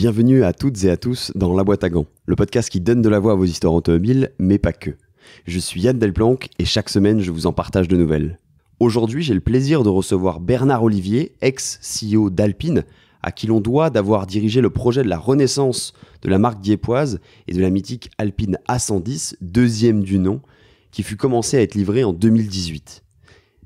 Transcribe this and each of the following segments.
Bienvenue à toutes et à tous dans La Boîte à Gants, le podcast qui donne de la voix à vos histoires automobiles, mais pas que. Je suis Yann Delplanque et chaque semaine je vous en partage de nouvelles. Aujourd'hui j'ai le plaisir de recevoir Bernard Olivier, ex-CEO d'Alpine, à qui l'on doit d'avoir dirigé le projet de la renaissance de la marque dieuppoise et de la mythique Alpine A110, deuxième du nom, qui fut commencé à être livré en 2018.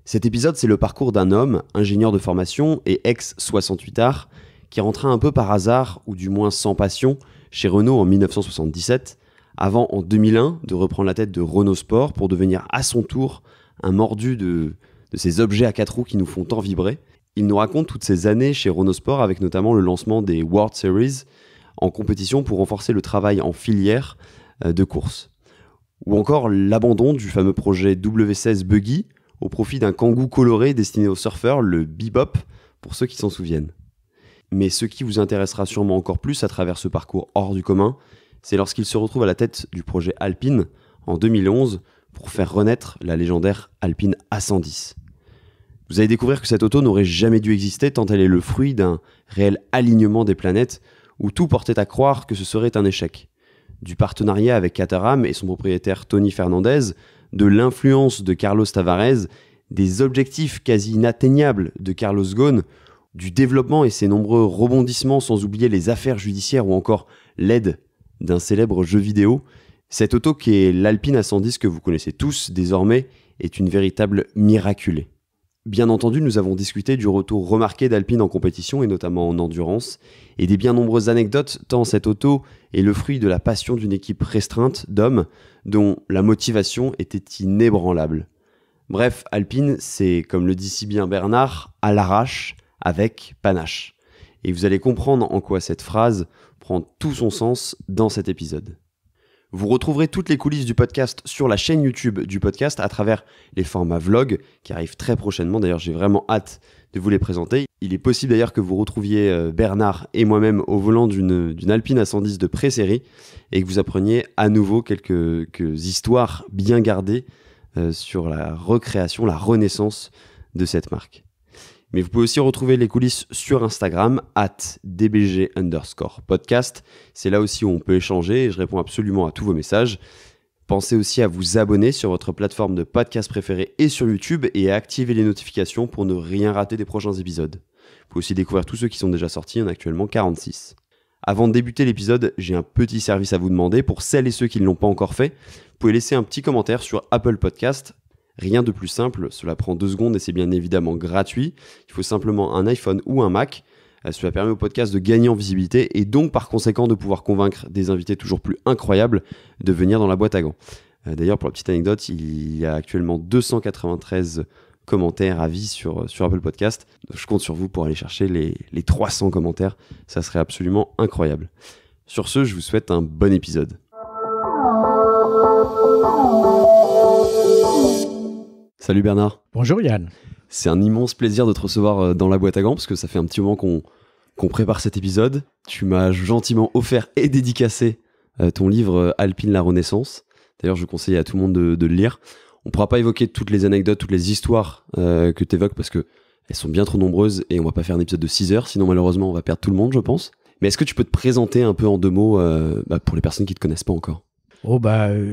Cet épisode c'est le parcours d'un homme, ingénieur de formation et ex-68ard, qui rentra un peu par hasard, ou du moins sans passion, chez Renault en 1977, avant en 2001 de reprendre la tête de Renault Sport pour devenir à son tour un mordu de ces objets à 4 roues qui nous font tant vibrer. Il nous raconte toutes ces années chez Renault Sport avec notamment le lancement des World Series en compétition pour renforcer le travail en filière de course. Ou encore l'abandon du fameux projet W16 Buggy au profit d'un Kangoo coloré destiné aux surfeurs, le Bebop, pour ceux qui s'en souviennent. Mais ce qui vous intéressera sûrement encore plus à travers ce parcours hors du commun, c'est lorsqu'il se retrouve à la tête du projet Alpine en 2011 pour faire renaître la légendaire Alpine A110. Vous allez découvrir que cette auto n'aurait jamais dû exister tant elle est le fruit d'un réel alignement des planètes où tout portait à croire que ce serait un échec. Du partenariat avec Caterham et son propriétaire Tony Fernandez, de l'influence de Carlos Tavares, des objectifs quasi inatteignables de Carlos Ghosn, du développement et ses nombreux rebondissements sans oublier les affaires judiciaires ou encore l'aide d'un célèbre jeu vidéo, cette auto qui est l'Alpine A110 que vous connaissez tous désormais est une véritable miraculée. Bien entendu, nous avons discuté du retour remarqué d'Alpine en compétition et notamment en endurance et des bien nombreuses anecdotes tant cette auto est le fruit de la passion d'une équipe restreinte d'hommes dont la motivation était inébranlable. Bref, Alpine, c'est, comme le dit si bien Bernard, à l'arrache, avec panache. Et vous allez comprendre en quoi cette phrase prend tout son sens dans cet épisode. Vous retrouverez toutes les coulisses du podcast sur la chaîne YouTube du podcast à travers les formats vlog qui arrivent très prochainement. D'ailleurs, j'ai vraiment hâte de vous les présenter. Il est possible d'ailleurs que vous retrouviez Bernard et moi-même au volant d'une Alpine A110 de pré-série et que vous appreniez à nouveau quelques histoires bien gardées sur la recréation, la renaissance de cette marque. Mais vous pouvez aussi retrouver les coulisses sur Instagram, @dbg_podcast. C'est là aussi où on peut échanger et je réponds absolument à tous vos messages. Pensez aussi à vous abonner sur votre plateforme de podcast préférée et sur YouTube et à activer les notifications pour ne rien rater des prochains épisodes. Vous pouvez aussi découvrir tous ceux qui sont déjà sortis, il y en a actuellement 46. Avant de débuter l'épisode, j'ai un petit service à vous demander. Pour celles et ceux qui ne l'ont pas encore fait, vous pouvez laisser un petit commentaire sur Apple Podcast. Rien de plus simple, cela prend 2 secondes et c'est bien évidemment gratuit. Il faut simplement un iPhone ou un Mac. Cela permet au podcast de gagner en visibilité et donc par conséquent de pouvoir convaincre des invités toujours plus incroyables de venir dans la boîte à gants. D'ailleurs, pour la petite anecdote, il y a actuellement 293 commentaires, avis sur Apple Podcast. Je compte sur vous pour aller chercher les 300 commentaires. Ça serait absolument incroyable. Sur ce, je vous souhaite un bon épisode. Salut Bernard. Bonjour Yann. C'est un immense plaisir de te recevoir dans la boîte à gants parce que ça fait un petit moment qu'on prépare cet épisode. Tu m'as gentiment offert et dédicacé ton livre Alpine la Renaissance. D'ailleurs, je conseille à tout le monde de le lire. On ne pourra pas évoquer toutes les anecdotes, toutes les histoires que tu évoques parce qu'elles sont bien trop nombreuses et on va pas faire un épisode de 6 heures, sinon malheureusement on va perdre tout le monde, je pense. Mais est-ce que tu peux te présenter un peu en 2 mots pour les personnes qui ne te connaissent pas encore ?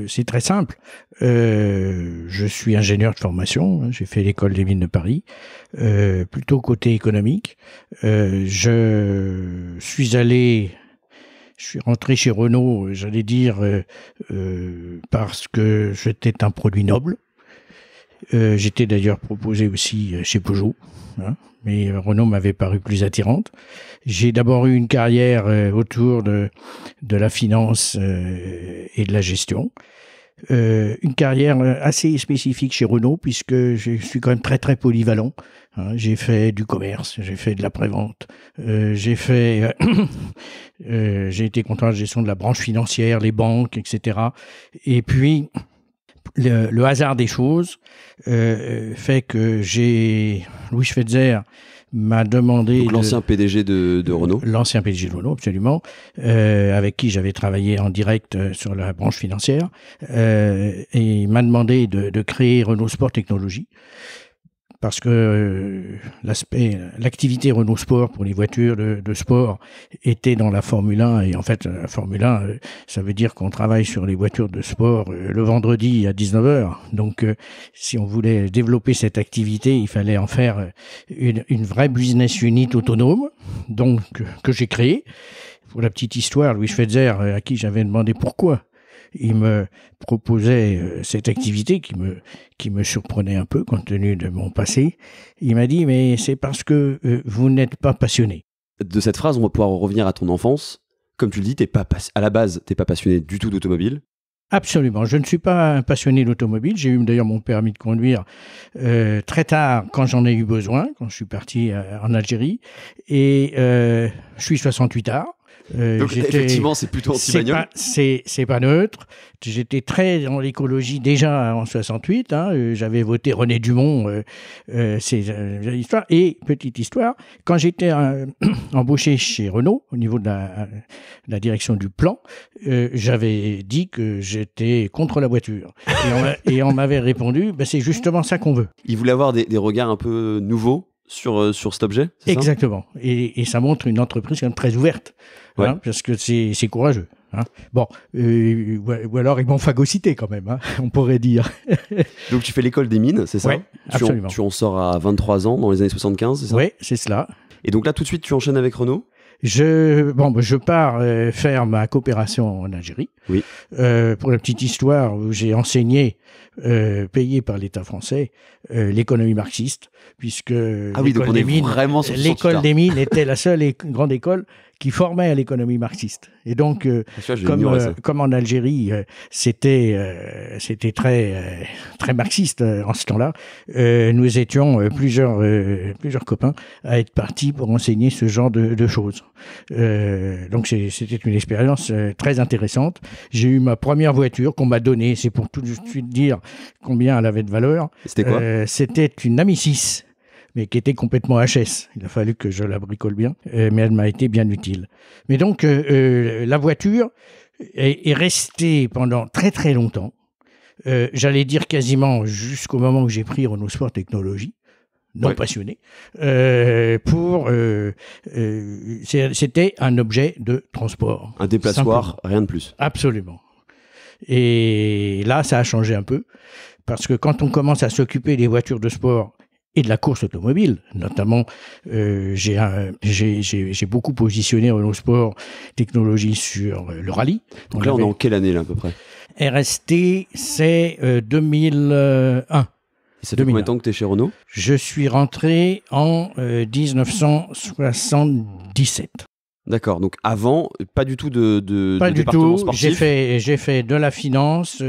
C'est très simple. Je suis ingénieur de formation. J'ai fait l'école des mines de Paris, plutôt côté économique. Je suis rentré chez Renault, j'allais dire, parce que j'étais un produit noble. J'étais d'ailleurs proposé aussi chez Peugeot, mais Renault m'avait paru plus attirante. J'ai d'abord eu une carrière autour de la finance et de la gestion. Une carrière assez spécifique chez Renault puisque je suis quand même très très polyvalent. J'ai fait du commerce, j'ai fait de l'après-vente, j'ai été contrôleur de gestion de la branche financière, les banques, etc. Et puis le hasard des choses fait que Louis Schweitzer m'a demandé... Donc l'ancien PDG de Renault. L'ancien PDG de Renault, absolument, avec qui j'avais travaillé en direct sur la branche financière, et il m'a demandé de créer Renault Sport Technologies, parce que l'activité Renault Sport pour les voitures de sport était dans la Formule 1. Et en fait, la Formule 1, ça veut dire qu'on travaille sur les voitures de sport le vendredi à 19h. Donc, si on voulait développer cette activité, il fallait en faire une vraie business unit autonome, donc que j'ai créée. Pour la petite histoire, Louis Schweitzer, à qui j'avais demandé pourquoi il me proposait cette activité qui me surprenait un peu compte tenu de mon passé. Il m'a dit, mais c'est parce que vous n'êtes pas passionné. De cette phrase, on va pouvoir revenir à ton enfance. Comme tu le dis, à la base, t'es pas passionné du tout d'automobile. Absolument. Je ne suis pas un passionné d'automobile. J'ai eu d'ailleurs mon permis de conduire très tard quand j'en ai eu besoin, quand je suis parti en Algérie. Et je suis 68 ans. Donc effectivement, c'est plutôt anti-bagnole. C'est pas neutre. J'étais très dans l'écologie déjà en 68. J'avais voté René Dumont. C'est l'histoire. Et petite histoire, quand j'étais embauché chez Renault au niveau de la direction du plan, j'avais dit que j'étais contre la voiture. Et on m'avait répondu, c'est justement ça qu'on veut. Ils voulaient avoir des regards un peu nouveaux sur cet objet, c'est ça ? Exactement. Et ça montre une entreprise quand même très ouverte, ouais. Parce que c'est courageux. Bon, ou alors ils m'ont phagocyté quand même, on pourrait dire. Donc tu fais l'école des mines, c'est ça ? Oui, absolument. Tu en sors à 23 ans dans les années 75, c'est ça ? Oui, c'est cela. Et donc là, tout de suite, tu enchaînes avec Renault ? Je pars faire ma coopération en Algérie. Oui. Pour la petite histoire, où j'ai enseigné, payé par l'État français, l'économie marxiste, puisque donc on est vraiment sur l'école des mines était la seule grande école qui formait à l'économie marxiste. Et donc, comme en Algérie, c'était très marxiste en ce temps-là, nous étions plusieurs copains à être partis pour enseigner ce genre de choses. Donc, c'était une expérience très intéressante. J'ai eu ma première voiture qu'on m'a donnée, c'est pour tout de suite dire combien elle avait de valeur. C'était quoi ? C'était une Ami 6. Mais qui était complètement HS. Il a fallu que je la bricole bien, mais elle m'a été bien utile. Mais donc, la voiture est restée pendant très très longtemps, j'allais dire quasiment jusqu'au moment où j'ai pris Renault Sport Technologie, non passionné, c'était un objet de transport. Un déplaçoir, simplement. Rien de plus. Absolument. Et là, ça a changé un peu, parce que quand on commence à s'occuper des voitures de sport et de la course automobile, notamment, j'ai beaucoup positionné Renault Sport Technologie sur le rallye. Donc là, on est en quelle année, là, à peu près ? RST, c'est 2001. Et ça fait combien de temps que tu es chez Renault ? Je suis rentré en 1977. D'accord, donc avant, pas du tout de département sportif. J'ai fait de la finance,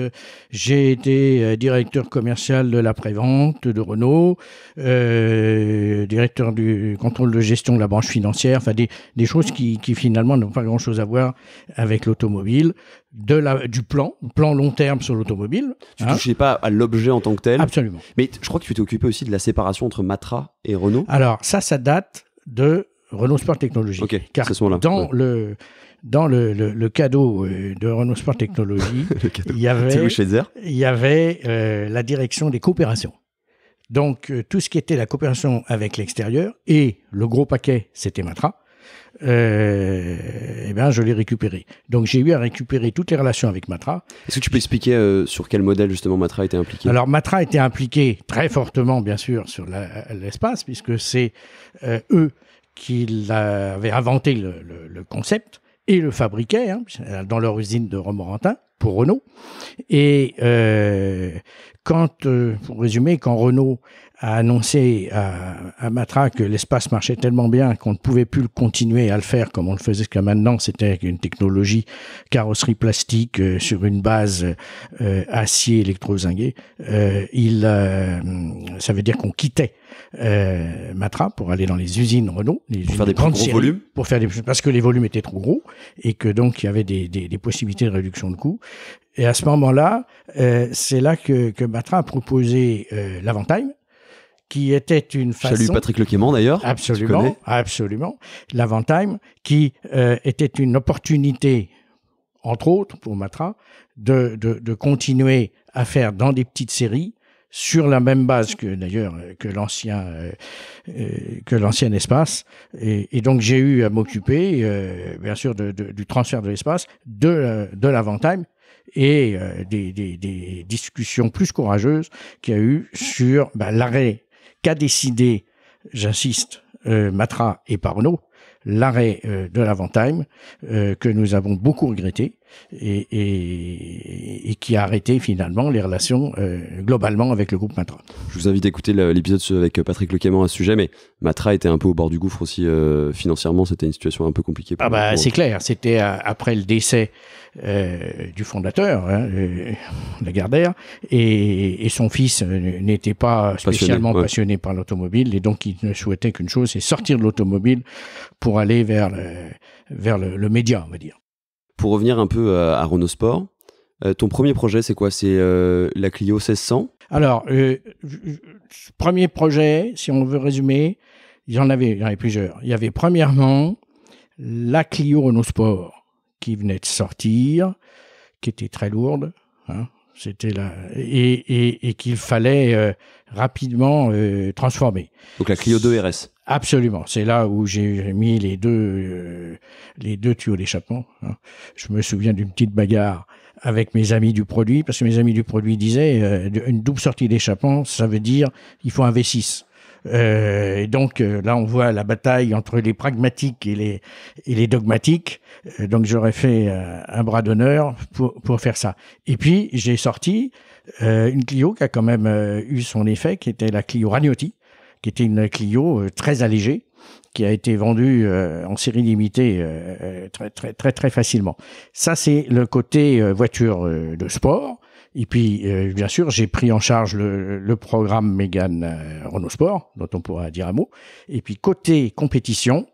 j'ai été directeur commercial de la prévente de Renault, directeur du contrôle de gestion de la branche financière, enfin des choses qui finalement n'ont pas grand-chose à voir avec l'automobile, du plan long terme sur l'automobile. Tu ne touchais pas à l'objet en tant que tel ? Absolument. Mais je crois que tu t'es occupé aussi de la séparation entre Matra et Renault. Alors ça date de Renault Sport Technologie. Okay, car dans le cadeau de Renault Sport Technologie, il y avait la direction des coopérations. Donc, tout ce qui était la coopération avec l'extérieur et le gros paquet, c'était Matra, je l'ai récupéré. Donc, j'ai eu à récupérer toutes les relations avec Matra. Est-ce que tu peux expliquer sur quel modèle, justement, Matra était impliqué ? Alors, Matra était impliqué très fortement, bien sûr, sur l'espace, puisque c'est eux qui avaient inventé le concept et le fabriquaient dans leur usine de Romorantin pour Renault. Et pour résumer, quand Renault a annoncé à Matra que l'espace marchait tellement bien qu'on ne pouvait plus le continuer à le faire comme on le faisait jusqu'à maintenant, c'était une technologie carrosserie plastique sur une base acier électrozingué, ça veut dire qu'on quittait Matra pour aller dans les usines Renault, pour faire des plus gros volumes, parce que les volumes étaient trop gros et que donc il y avait des possibilités de réduction de coûts. Et à ce moment-là, c'est là que Matra a proposé l'Avantime, qui était une façon... Salut Patrick Lequément d'ailleurs. Absolument, absolument. L'Avantime, qui était une opportunité, entre autres pour Matra, de continuer à faire dans des petites séries sur la même base que l'ancien espace. Et donc, j'ai eu à m'occuper, bien sûr, du transfert de l'espace, de l'Avantime et des discussions plus courageuses qu'il y a eu sur l'arrêt qu'a décidé, j'insiste, Matra et Renault, l'arrêt de l'Avantime que nous avons beaucoup regretté et qui a arrêté finalement les relations globalement avec le groupe Matra. Je vous invite à écouter l'épisode avec Patrick Lequément à ce sujet, mais Matra était un peu au bord du gouffre aussi financièrement, c'était une situation un peu compliquée. C'est clair, c'était après le décès du fondateur, Lagardère, et son fils n'était pas spécialement passionné par l'automobile, et donc il ne souhaitait qu'une chose, c'est sortir de l'automobile pour aller vers le média, on va dire. Pour revenir un peu à Renault Sport, ton premier projet, c'est quoi? C'est la Clio 1600? Alors, premier projet, si on veut résumer, il y en avait plusieurs. Il y avait premièrement la Clio Renault Sport qui venait de sortir, qui était très lourde, c'était et qu'il fallait rapidement transformer. Donc la Clio 2 RS. Absolument, c'est là où j'ai mis les deux tuyaux d'échappement. Je me souviens d'une petite bagarre avec mes amis du produit, parce que mes amis du produit disaient une double sortie d'échappement, ça veut dire il faut un V6. Et donc là, on voit la bataille entre les pragmatiques et les dogmatiques. Donc j'aurais fait un bras d'honneur pour faire ça. Et puis j'ai sorti une Clio qui a quand même eu son effet, qui était la Clio Ragnotti, qui était une Clio très allégée, qui a été vendue en série limitée très très très très facilement. Ça, c'est le côté voiture de sport. Et puis, bien sûr, j'ai pris en charge le programme Mégane Renault Sport, dont on pourra dire un mot. Et puis, côté compétition,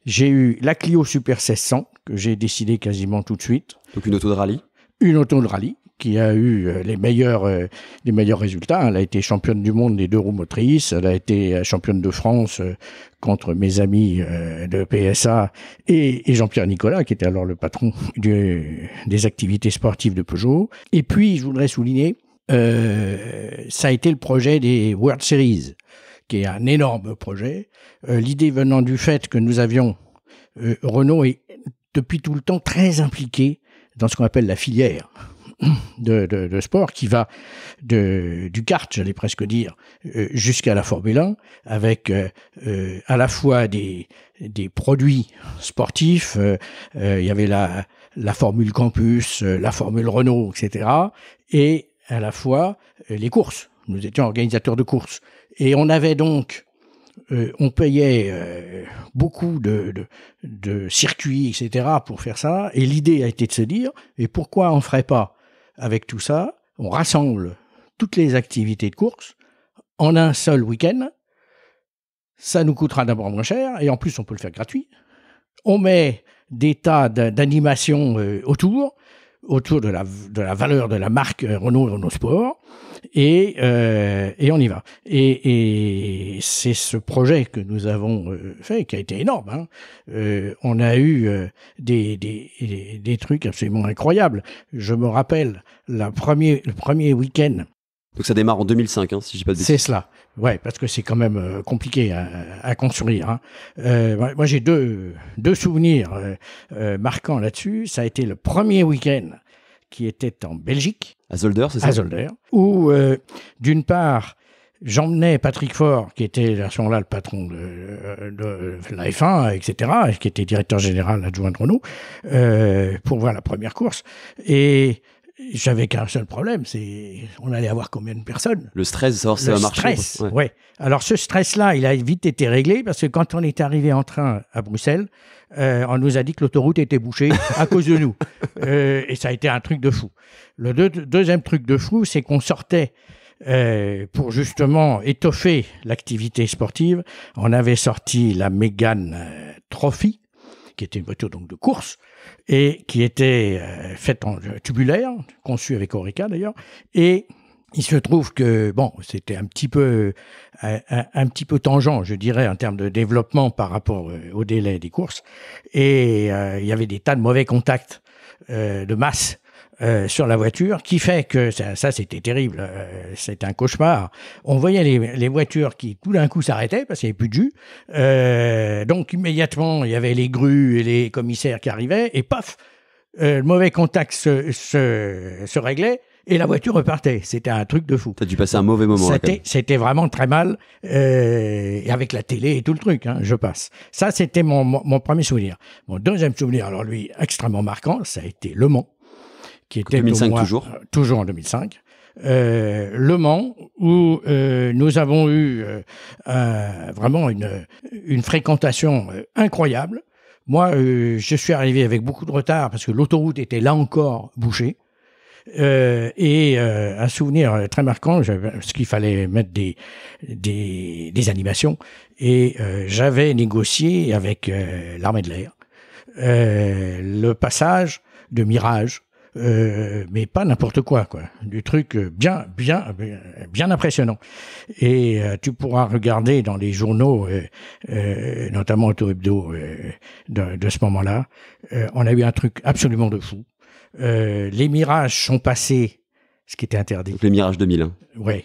j'ai eu la Clio Super 1600, que j'ai décidé quasiment tout de suite. Donc une auto de rallye? Une auto de rallye qui a eu les meilleurs résultats. Elle a été championne du monde des 2 roues motrices. Elle a été championne de France contre mes amis de PSA et Jean-Pierre Nicolas, qui était alors le patron des activités sportives de Peugeot. Et puis, je voudrais souligner, ça a été le projet des World Series, qui est un énorme projet. L'idée venant du fait que nous avions... Renault est depuis tout le temps très impliqué dans ce qu'on appelle la filière de sport, qui va du kart, j'allais presque dire, jusqu'à la Formule 1, avec à la fois des produits sportifs, il y avait la Formule Campus, la Formule Renault, etc., et à la fois les courses. Nous étions organisateurs de courses. Et on avait donc on payait beaucoup de circuits, etc., pour faire ça. Et l'idée a été de se dire, et pourquoi on ne ferait pas, avec tout ça, on rassemble toutes les activités de course en un seul week-end. Ça nous coûtera d'abord moins cher, et en plus, on peut le faire gratuit. On met des tas d'animations autour de la valeur de la marque Renault et Renault Sport, et on y va. Et c'est ce projet que nous avons fait, qui a été énorme. On a eu des trucs absolument incroyables. Je me rappelle le premier week-end. Donc ça démarre en 2005, si je dis pas de bêtises. C'est cela. Ouais, parce que c'est quand même compliqué à construire. Moi, j'ai deux souvenirs marquants là-dessus. Ça a été le premier week-end qui était en Belgique. À Zolder, c'est ça? À Zolder, où, d'une part, j'emmenais Patrick Faure, qui était à ce moment-là le patron de la F1, etc., qui était directeur général adjoint de Renault, pour voir la première course. Et j'avais qu'un seul problème, c'est on allait avoir combien de personnes? Le stress, savoir si ça va marcher. Le stress, ouais. Alors ce stress-là, il a vite été réglé, parce que quand on est arrivé en train à Bruxelles, on nous a dit que l'autoroute était bouchée à cause de nous. Et ça a été un truc de fou. Le deuxième truc de fou, c'est qu'on sortait, pour justement étoffer l'activité sportive, on avait sorti la Mégane Trophy, qui était une voiture donc de course, et qui était faite en tubulaire, conçue avec Orica d'ailleurs, et il se trouve que, bon, c'était un petit peu tangent, je dirais, en termes de développement par rapport au délai des courses, et il y avait des tas de mauvais contacts de masse sur la voiture, qui fait que, ça c'était terrible, c'était un cauchemar. On voyait les voitures qui tout d'un coup s'arrêtaient parce qu'il n'y avait plus de jus. Donc immédiatement, il y avait les grues et les commissaires qui arrivaient, et paf, le mauvais contact se réglait, et la voiture repartait. C'était un truc de fou. T'as dû passer un mauvais moment. C'était vraiment très mal, et avec la télé et tout le truc, je passe. Ça, c'était mon premier souvenir. Mon deuxième souvenir, alors lui, extrêmement marquant, ça a été Le Mans, qui était 2005 toujours en 2005. Le Mans, où nous avons eu vraiment une fréquentation incroyable. Moi, je suis arrivé avec beaucoup de retard parce que l'autoroute était là encore bouchée. Un souvenir très marquant, parce qu'il fallait mettre des animations, et j'avais négocié avec l'armée de l'air le passage de Mirage, mais pas n'importe quoi, du truc bien impressionnant. Et tu pourras regarder dans les journaux, notamment Auto Hebdo, de ce moment-là, on a eu un truc absolument de fou. Les Mirages sont passés, ce qui était interdit. Donc les Mirages 2000. Ouais.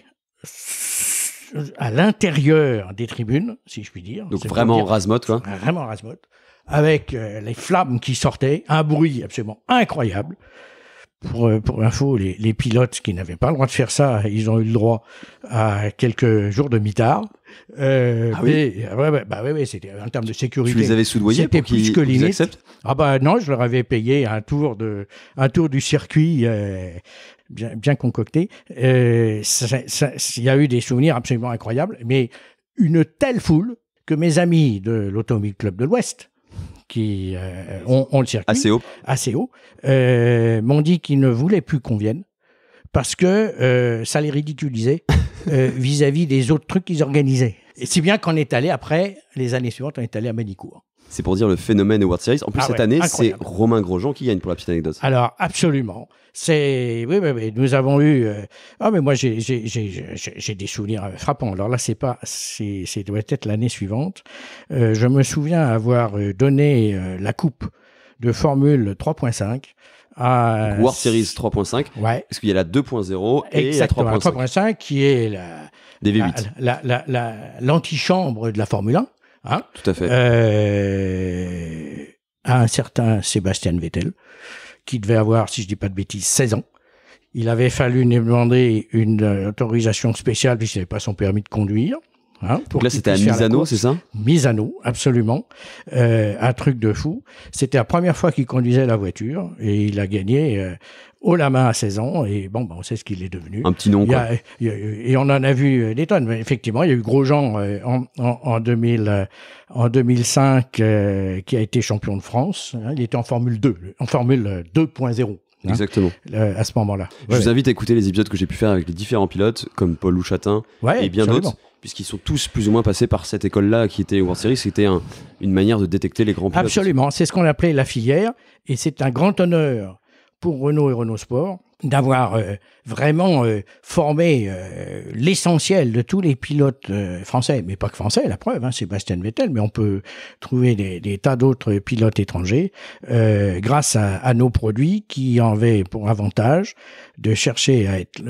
À l'intérieur des tribunes, si je puis dire. Donc vraiment rase-motte, quoi. Vraiment rase-motte. Avec les flammes qui sortaient, un bruit absolument incroyable. Pour info, les pilotes qui n'avaient pas le droit de faire ça, ils ont eu le droit à quelques jours de mitard. Oui, c'était en termes de sécurité. Tu les avais soudoyés c'était pour qu'ils acceptent? Non, je leur avais payé un tour du circuit bien concocté. Il y a eu des souvenirs absolument incroyables, mais une telle foule que mes amis de l'Automobile Club de l'Ouest, qui ont le circuit assez haut, m'ont dit qu'ils ne voulaient plus qu'on vienne parce que ça les ridiculisait vis-à-vis des autres trucs qu'ils organisaient. Et si bien qu'on est allé après, les années suivantes, on est allé à Manicourt. C'est pour dire le phénomène World Series. En plus, cette année, incroyable. C'est Romain Grosjean qui gagne, pour la petite anecdote. Alors, absolument. Oui, nous avons eu... mais moi, j'ai des souvenirs frappants. Alors là, ça doit être l'année suivante. Je me souviens avoir donné la coupe de Formule 3.5 à... World Series 3.5. Ouais. Parce qu'il y a la 2.0 et exactement, la 3.5. La 3.5 qui est des V8. l'antichambre de la Formule 1. Tout à fait. À un certain Sébastien Vettel, qui devait avoir, si je dis pas de bêtises, 16 ans. Il avait fallu lui demander une autorisation spéciale puisqu'il n'avait pas son permis de conduire. Donc là, c'était à Misano, c'est ça? Misano, absolument. Un truc de fou. C'était la première fois qu'il conduisait la voiture et il a gagné haut la main à 16 ans. Et on sait ce qu'il est devenu. Un petit nom, quoi. Et on en a vu des tonnes. Mais effectivement, il y a eu Grosjean en 2005 qui a été champion de France. Il était en Formule 2, en Formule 2.0. Exactement. À ce moment-là. Je vous invite à écouter les épisodes que j'ai pu faire avec les différents pilotes, comme Paul Louchatin et bien d'autres, puisqu'ils sont tous plus ou moins passés par cette école-là qui était World Series. C'était une manière de détecter les grands pilotes. Absolument. C'est ce qu'on appelait la filière. Et c'est un grand honneur pour Renault et Renault Sport d'avoir vraiment formé l'essentiel de tous les pilotes français, mais pas que français, la preuve, Sébastien Vettel, mais on peut trouver des tas d'autres pilotes étrangers grâce à nos produits qui en avaient pour avantage de chercher à être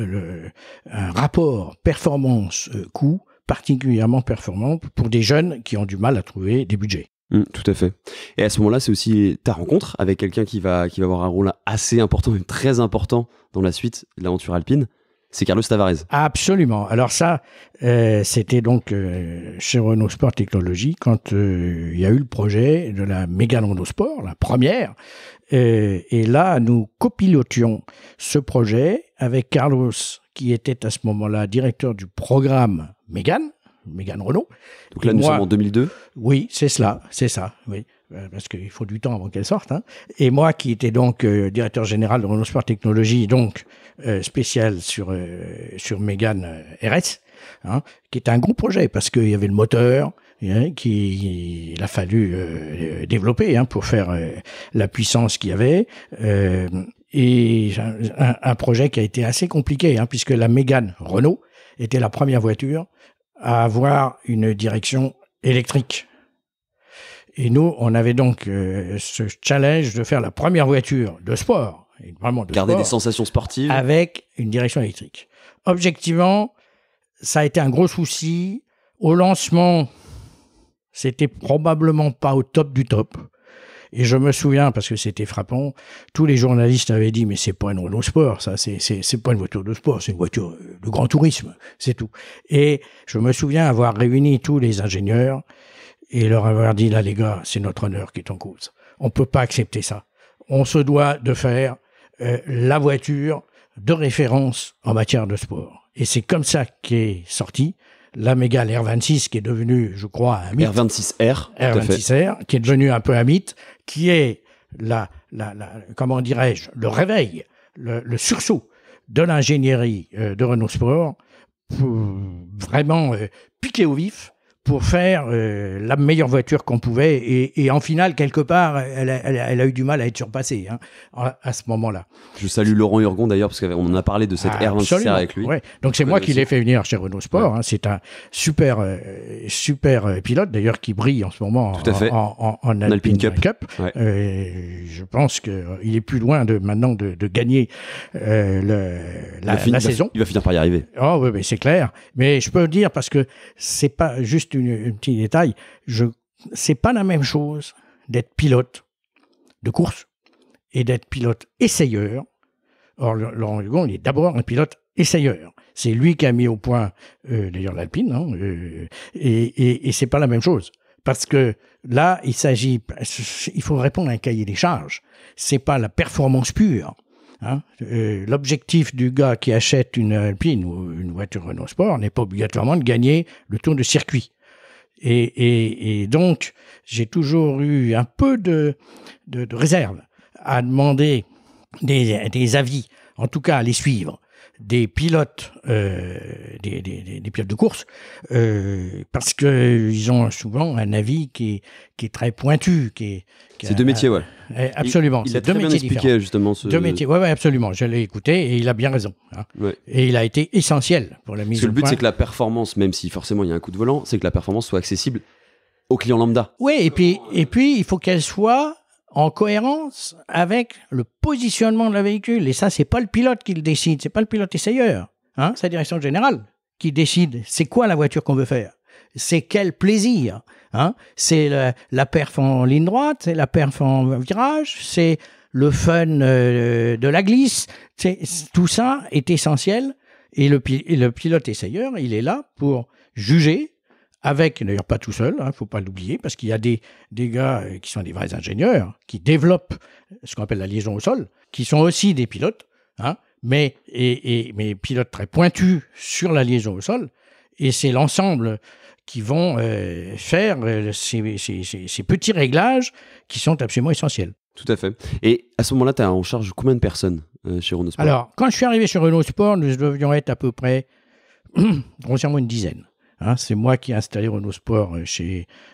un rapport performance-coût particulièrement performant pour des jeunes qui ont du mal à trouver des budgets. Tout à fait. Et à ce moment-là, c'est aussi ta rencontre avec quelqu'un qui va avoir un rôle assez important, même très important dans la suite de l'aventure alpine. C'est Carlos Tavares. Absolument. Alors ça, c'était donc chez Renault Sport Technologies quand il y a eu le projet de la Mégane Renault Sport, la première. Et là, nous copilotions ce projet avec Carlos, qui était à ce moment-là directeur du programme Mégane Renault. Donc là, nous sommes en 2002. Oui, c'est ça, oui. Parce qu'il faut du temps avant qu'elle sorte. Et moi, qui étais donc directeur général de Renault Sport Technologies, donc spécial sur Mégane RS, qui est un gros projet parce qu'il y avait le moteur qu'il a fallu développer pour faire la puissance qu'il y avait. Et un projet qui a été assez compliqué, puisque la Mégane Renault était la première voiture à avoir une direction électrique. Et nous, on avait donc ce challenge de faire la première voiture de sport et vraiment de Garder sport, des sensations sportives. avec une direction électrique. Objectivement, ça a été un gros souci. Au lancement, c'était probablement pas au top du top. Et je me souviens, parce que c'était frappant, tous les journalistes avaient dit « mais c'est pas une Renault Sport, ça, c'est pas une voiture de sport, c'est une voiture de grand tourisme, c'est tout ». Et je me souviens avoir réuni tous les ingénieurs et leur avoir dit « là les gars, c'est notre honneur qui est en cause. On peut pas accepter ça. On se doit de faire la voiture de référence en matière de sport ». Et c'est comme ça qu'est sorti la Mégane R26, qui est devenue, je crois, un mythe. R26R. R26R, qui est devenu un peu un mythe, qui est comment dirais-je, le réveil, le sursaut de l'ingénierie de Renault Sport, pour vraiment piquer au vif, pour faire la meilleure voiture qu'on pouvait. Et en finale, quelque part, elle a eu du mal à être surpassée à ce moment-là. Je salue Laurent Urgon d'ailleurs, parce qu'on en a parlé de cette R26R avec lui. Ouais. Donc c'est moi qui l'ai fait venir chez Renault Sport. Ouais. Hein. C'est un super pilote d'ailleurs qui brille en ce moment en Alpine Cup. Ouais. Je pense qu'il est plus loin maintenant de gagner la saison. Il va finir par y arriver. Oh oui, mais c'est clair. Mais je peux dire, parce que c'est pas juste un petit détail, c'est pas la même chose d'être pilote de course et d'être pilote essayeur. Or, Laurent Hugon, il est d'abord un pilote essayeur. C'est lui qui a mis au point, d'ailleurs, l'Alpine, hein, et c'est pas la même chose. Parce que là, il faut répondre à un cahier des charges. C'est pas la performance pure. Hein. L'objectif du gars qui achète une Alpine ou une voiture Renault Sport n'est pas obligatoirement de gagner le tour de circuit. Et donc, j'ai toujours eu un peu de réserve à demander des avis, en tout cas à les suivre, des pilotes, des pilotes de course, parce qu'ils ont souvent un avis qui est très pointu. C'est deux métiers, ouais. Absolument. Il a très bien expliqué justement deux métiers, ouais, absolument. Je l'ai écouté et il a bien raison. Hein. Ouais. Et il a été essentiel pour la mise au point. Parce que le but, c'est que la performance, même si forcément il y a un coup de volant, c'est que la performance soit accessible au client lambda. Oui, et puis il faut qu'elle soit en cohérence avec le positionnement de la véhicule. Et ça, c'est pas le pilote qui le décide, c'est pas le pilote essayeur. Hein, c'est la direction générale qui décide c'est quoi la voiture qu'on veut faire. C'est quel plaisir. Hein, c'est la perf en ligne droite, c'est la perf en virage, c'est le fun de la glisse. Tout ça est essentiel. Et le pilote essayeur, il est là pour juger, avec, d'ailleurs pas tout seul, hein, faut pas l'oublier, parce qu'il y a des gars qui sont des vrais ingénieurs, qui développent ce qu'on appelle la liaison au sol, qui sont aussi des pilotes, hein, mais pilotes très pointus sur la liaison au sol, et c'est l'ensemble qui vont faire ces petits réglages qui sont absolument essentiels. Tout à fait. Et à ce moment-là, tu as en charge combien de personnes chez Renault Sport ? Alors, quand je suis arrivé chez Renault Sport, nous devions être à peu près grossièrement une dizaine. Hein, c'est moi qui ai installé Renault Sport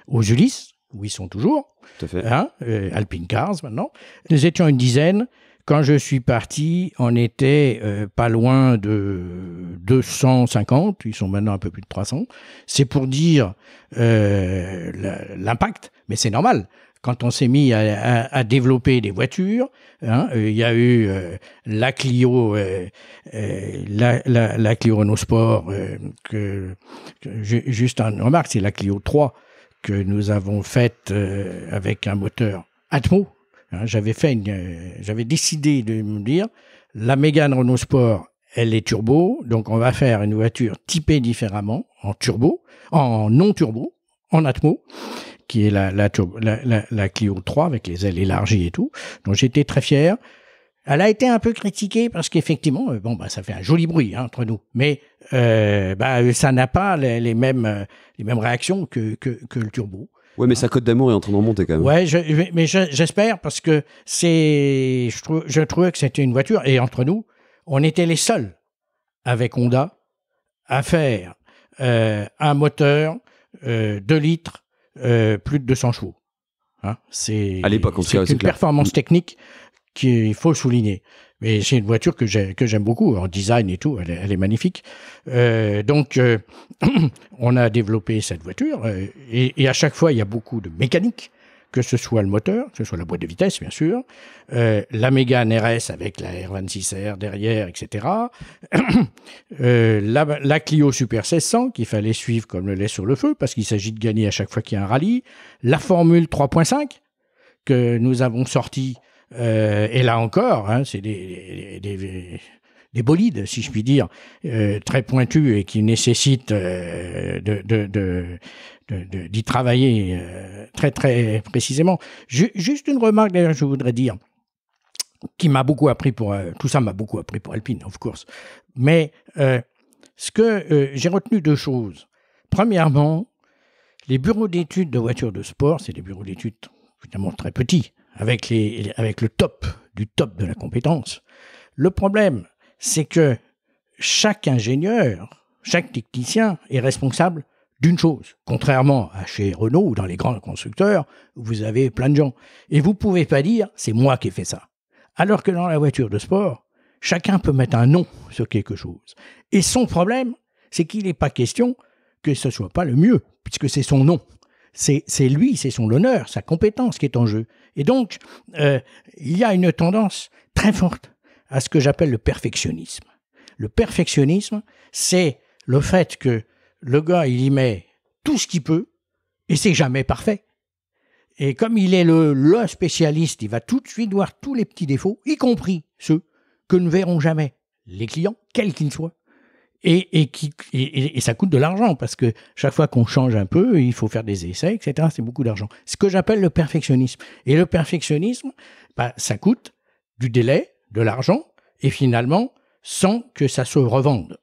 aux Ulysses, où ils sont toujours. Tout à fait. Hein, Alpine Cars maintenant. Nous étions une dizaine. Quand je suis parti, on était pas loin de 250. Ils sont maintenant un peu plus de 300. C'est pour dire l'impact, mais c'est normal. Quand on s'est mis à développer des voitures, hein, il y a eu la Clio, la Clio Renault Sport, juste une remarque, c'est la Clio 3 que nous avons faite avec un moteur Atmo. Hein, j'avais décidé de me dire, la Mégane Renault Sport, elle est turbo, donc on va faire une voiture typée différemment, en turbo, en non-turbo, en Atmo, qui est la Clio 3 avec les ailes élargies et tout. Donc j'étais très fier. Elle a été un peu critiquée parce qu'effectivement, ça fait un joli bruit hein, entre nous, mais ça n'a pas les mêmes réactions que le turbo. Ouais, mais sa cote d'amour est en train de remonter quand même. Ouais, mais j'espère parce que je trouvais que c'était une voiture et entre nous, on était les seuls avec Honda à faire un moteur 2 litres. Plus de 200 chevaux. Hein, c'est à l'époque, c'est une performance technique qu'il faut souligner. Mais c'est une voiture que j'aime beaucoup, en design et tout, elle est magnifique. Donc, on a développé cette voiture et à chaque fois, il y a beaucoup de mécanique que ce soit le moteur, que ce soit la boîte de vitesse, bien sûr, la Mégane RS avec la R26R derrière, etc. La Clio Super 1600 qu'il fallait suivre comme le lait sur le feu parce qu'il s'agit de gagner à chaque fois qu'il y a un rallye. La Formule 3.5 que nous avons sorti, et là encore, hein, c'est des bolides, si je puis dire, très pointus et qui nécessitent d'y travailler très très précisément. Juste une remarque d'ailleurs, je voudrais dire, qui m'a beaucoup appris tout ça m'a beaucoup appris pour Alpine, of course. Mais ce que j'ai retenu deux choses. Premièrement, les bureaux d'études de voitures de sport, c'est des bureaux d'études évidemment très petits, avec le top du top de la compétence. Le problème, c'est que chaque ingénieur, chaque technicien est responsable d'une chose. Contrairement à chez Renault ou dans les grands constructeurs, où vous avez plein de gens. Et vous ne pouvez pas dire, c'est moi qui ai fait ça. Alors que dans la voiture de sport, chacun peut mettre un nom sur quelque chose. Et son problème, c'est qu'il n'est pas question que ce ne soit pas le mieux, puisque c'est son nom. C'est lui, c'est son honneur, sa compétence qui est en jeu. Et donc, il y a une tendance très forte à ce que j'appelle le perfectionnisme. Le perfectionnisme, c'est le fait que le gars, il y met tout ce qu'il peut, et c'est jamais parfait. Et comme il est le spécialiste, il va tout de suite voir tous les petits défauts, y compris ceux que ne verront jamais les clients, quels qu'ils soient. Et ça coûte de l'argent, parce que chaque fois qu'on change un peu, il faut faire des essais, etc. C'est beaucoup d'argent. Ce que j'appelle le perfectionnisme. Et le perfectionnisme, ça coûte du délai, de l'argent, et finalement, sans que ça se revende.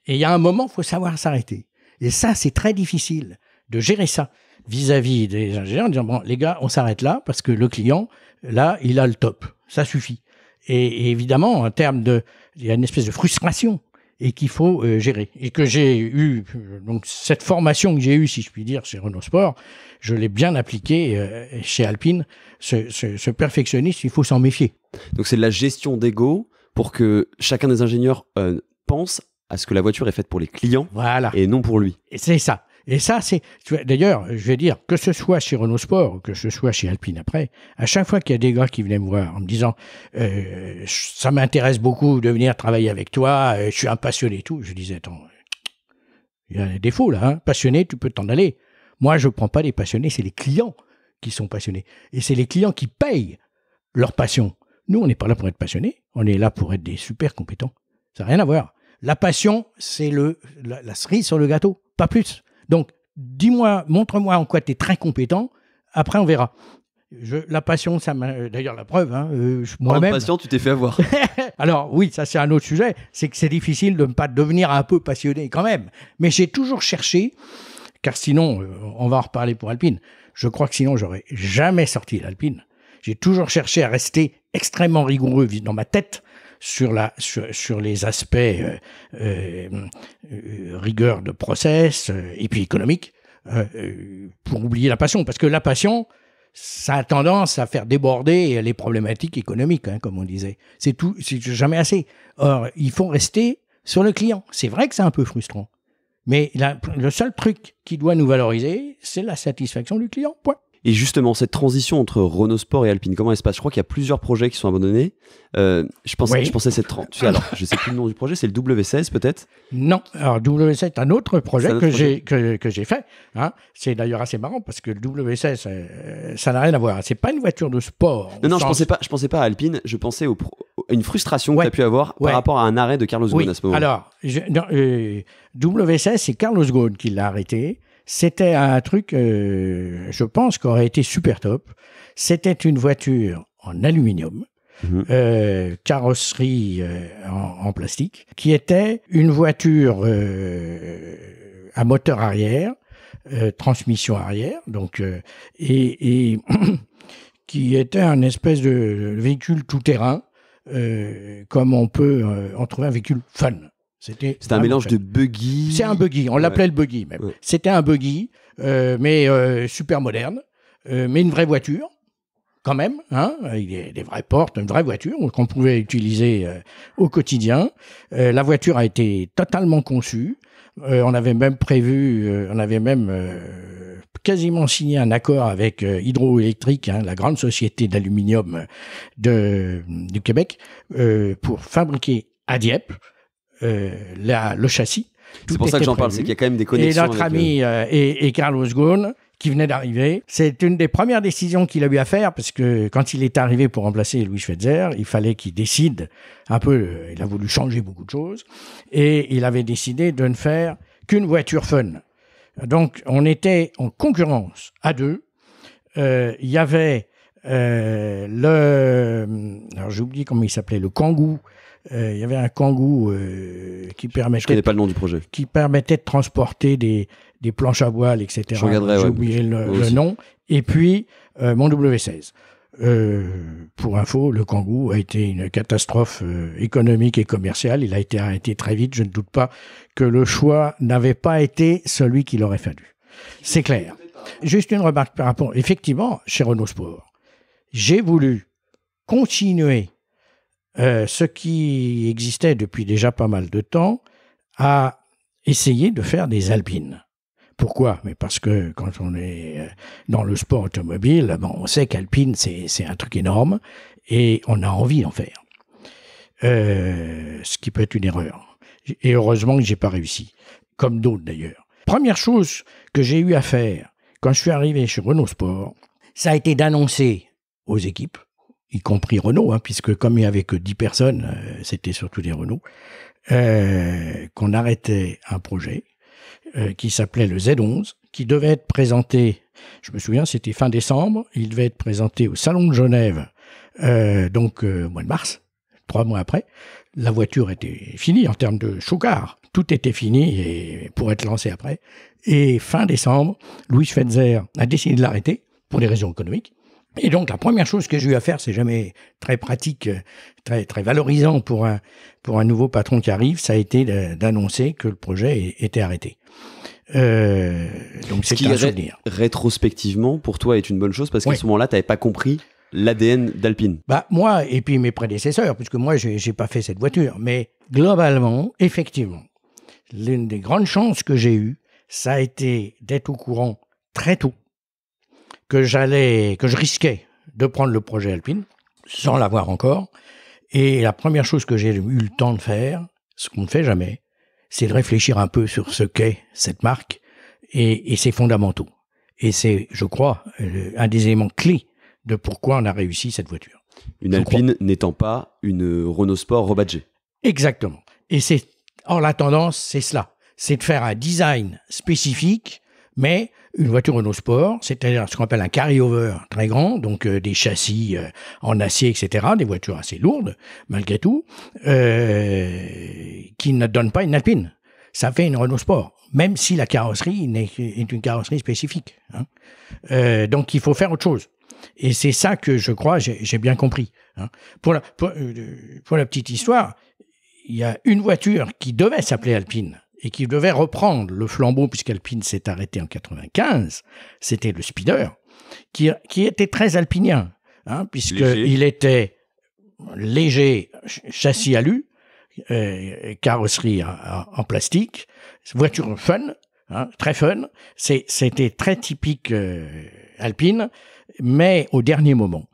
Et il y a un moment, il faut savoir s'arrêter. Et ça, c'est très difficile de gérer ça vis-à-vis des ingénieurs, en disant, bon, les gars, on s'arrête là, parce que le client, là, il a le top. Ça suffit. Et évidemment, en termes il y a une espèce de frustration et qu'il faut gérer. Et que j'ai eu, donc cette formation que j'ai eue, si je puis dire, chez Renault Sport, je l'ai bien appliquée chez Alpine. Ce perfectionnisme, il faut s'en méfier. Donc c'est de la gestion d'ego pour que chacun des ingénieurs pense à ce que la voiture est faite pour les clients, voilà, et non pour lui. Et c'est ça. Et ça, d'ailleurs, je vais dire, que ce soit chez Renault Sport ou que ce soit chez Alpine après, à chaque fois qu'il y a des gars qui venaient me voir en me disant ça m'intéresse beaucoup de venir travailler avec toi, je suis un passionné et tout, je disais, attends, il y a des défauts là, hein. Passionné, tu peux t'en aller. Moi, je ne prends pas les passionnés, c'est les clients qui sont passionnés. Et c'est les clients qui payent leur passion. Nous, on n'est pas là pour être passionnés, on est là pour être des super compétents. Ça n'a rien à voir. La passion, c'est la cerise sur le gâteau, pas plus. Donc, dis-moi, montre-moi en quoi tu es très compétent, après on verra. La passion, ça m'a... D'ailleurs, la preuve, hein, moi-même... Passion, tu t'es fait avoir. Alors, oui, ça c'est un autre sujet, c'est que c'est difficile de ne pas devenir un peu passionné quand même. Mais j'ai toujours cherché, car sinon, on va en reparler pour Alpine, je crois que sinon, j'aurais jamais sorti l'Alpine. J'ai toujours cherché à rester extrêmement rigoureux dans ma tête, sur les aspects rigueur de process et puis économique, pour oublier la passion. Parce que la passion, ça a tendance à faire déborder les problématiques économiques, hein, comme on disait. C'est jamais assez. Or, il faut rester sur le client. C'est vrai que c'est un peu frustrant. Mais le seul truc qui doit nous valoriser, c'est la satisfaction du client. Point. Et justement, cette transition entre Renault Sport et Alpine, comment elle se passe ? Je crois qu'il y a plusieurs projets qui sont abandonnés. Je pensais cette transition. Alors, je ne sais plus le nom du projet, c'est le W16 peut-être ? Non, alors W16 c'est un autre projet que j'ai fait. Hein. C'est d'ailleurs assez marrant parce que le W16, ça n'a rien à voir. C'est pas une voiture de sport. Non, je pensais pas à Alpine. Je pensais à une frustration que tu as pu avoir par rapport à un arrêt de Carlos Ghosn à ce moment. Alors, W16, c'est Carlos Ghosn qui l'a arrêté. C'était un truc, je pense, qui aurait été super top. C'était une voiture en aluminium, carrosserie en plastique, qui était une voiture à moteur arrière, transmission arrière, donc et qui était un espèce de véhicule tout-terrain, comme on peut en trouver un véhicule fun. C'était un mélange de buggy. C'est un buggy, on l'appelait le buggy même. Ouais. C'était un buggy, mais super moderne, mais une vraie voiture. quand même, hein, avec des vraies portes, une vraie voiture qu'on pouvait utiliser au quotidien. La voiture a été totalement conçue. On avait même quasiment signé un accord avec Hydroélectrique, hein, la grande société d'aluminium du Québec, pour fabriquer à Dieppe le châssis. C'est pour ça que j'en parle, c'est qu'il y a quand même des connexions. Et notre ami et Carlos Ghosn, qui venait d'arriver, c'est une des premières décisions qu'il a eu à faire, parce que quand il est arrivé pour remplacer Louis Schweitzer, il fallait qu'il décide un peu, il a voulu changer beaucoup de choses, et il avait décidé de ne faire qu'une voiture fun. Donc, on était en concurrence à deux. Il y avait alors j'ai oublié comment il s'appelait, le Kangoo. Il y avait un Kangoo qui permettait... Je connais pas le nom du projet. Qui permettait de transporter des planches à voile, etc. Je regarderai, j'ai oublié le nom. Et puis, mon W16. Pour info, le Kangoo a été une catastrophe économique et commerciale. Il a été arrêté très vite. Je ne doute pas que le choix n'avait pas été celui qu'il aurait fallu. C'est clair. Juste une remarque par rapport... Effectivement, chez Renault Sport, j'ai voulu continuer ce qui existait depuis déjà pas mal de temps, à essayer de faire des alpines. Pourquoi ? Mais parce que quand on est dans le sport automobile, on sait qu'alpine, c'est un truc énorme, et on a envie d'en faire. Ce qui peut être une erreur. Et heureusement que j'ai pas réussi, comme d'autres d'ailleurs. Première chose que j'ai eu à faire quand je suis arrivé chez Renault Sport, ça a été d'annoncer aux équipes, y compris Renault, hein, puisque comme il n'y avait que 10 personnes, c'était surtout des Renault, qu'on arrêtait un projet qui s'appelait le Z11, qui devait être présenté, je me souviens, c'était fin décembre, il devait être présenté au Salon de Genève, donc au mois de mars, 3 mois après. La voiture était finie en termes de choucard. Tout était fini et pour être lancé après. Et fin décembre, Louis Schweitzer a décidé de l'arrêter pour des raisons économiques. Et donc, la première chose que j'ai eu à faire, c'est jamais très pratique, très, très valorisant pour un nouveau patron qui arrive, ça a été d'annoncer que le projet était arrêté. Donc, c'est un souvenir. Rétrospectivement, pour toi, est une bonne chose, parce qu'à ce moment-là, tu n'avais pas compris l'ADN d'Alpine. Moi, et puis mes prédécesseurs, puisque moi, j'ai pas fait cette voiture, mais globalement, effectivement, l'une des grandes chances que j'ai eues, ça a été d'être au courant très tôt que je risquais de prendre le projet Alpine, sans l'avoir encore. Et la première chose que j'ai eu le temps de faire, ce qu'on ne fait jamais, c'est de réfléchir un peu sur ce qu'est cette marque et ses fondamentaux. Et c'est, je crois, un des éléments clés de pourquoi on a réussi cette voiture. Une Alpine n'étant pas une Renault Sport rebadgée. Exactement. Et la tendance, c'est cela. C'est de faire un design spécifique, mais une voiture Renault Sport, c'est-à-dire ce qu'on appelle un carry-over très grand, donc des châssis en acier, etc., des voitures assez lourdes, malgré tout, qui ne donnent pas une Alpine. Ça fait une Renault Sport, même si la carrosserie est une carrosserie spécifique. Hein. Donc il faut faire autre chose. Et c'est ça que je crois, j'ai bien compris. Hein. Pour la petite histoire, il y a une voiture qui devait s'appeler Alpine, et qui devait reprendre le flambeau, puisqu'Alpine s'est arrêté en 95, c'était le Speeder, qui était très alpinien, hein, puisqu'il était léger, châssis alu, carrosserie en plastique, voiture fun, hein, très fun, c'était très typique Alpine, mais au dernier moment.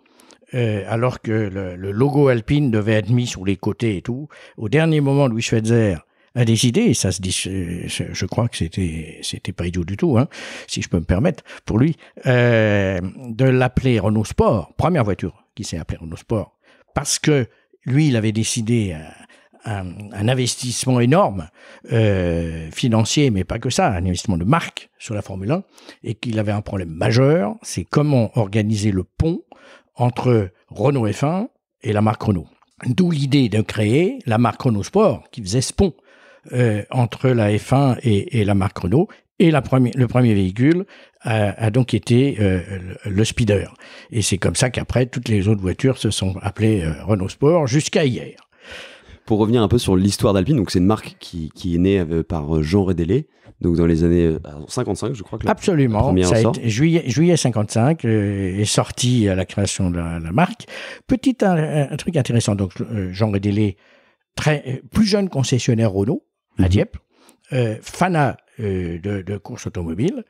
Alors que le logo Alpine devait être mis sur les côtés et tout, au dernier moment, Louis Schweitzer a décidé, et ça se dit, je crois que c'était pas idiot du tout, hein, si je peux me permettre, pour lui, de l'appeler Renault Sport, première voiture qui s'est appelée Renault Sport, parce que lui, il avait décidé un investissement énorme, financier, mais pas que ça, un investissement de marque sur la Formule 1, et qu'il avait un problème majeur, c'est comment organiser le pont entre Renault F1 et la marque Renault. D'où l'idée de créer la marque Renault Sport, qui faisait ce pont entre la F1 et la marque Renault. Et le premier véhicule a donc été le Speeder. Et c'est comme ça qu'après, toutes les autres voitures se sont appelées Renault Sport jusqu'à hier. Pour revenir un peu sur l'histoire d'Alpine, donc c'est une marque qui est née par Jean Rédélé, donc dans les années 55, je crois que Absolument. la première Ça a sort. été juillet 55 est sorti à la création de la marque. Un truc intéressant. Donc Jean Rédélé, plus jeune concessionnaire Renault à Dieppe, fanat de course automobile,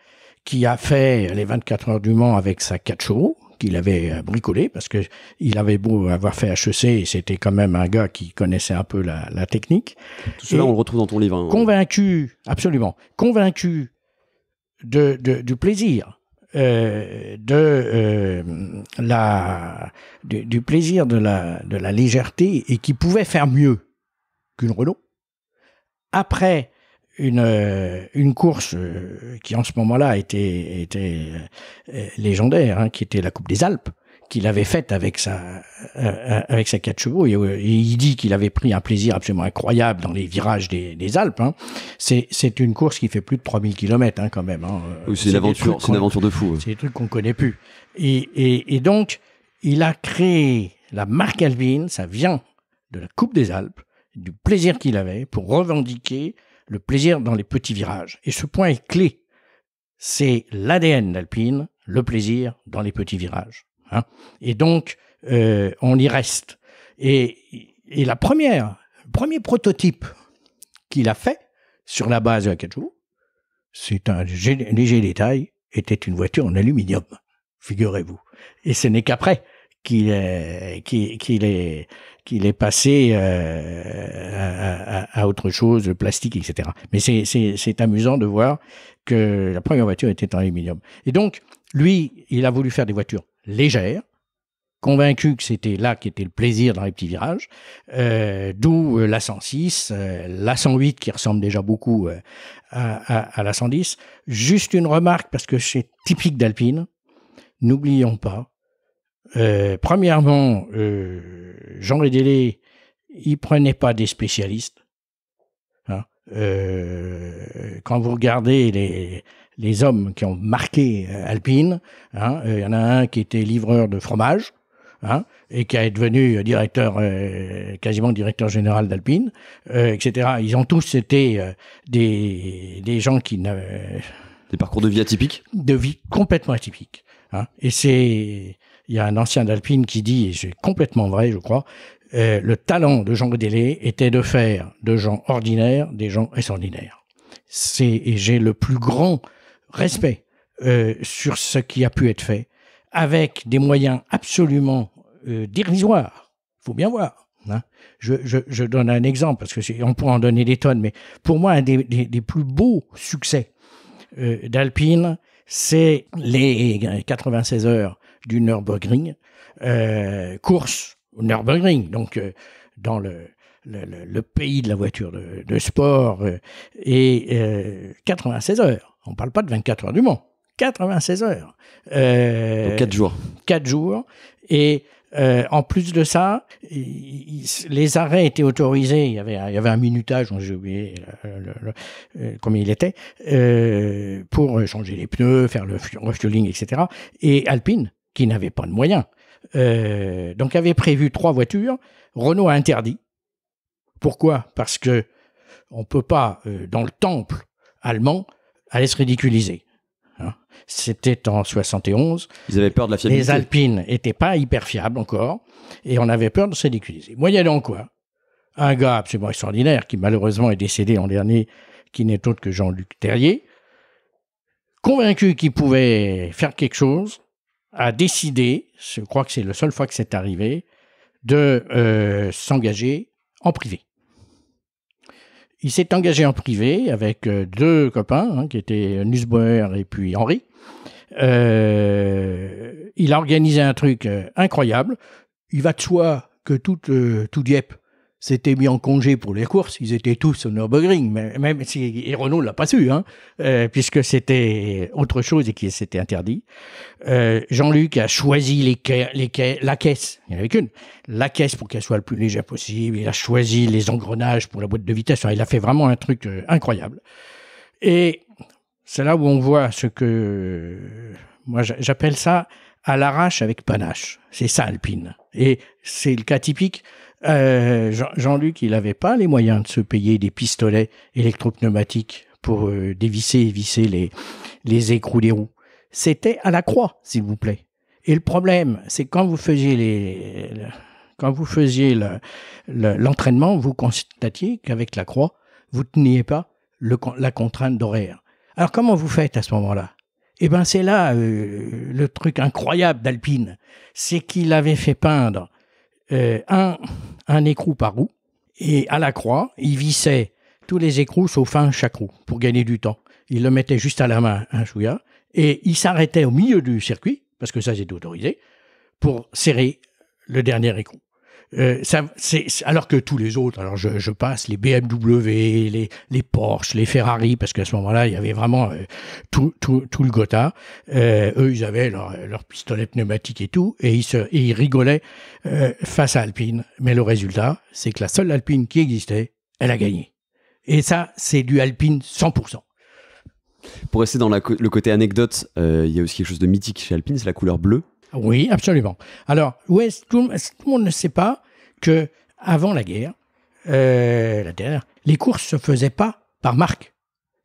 qui a fait les 24 heures du Mans avec sa 4 chevaux qu'il avait bricolé, parce que il avait beau avoir fait HEC, c'était quand même un gars qui connaissait un peu la technique. Tout cela, on le retrouve dans ton livre. Hein. Convaincu du plaisir, du plaisir de la légèreté, et qui pouvait faire mieux qu'une Renault. Après une course qui en ce moment-là était légendaire, hein, qui était la Coupe des Alpes, qu'il avait faite avec sa 4 chevaux, et il dit qu'il avait pris un plaisir absolument incroyable dans les virages des Alpes. Hein. C'est une course qui fait plus de 3000 km hein, quand même. Hein. Oui, c'est une aventure de fou. C'est des trucs qu'on connaît plus. Et donc, il a créé la marque Alpine, ça vient de la Coupe des Alpes, du plaisir qu'il avait pour revendiquer le plaisir dans les petits virages. Et ce point est clé. C'est l'ADN d'Alpine, le plaisir dans les petits virages. Hein. Et donc, on y reste. Et le premier prototype qu'il a fait sur la base de la 4 chevaux, c'est un léger détail, était une voiture en aluminium, figurez-vous. Et ce n'est qu'après qu'il est passé à autre chose, le plastique, etc. Mais c'est amusant de voir que la première voiture était en aluminium. Et donc, lui, il a voulu faire des voitures légères, convaincu que c'était là qu'était le plaisir dans les petits virages, d'où la 106, la 108 qui ressemble déjà beaucoup à la 110. Juste une remarque, parce que c'est typique d'Alpine, n'oublions pas, premièrement, Jean Rédélé, il prenait pas des spécialistes. Hein. Quand vous regardez les hommes qui ont marqué Alpine, hein, y en a un qui était livreur de fromage, hein, et qui est devenu quasiment directeur général d'Alpine, etc. Ils ont tous été des gens qui n'avaient... Des parcours de vie atypiques ? De vie complètement atypiques. Hein. Et il y a un ancien d'Alpine qui dit, et c'est complètement vrai, je crois, le talent de Jean Rédélé était de faire de gens ordinaires des gens extraordinaires. Et j'ai le plus grand respect sur ce qui a pu être fait, avec des moyens absolument dérisoires. Il faut bien voir. Hein. Je donne un exemple, parce que on pourrait en donner des tonnes, mais pour moi, un des plus beaux succès d'Alpine, c'est les 96 heures du Nürburgring, course au Nürburgring, donc dans le pays de la voiture de sport, et 96 heures. On ne parle pas de 24 heures du Mans, 96 heures. Donc 4 jours. 4 jours, et en plus de ça, les arrêts étaient autorisés. Il y avait un minutage, j'ai oublié combien il était, pour changer les pneus, faire le refueling, etc. Et Alpine, qui n'avait pas de moyens, donc avait prévu 3 voitures. Renault a interdit. Pourquoi ? Parce que on peut pas, dans le temple allemand, aller se ridiculiser. Hein. C'était en 71. Ils avaient peur de la fiabilité. Les Alpines n'étaient pas hyper fiables encore, et on avait peur de se ridiculiser. Moyennant quoi, un gars absolument extraordinaire, qui malheureusement est décédé l'an dernier, qui n'est autre que Jean-Luc Terrier, convaincu qu'il pouvait faire quelque chose, a décidé, je crois que c'est la seule fois que c'est arrivé, de s'engager en privé. Il s'est engagé en privé avec 2 copains, hein, qui étaient Nussbauer et puis Henri. Il a organisé un truc incroyable. Il va de soi que tout Dieppe s'était mis en congé pour les courses. Ils étaient tous au Nürburgring, même si et Renault l'a pas su, hein, puisque c'était autre chose et qu'il s'était interdit. Jean-Luc a choisi la caisse. Il n'y en avait qu'une. La caisse pour qu'elle soit le plus légère possible. Il a choisi les engrenages pour la boîte de vitesse. Enfin, il a fait vraiment un truc incroyable. Et c'est là où on voit ce que moi j'appelle ça à l'arrache avec panache. C'est ça Alpine. Et c'est le cas typique. Jean-Luc, il n'avait pas les moyens de se payer des pistolets électropneumatiques pour dévisser et visser les écrous des roues. C'était à la croix, s'il vous plaît. Et le problème, c'est que quand vous faisiez l'entraînement, vous constatiez qu'avec la croix, vous ne teniez pas la contrainte d'horaire. Alors comment vous faites à ce moment-là? Eh bien, c'est là le truc incroyable d'Alpine. C'est qu'il avait fait peindre un écrou par roue, et à la croix, il vissait tous les écrous sauf chaque roue, pour gagner du temps. Il le mettait juste à la main, un chouïa, et il s'arrêtait au milieu du circuit, parce que ça c'était autorisé, pour serrer le dernier écrou. Alors que tous les autres, alors je passe les BMW, les Porsche, les Ferrari, parce qu'à ce moment-là, il y avait vraiment tout le Gotha. Eux, ils avaient leur pistolet pneumatique et tout, et ils rigolaient face à Alpine. Mais le résultat, c'est que la seule Alpine qui existait, elle a gagné. Et ça, c'est du Alpine 100%. Pour rester dans le côté anecdote, il y a aussi quelque chose de mythique chez Alpine, c'est la couleur bleue. Oui, absolument. Alors, tout le monde ne sait pas que avant la guerre, les courses se faisaient pas par marque,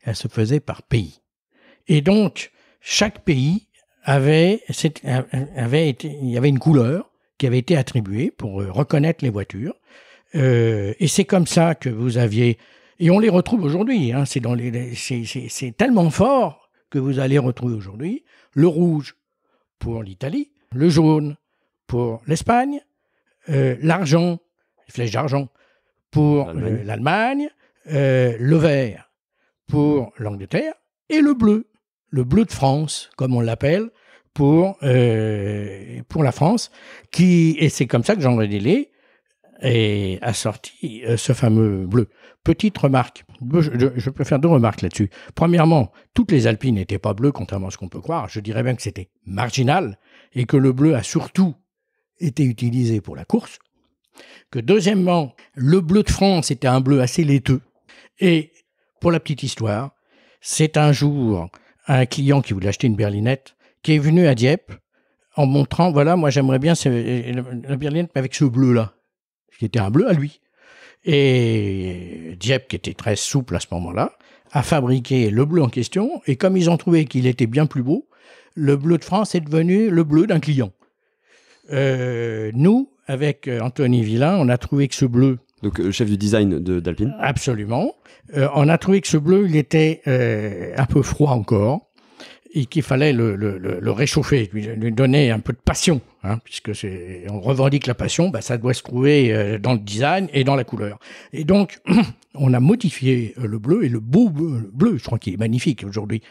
elles se faisaient par pays. Et donc, chaque pays il y avait une couleur qui avait été attribuée pour reconnaître les voitures. Et c'est comme ça que vous aviez, et on les retrouve aujourd'hui. Hein, c'est tellement fort que vous allez retrouver aujourd'hui le rouge pour l'Italie, le jaune pour l'Espagne, l'argent, les flèches d'argent pour l'Allemagne, le vert pour l'Angleterre, et le bleu de France, comme on l'appelle, pour la France, et c'est comme ça que Jean Redélé a sorti ce fameux bleu. Petite remarque, je peux faire deux remarques là-dessus. Premièrement, toutes les Alpines n'étaient pas bleues, contrairement à ce qu'on peut croire. Je dirais même que c'était marginal, et que le bleu a surtout été utilisé pour la course. Que deuxièmement, le bleu de France était un bleu assez laiteux. Et pour la petite histoire, c'est un jour un client qui voulait acheter une berlinette qui est venu à Dieppe en montrant, voilà, moi j'aimerais bien la berlinette avec ce bleu-là, qui était un bleu à lui. Et Dieppe, qui était très souple à ce moment-là, a fabriqué le bleu en question, et comme ils ont trouvé qu'il était bien plus beau, le bleu de France est devenu le bleu d'un client. Nous, avec Anthony Villain, on a trouvé que ce bleu... Donc, chef du design d'Alpine. Absolument. On a trouvé que ce bleu, il était un peu froid encore, et qu'il fallait le réchauffer, lui donner un peu de passion, hein, puisque on revendique la passion, ça doit se trouver dans le design et dans la couleur. Et donc, on a modifié le bleu, et le beau bleu, je crois qu'il est magnifique aujourd'hui,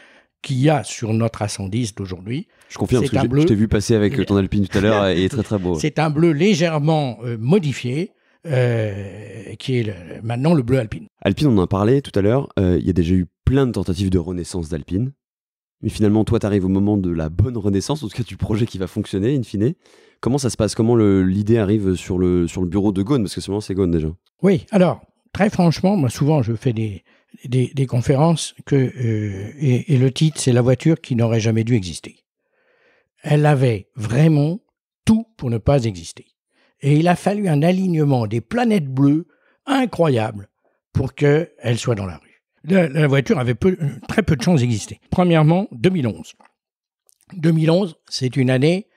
qu'il y a sur notre A110 d'aujourd'hui. Je confirme, parce que je t'ai vu passer avec ton Alpine tout à l'heure, et il est très très beau. C'est un bleu légèrement modifié, qui est maintenant le bleu Alpine. Alpine, on en a parlé tout à l'heure, il y a déjà eu plein de tentatives de renaissance d'Alpine. Mais finalement, toi, tu arrives au moment de la bonne renaissance, en tout cas du projet qui va fonctionner, in fine. Comment ça se passe? Comment l'idée arrive sur le bureau de Ghosn? Parce que c'est Ghosn déjà. Oui, alors, très franchement, moi souvent je fais des conférences et le titre, c'est la voiture qui n'aurait jamais dû exister. Elle avait vraiment tout pour ne pas exister. Et il a fallu un alignement des planètes bleues incroyable pour qu'elle soit dans la rue. La voiture avait très peu de chances d'exister. Premièrement, 2011. 2011, c'est une année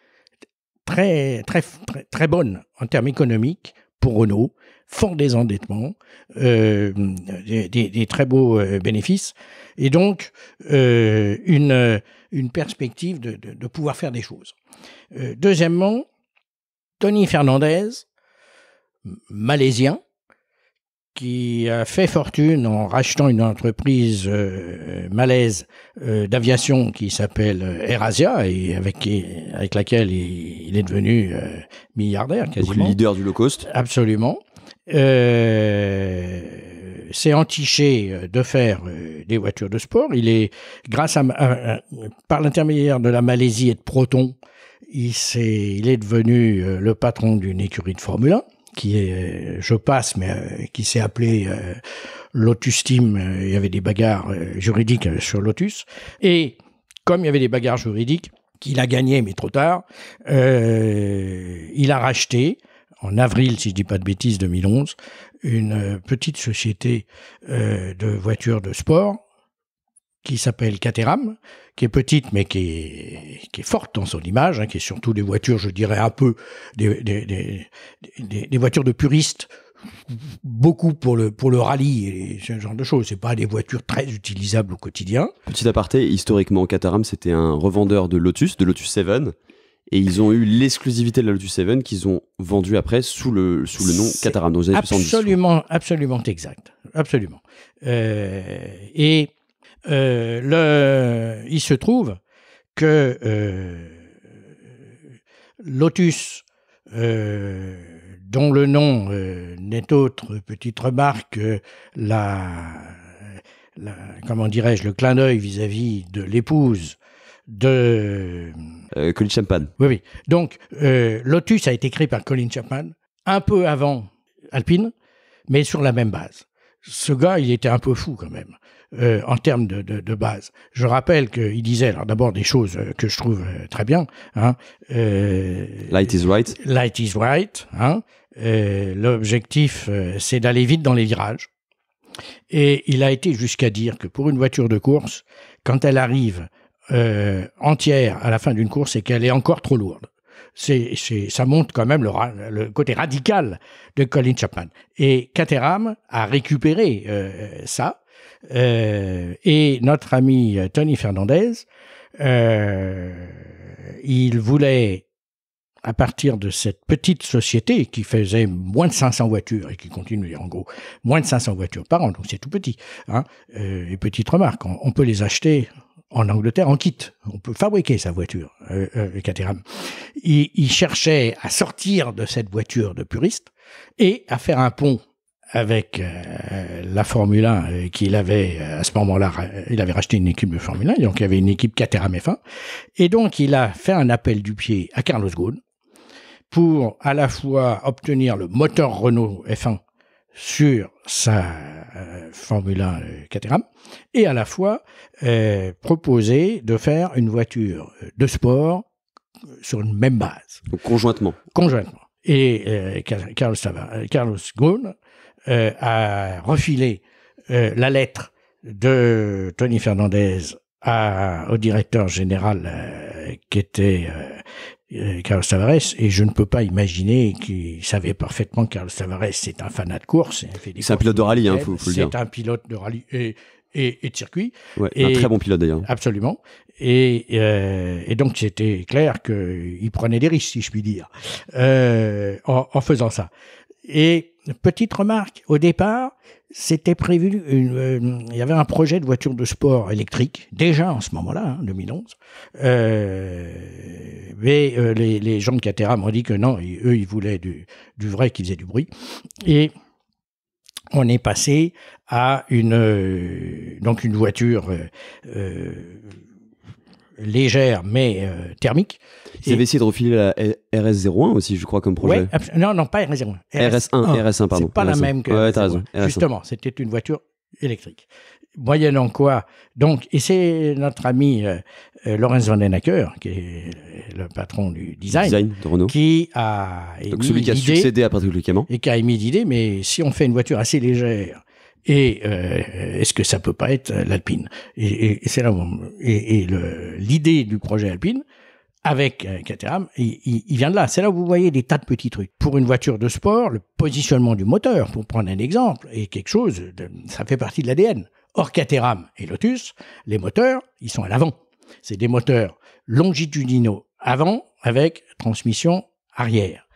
très, très, très, très bonne en termes économiques pour Renault, fort désendettement, des très beaux bénéfices, et donc une perspective de pouvoir faire des choses. Deuxièmement, Tony Fernandez, malaisien, qui a fait fortune en rachetant une entreprise malaise d'aviation qui s'appelle AirAsia, et avec laquelle il est devenu milliardaire quasiment. Donc le leader du low cost. Absolument. s'est entiché de faire des voitures de sport. Il est, grâce par l'intermédiaire de la Malaisie et de Proton, il est devenu le patron d'une écurie de Formule 1, qui est, qui s'est appelé Lotus Team. Il y avait des bagarres juridiques sur Lotus. Et comme il y avait des bagarres juridiques, qu'il a gagné, mais trop tard, il a racheté en avril, si je ne dis pas de bêtises, 2011, une petite société de voitures de sport qui s'appelle Caterham, qui est petite mais qui est forte dans son image, qui est surtout des voitures, je dirais un peu des voitures de puristes, beaucoup pour le rallye et ce genre de choses. C'est pas des voitures très utilisables au quotidien. Petit aparté, historiquement, Caterham, c'était un revendeur de Lotus 7, et ils ont eu l'exclusivité de la Lotus 7 qu'ils ont vendue après sous le nom Caterham dans les années 70. Absolument exact. Absolument. Il se trouve que Lotus, dont le nom n'est autre, petite remarque, comment dirais-je, le clin d'œil vis-à-vis de l'épouse de Colin Chapman. Oui. Donc, Lotus a été créé par Colin Chapman un peu avant Alpine, mais sur la même base. Ce gars, il était un peu fou quand même, en termes de base. Je rappelle qu'il disait, alors d'abord des choses que je trouve très bien. Light is right. Light is right. L'objectif, c'est d'aller vite dans les virages. Et il a été jusqu'à dire que pour une voiture de course, quand elle arrive entière à la fin d'une course, c'est qu'elle est encore trop lourde. Ça montre quand même le côté radical de Colin Chapman. Et Caterham a récupéré ça. Et notre ami Tony Fernandez, il voulait, à partir de cette petite société qui faisait moins de 500 voitures et qui continue en gros, moins de 500 voitures par an, donc c'est tout petit. Et petite remarque, on peut les acheter en Angleterre en kit. On peut fabriquer sa voiture, Caterham. Il cherchait à sortir de cette voiture de puriste et à faire un pont avec la Formule 1 qu'il avait, à ce moment-là, il avait racheté une équipe de Formule 1, donc il y avait une équipe Caterham F1. Et donc, il a fait un appel du pied à Carlos Ghosn pour à la fois obtenir le moteur Renault F1 sur sa Formule 1 Caterham et à la fois proposer de faire une voiture de sport sur une même base. Donc conjointement. Et Carlos Ghosn a refilé la lettre de Tony Fernandez au directeur général qui était Carlos Tavares, et je ne peux pas imaginer qu'il savait parfaitement que Carlos Tavares c'est un fanat de course. C'est un pilote de rallye, faut le dire. C'est un pilote de rallye et de circuit. Ouais, un très bon pilote d'ailleurs. Absolument. Et donc c'était clair qu'il prenait des risques, si je puis dire, en faisant ça. Et petite remarque, au départ, c'était prévu, il y avait un projet de voiture de sport électrique, déjà en ce moment-là, 2011. Mais les gens de Caterham ont dit que non, eux, ils voulaient du vrai qui faisait du bruit. Et on est passé à une voiture légère mais thermique. Ils avaient essayé de refiler la RS01 aussi, je crois, comme projet. Ouais, non, pas RS01. RS1, pardon. C'est pas la même que. Ouais, t'as raison. Justement, c'était une voiture électrique. Moyennant quoi, donc, et c'est notre ami Lorenz van den Acker, qui est le patron du design de Renault, qui a émis donc celui qui a succédé à Patrick Léquément. Et qui a émis l'idée, mais si on fait une voiture assez légère, et est-ce que ça peut pas être l'Alpine ? Et c'est là où l'idée du projet Alpine, avec Caterham, il vient de là. C'est là où vous voyez des tas de petits trucs. Pour une voiture de sport, le positionnement du moteur, pour prendre un exemple, est quelque chose, ça fait partie de l'ADN. Or, Caterham et Lotus, les moteurs, ils sont à l'avant. C'est des moteurs longitudinaux avant avec transmission arrière.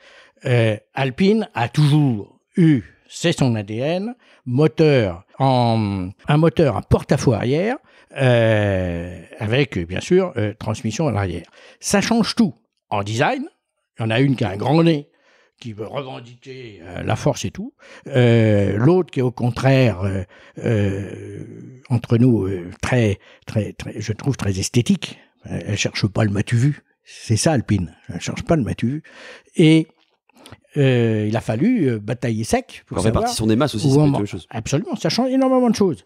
Alpine a toujours eu, c'est son ADN, un moteur à porte-à-faux arrière, avec, bien sûr, transmission à l'arrière. Ça change tout. En design, il y en a une qui a un grand nez, qui veut revendiquer la force et tout. L'autre qui est au contraire, entre nous, très, très, très, je trouve très esthétique. Elle cherche pas le m'as-tu vu. C'est ça, Alpine. Elle cherche pas le m'as-tu vu. Et il a fallu batailler sec. En répartition des masses aussi, c'est pas une chose. Absolument, ça change énormément de choses.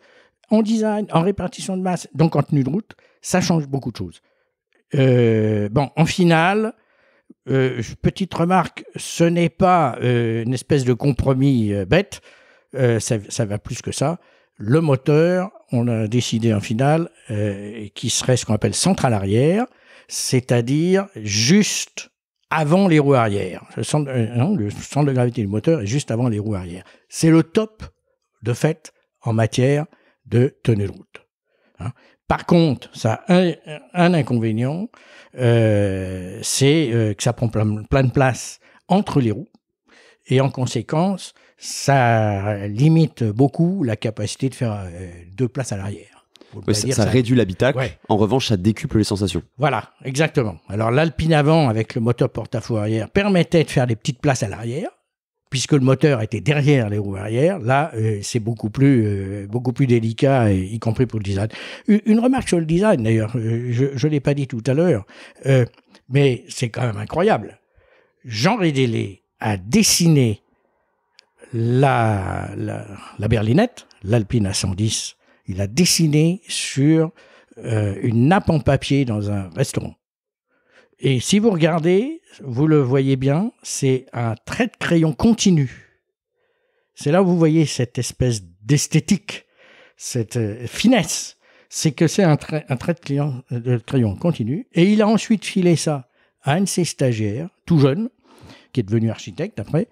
En design, en répartition de masse, donc en tenue de route, ça change beaucoup de choses. En finale, petite remarque, ce n'est pas une espèce de compromis bête, ça va plus que ça. Le moteur, on a décidé en finale qui serait ce qu'on appelle central arrière, c'est-à-dire juste avant les roues arrière. Le centre de gravité du moteur est juste avant les roues arrière. C'est le top, de fait, en matière de tenue de route. Hein. Par contre, ça a un inconvénient, c'est que ça prend plein de place entre les roues, et en conséquence, ça limite beaucoup la capacité de faire 2 places à l'arrière. Ouais, ça réduit l'habitacle, ouais. En revanche, ça décuple les sensations. Voilà, exactement. Alors l'Alpine avant, avec le moteur porte-à-faux arrière, permettait de faire des petites places à l'arrière, puisque le moteur était derrière les roues arrière. Là, c'est beaucoup plus délicat, y compris pour le design. Une remarque sur le design, d'ailleurs, je ne l'ai pas dit tout à l'heure, mais c'est quand même incroyable. Jean Rédélé a dessiné la berlinette, l'Alpine A110, il a dessiné sur une nappe en papier dans un restaurant. Et si vous regardez, vous le voyez bien, c'est un trait de crayon continu. C'est là où vous voyez cette espèce d'esthétique, cette finesse. C'est que c'est un trait de crayon continu. Et il a ensuite filé ça à un de ses stagiaires, tout jeune, qui est devenu architecte après,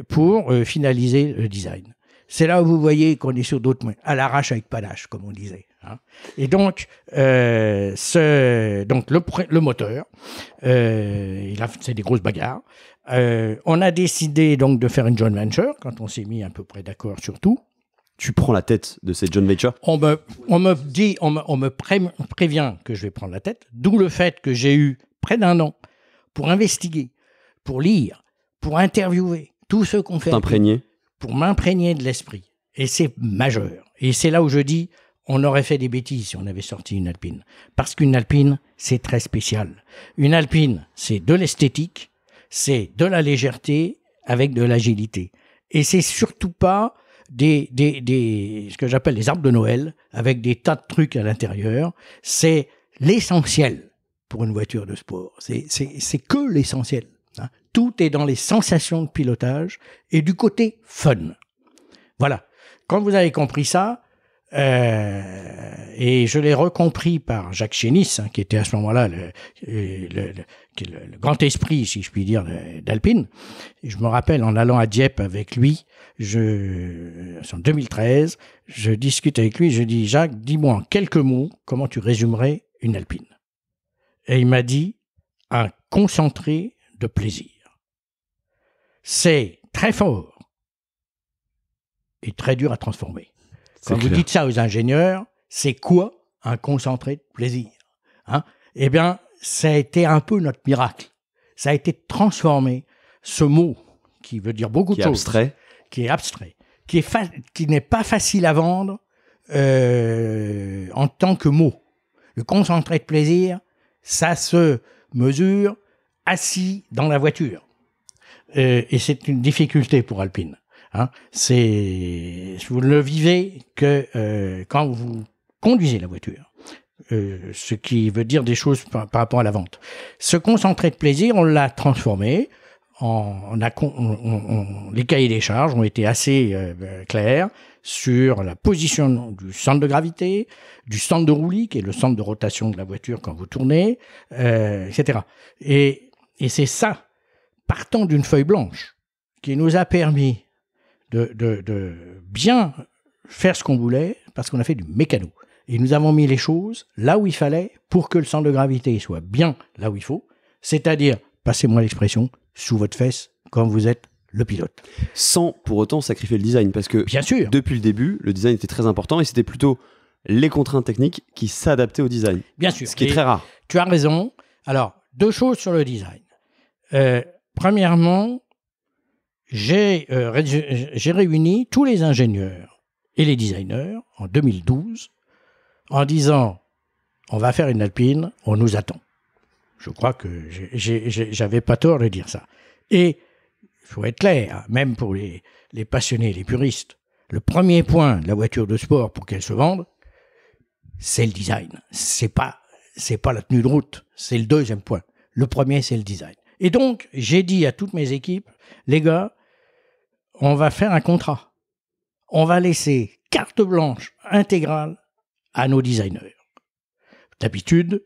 pour finaliser le design. C'est là où vous voyez qu'on est sur d'autres moyens, à l'arrache avec panache, comme on disait. Hein. Et donc, le moteur, c'est des grosses bagarres. On a décidé donc de faire une joint venture, quand on s'est mis à peu près d'accord sur tout. Tu prends la tête de cette joint venture ? On me prévient que je vais prendre la tête, d'où le fait que j'ai eu près d'1 an pour investiguer, pour lire, pour interviewer tous ceux qu'on fait. T'imprégner ? Pour m'imprégner de l'esprit. Et c'est majeur. Et c'est là où je dis, on aurait fait des bêtises si on avait sorti une Alpine. Parce qu'une Alpine, c'est très spécial. Une Alpine, c'est de l'esthétique, c'est de la légèreté avec de l'agilité. Et c'est surtout pas ce que j'appelle les arbres de Noël, avec des tas de trucs à l'intérieur. C'est l'essentiel pour une voiture de sport. C'est que l'essentiel. Hein. Tout est dans les sensations de pilotage et du côté fun. Voilà. Quand vous avez compris ça, et je l'ai recompris par Jacques Chénis, qui était à ce moment-là le grand esprit, si je puis dire, d'Alpine. Et je me rappelle, en allant à Dieppe avec lui, en 2013, je discute avec lui, je dis « Jacques, dis-moi en quelques mots, comment tu résumerais une Alpine ?» Et il m'a dit « un concentré de plaisir. » C'est très fort et très dur à transformer. Quand vous dites ça aux ingénieurs, c'est quoi un concentré de plaisir, hein? Eh bien, ça a été un peu notre miracle. Ça a été de transformer ce mot qui veut dire beaucoup de choses. Qui est abstrait, qui n'est pas facile à vendre en tant que mot. Le concentré de plaisir, ça se mesure assis dans la voiture. Et c'est une difficulté pour Alpine. Hein. Vous ne le vivez que quand vous conduisez la voiture. Ce qui veut dire des choses par rapport à la vente. Ce concentré de plaisir, on l'a transformé. Les cahiers des charges ont été assez clairs sur la position du centre de gravité, du centre de roulis, qui est le centre de rotation de la voiture quand vous tournez, etc. Et c'est ça, partant d'une feuille blanche, qui nous a permis de bien faire ce qu'on voulait, parce qu'on a fait du mécano. Et nous avons mis les choses là où il fallait pour que le centre de gravité soit bien là où il faut, c'est-à-dire, passez-moi l'expression, sous votre fesse, quand vous êtes le pilote. Sans pour autant sacrifier le design, parce que bien sûr, depuis le début, le design était très important et c'était plutôt les contraintes techniques qui s'adaptaient au design. Bien sûr. Ce qui est très rare. Tu as raison. Alors, 2 choses sur le design. Premièrement, j'ai réuni tous les ingénieurs et les designers en 2012 en disant « on va faire une Alpine, on nous attend ». Je crois que j'avais pas tort de dire ça. Et il faut être clair, même pour les passionnés, les puristes, le premier point de la voiture de sport pour qu'elle se vende, c'est le design. C'est pas la tenue de route, c'est le deuxième point. Le premier, c'est le design. Et donc, j'ai dit à toutes mes équipes, les gars, on va faire un contrat. On va laisser carte blanche intégrale à nos designers. D'habitude,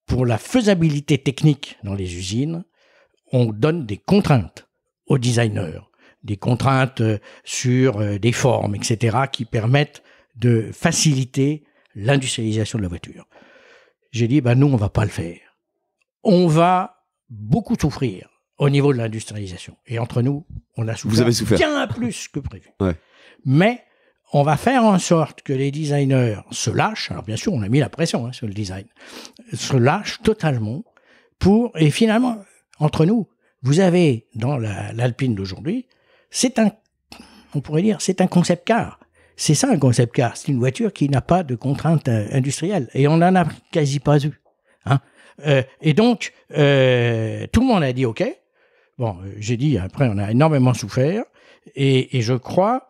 pour la faisabilité technique dans les usines, on donne des contraintes aux designers, des contraintes sur des formes, etc., qui permettent de faciliter l'industrialisation de la voiture. J'ai dit, nous, on ne va pas le faire. On va beaucoup souffrir au niveau de l'industrialisation. Et entre nous, on a souffert, bien plus que prévu. Ouais. Mais on va faire en sorte que les designers se lâchent. Alors bien sûr, on a mis la pression sur le design. Se lâchent totalement et finalement, entre nous, vous avez dans l'Alpine d'aujourd'hui, on pourrait dire, c'est un concept car. C'est ça un concept car. C'est une voiture qui n'a pas de contraintes industrielles. Et on n'en a quasi pas eu. Et donc, tout le monde a dit OK. Bon, j'ai dit, après, on a énormément souffert. Et je crois,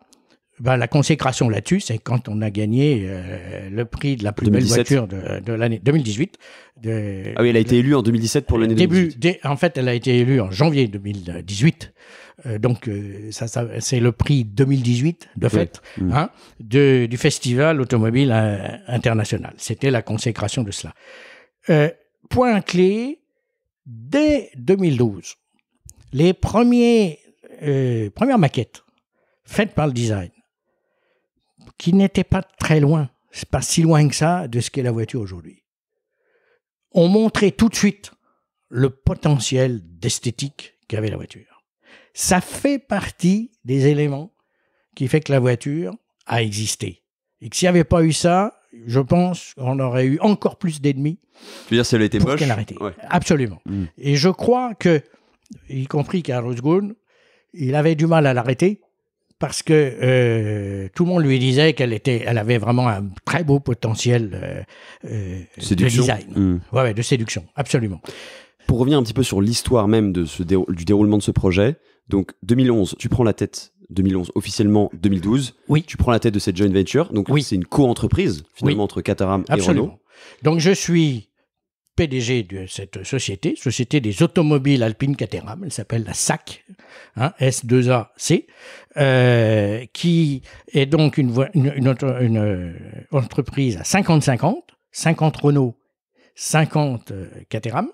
la consécration là-dessus, c'est quand on a gagné le prix de la plus 2017. belle voiture de l'année 2018. Ah oui, elle a été élue en 2017 pour l'année 2018. En fait, elle a été élue en janvier 2018. Donc, c'est le prix 2018, de fait, du Festival automobile international. C'était la consécration de cela. Point clé, dès 2012, les premières maquettes faites par le design, qui n'étaient pas très loin, c'est pas si loin que ça de ce qu'est la voiture aujourd'hui, ont montré tout de suite le potentiel d'esthétique qu'avait la voiture. Ça fait partie des éléments qui fait que la voiture a existé. Et que s'il n'y avait pas eu ça, je pense qu'on aurait eu encore plus d'ennemis. Tu veux dire, si elle était moche ? Ouais. Absolument. Et je crois que, y compris Carlos Ghosn, il avait du mal à l'arrêter parce que tout le monde lui disait qu'elle avait vraiment un très beau potentiel de design. Ouais, de séduction, absolument. Pour revenir un petit peu sur l'histoire même du déroulement de ce projet, donc 2011, tu prends la tête, 2011 officiellement 2012, oui. Tu prends la tête de cette joint venture, donc c'est une co-entreprise finalement entre Caterham et Renault. Donc je suis PDG de cette société des automobiles Alpine Caterham, elle s'appelle la SAC, S2AC, qui est donc une entreprise à 50-50, 50 Renault, 50 Caterham,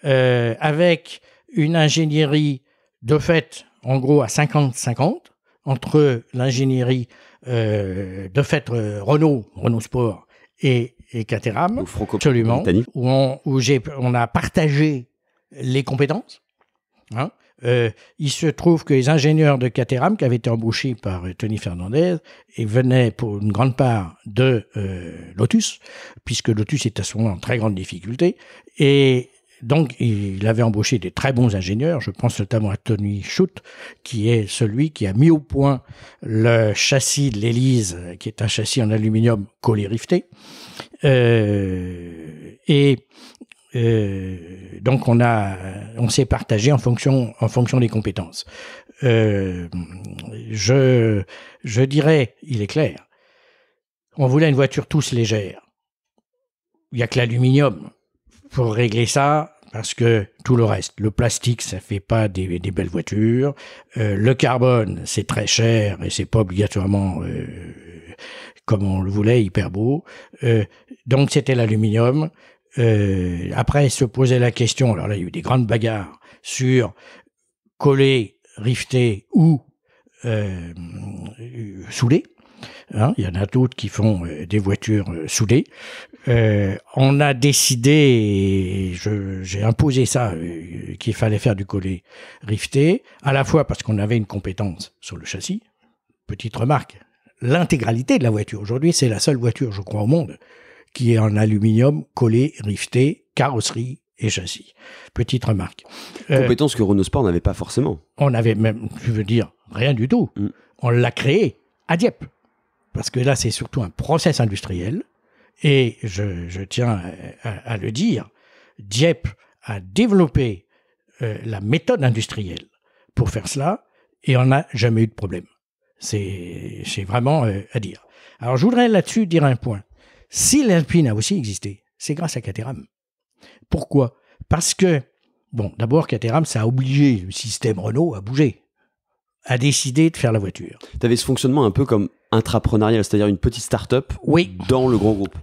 avec une ingénierie de fait, en gros, à 50-50, entre l'ingénierie de fait Renault Sport et Caterham, absolument, où on a partagé les compétences. Il se trouve que les ingénieurs de Caterham, qui avaient été embauchés par Tony Fernandez, et venaient pour une grande part de Lotus, puisque Lotus est à ce moment en très grande difficulté, et donc, il avait embauché des très bons ingénieurs, je pense notamment à Tony Schutt, qui est celui qui a mis au point le châssis de l'Élise, qui est un châssis en aluminium collé rifté. Donc, on s'est partagé en fonction des compétences. Je dirais, il est clair, on voulait une voiture tous légère. Il n'y a que l'aluminium pour régler ça, parce que tout le reste, le plastique, ça fait pas des belles voitures. Le carbone, c'est très cher et c'est pas obligatoirement comme on le voulait, hyper beau. Donc c'était l'aluminium. Après, se posait la question, alors là, il y a eu des grandes bagarres sur coller, rifter ou souder. Il y en a d'autres qui font des voitures soudées. On a décidé, j'ai imposé ça, qu'il fallait faire du collet rifté, à la fois parce qu'on avait une compétence sur le châssis. Petite remarque, l'intégralité de la voiture, aujourd'hui, c'est la seule voiture, je crois, au monde, qui est en aluminium, collé, rifté, carrosserie et châssis. Petite remarque. Compétence que Renault Sport n'avait pas forcément. On avait même, je veux dire, rien du tout. On l'a créé à Dieppe. Parce que là, c'est surtout un process industriel. Et je tiens à le dire, Dieppe a développé la méthode industrielle pour faire cela, et on n'a jamais eu de problème. C'est vraiment à dire. Alors, je voudrais là-dessus dire un point. Si l'Alpine a aussi existé, c'est grâce à Caterham. Pourquoi ? Parce que Bon, d'abord, Caterham, ça a obligé le système Renault à bouger, à décider de faire la voiture. Tu avais ce fonctionnement un peu comme intrapreneurial, c'est-à-dire une petite start-up dans le gros groupe.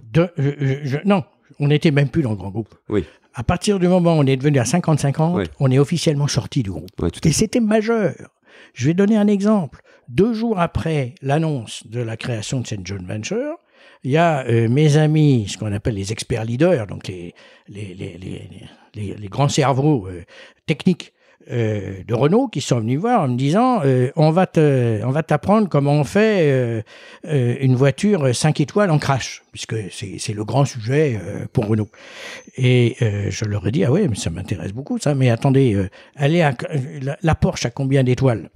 Non, on n'était même plus dans le grand groupe. Oui. À partir du moment où on est devenu à 50-50, Oui. on est officiellement sorti du groupe. Ouais, tout à Et fait. c'était majeur. Je vais donner un exemple. 2 jours après l'annonce de la création de cette joint venture, il y a mes amis, ce qu'on appelle les experts leaders, donc les grands cerveaux techniques de Renault qui sont venus voir en me disant on va t'apprendre comment on fait une voiture 5 étoiles en crash, puisque c'est le grand sujet pour Renault. Et je leur ai dit ah ouais, mais ça m'intéresse beaucoup ça, mais attendez, la Porsche a combien d'étoiles?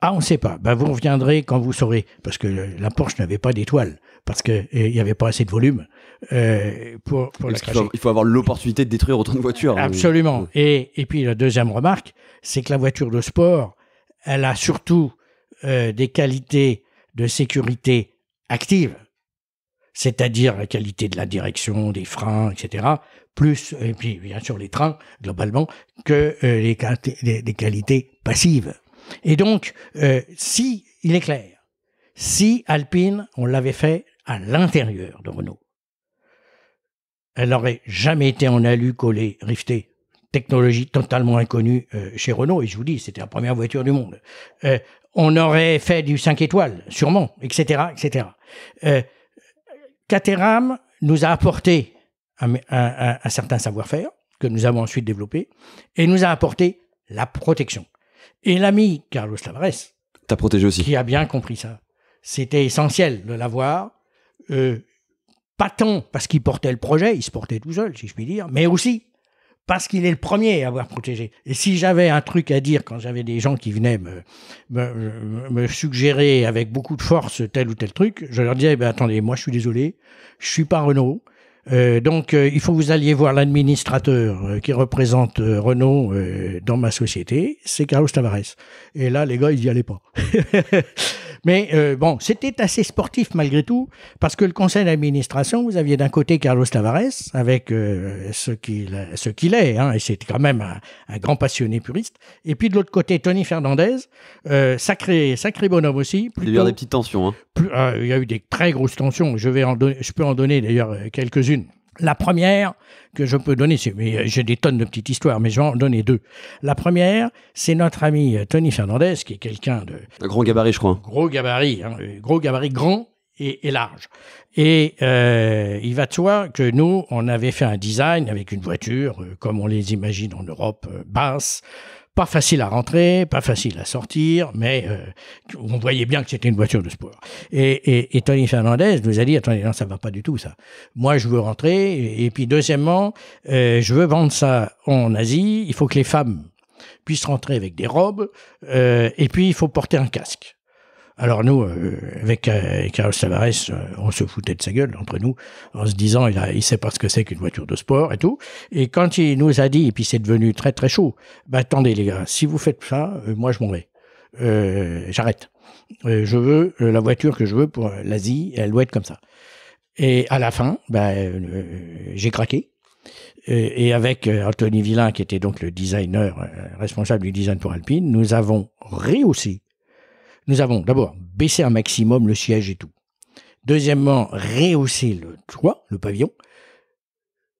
Ah, on ne sait pas. Ben, vous reviendrez quand vous saurez, parce que la Porsche n'avait pas d'étoiles, parce qu'il n'y avait pas assez de volume pour la cracher. Il faut avoir l'opportunité de détruire autant de voitures. Absolument. Et puis la deuxième remarque, c'est que la voiture de sport, elle a surtout des qualités de sécurité active, c'est-à-dire la qualité de la direction, des freins, etc., plus, et puis bien sûr les trains, globalement, que les qualités passives. Et donc, si, il est clair, si Alpine, on l'avait fait à l'intérieur de Renault, elle n'aurait jamais été en alu collé, rifté, technologie totalement inconnue chez Renault, et je vous dis, c'était la première voiture du monde. On aurait fait du 5 étoiles, sûrement, etc., etc. Caterham nous a apporté un certain savoir-faire, que nous avons ensuite développé, et nous a apporté la protection. Et l'ami Carlos Tavares, t'as protégé aussi, qui a bien compris ça. C'était essentiel de l'avoir, pas tant parce qu'il portait le projet, il se portait tout seul, si je puis dire, mais aussi parce qu'il est le premier à avoir protégé. Et si j'avais un truc à dire quand j'avais des gens qui venaient me suggérer avec beaucoup de force tel ou tel truc, je leur disais, attendez, moi je suis désolé, je suis pas Renault. Donc, il faut que vous alliez voir l'administrateur qui représente Renault dans ma société, c'est Carlos Tavares. Et là, les gars, ils n'y allaient pas. Mais bon, c'était assez sportif malgré tout, parce que le conseil d'administration, vous aviez d'un côté Carlos Tavares, avec ce qu'il est, hein, et c'était quand même un grand passionné puriste, et puis de l'autre côté, Tony Fernandez, sacré bonhomme aussi. Il y a eu des petites tensions. Hein. Il y a eu des très grosses tensions, je peux en donner d'ailleurs quelques-unes. La première que je peux donner, mais j'ai des tonnes de petites histoires, mais je vais en donner 2. La première, c'est notre ami Tony Fernandez, qui est quelqu'un de... Un grand gabarit, je crois. Gros gabarit, grand et large. Et il va de soi que nous, on avait fait un design avec une voiture, comme on les imagine en Europe, basse, pas facile à rentrer, pas facile à sortir, mais on voyait bien que c'était une voiture de sport. Et Tony Fernandez nous a dit, attendez, non, ça va pas du tout, ça. Moi, je veux rentrer. Et puis, deuxièmement, je veux vendre ça en Asie. Il faut que les femmes puissent rentrer avec des robes. Et puis, il faut porter un casque. Alors nous, avec Carlos Tavares, on se foutait de sa gueule entre nous, en se disant il sait pas ce que c'est qu'une voiture de sport et tout. Et quand il nous a dit, et puis c'est devenu très très chaud, attendez les gars, si vous faites ça, moi je m'en vais, j'arrête. Je veux la voiture que je veux pour l'Asie, elle doit être comme ça. Et à la fin, j'ai craqué. Et avec Anthony Villain, qui était donc le designer responsable du design pour Alpine, nous avons rehaussé. Nous avons d'abord baissé un maximum le siège et tout. Deuxièmement, rehaussé le toit, le pavillon.